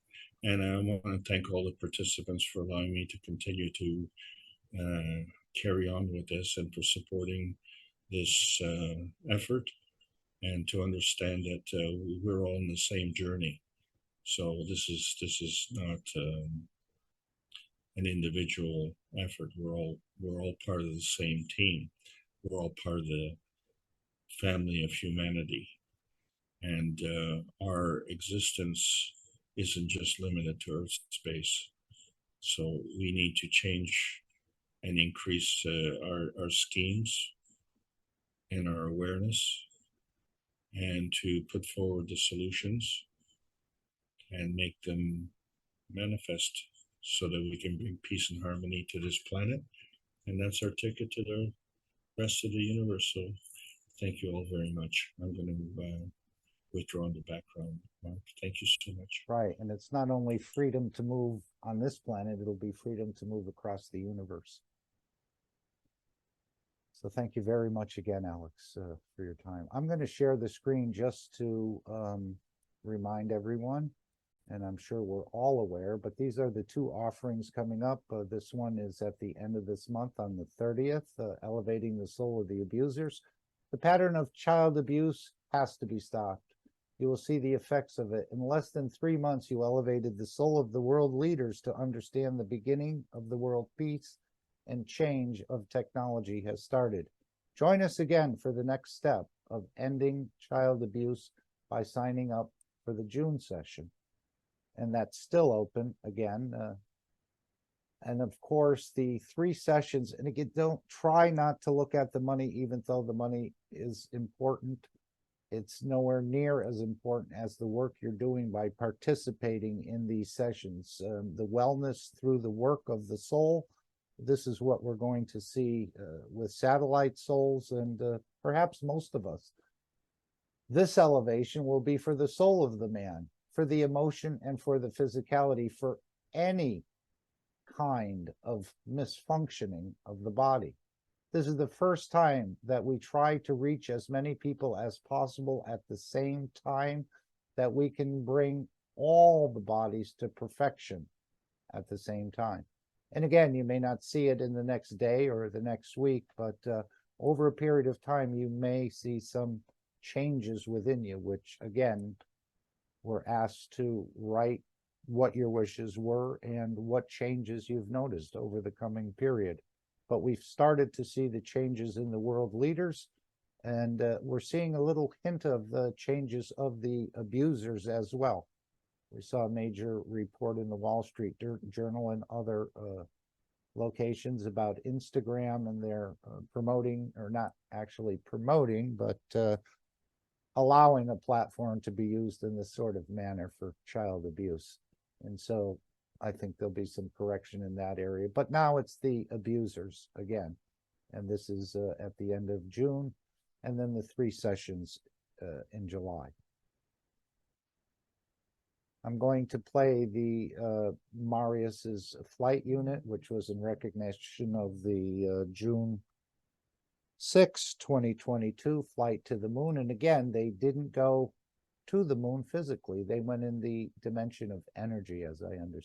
And I want to thank all the participants for allowing me to continue to carry on with this, and for supporting this effort, and to understand that we're all in the same journey. So this is not an individual effort. We're all part of the same team. We're all part of the family of humanity, and our existence isn't just limited to Earth space. So we need to change and increase our schemes and our awareness, and to put forward the solutions and make them manifest, so that we can bring peace and harmony to this planet. And that's our ticket to the rest of the universe. So thank you all very much. I'm going to withdraw in the background. Mark, thank you so much. Right. And it's not only freedom to move on this planet, it'll be freedom to move across the universe. So thank you very much again, Alex, for your time. I'm going to share the screen just to remind everyone and I'm sure we're all aware, but these are the two offerings coming up. This one is at the end of this month on the 30th, Elevating the Soul of the Abusers. The pattern of child abuse has to be stopped. You will see the effects of it. In less than 3 months, you elevated the soul of the world leaders to understand the beginning of the world peace and change of technology has started. Join us again for the next step of ending child abuse by signing up for the June session. And that's still open again. And of course, the 3 sessions, and again, don't try not to look at the money, even though the money is important. It's nowhere near as important as the work you're doing by participating in these sessions. The wellness through the work of the soul. This is what we're going to see with satellite souls and perhaps most of us. This elevation will be for the soul of the man, for the emotion and for the physicality, for any kind of misfunctioning of the body. This is the first time that we try to reach as many people as possible at the same time, that we can bring all the bodies to perfection at the same time. And again, you may not see it in the next day or the next week, but over a period of time, you may see some changes within you, which again, we're asked to write what your wishes were and what changes you've noticed over the coming period. But we've started to see the changes in the world leaders, and we're seeing a little hint of the changes of the abusers as well. We saw a major report in the Wall Street Journal and other locations about Instagram, and they're promoting, or not actually promoting, but allowing a platform to be used in this sort of manner for child abuse. And so I think there'll be some correction in that area. But now it's the abusers again. And this is at the end of June, and then the 3 sessions in July. I'm going to play the Marius's flight unit, which was in recognition of the June 6, 2022 flight to the moon. And again, they didn't go to the moon physically. They went in the dimension of energy, as I understand.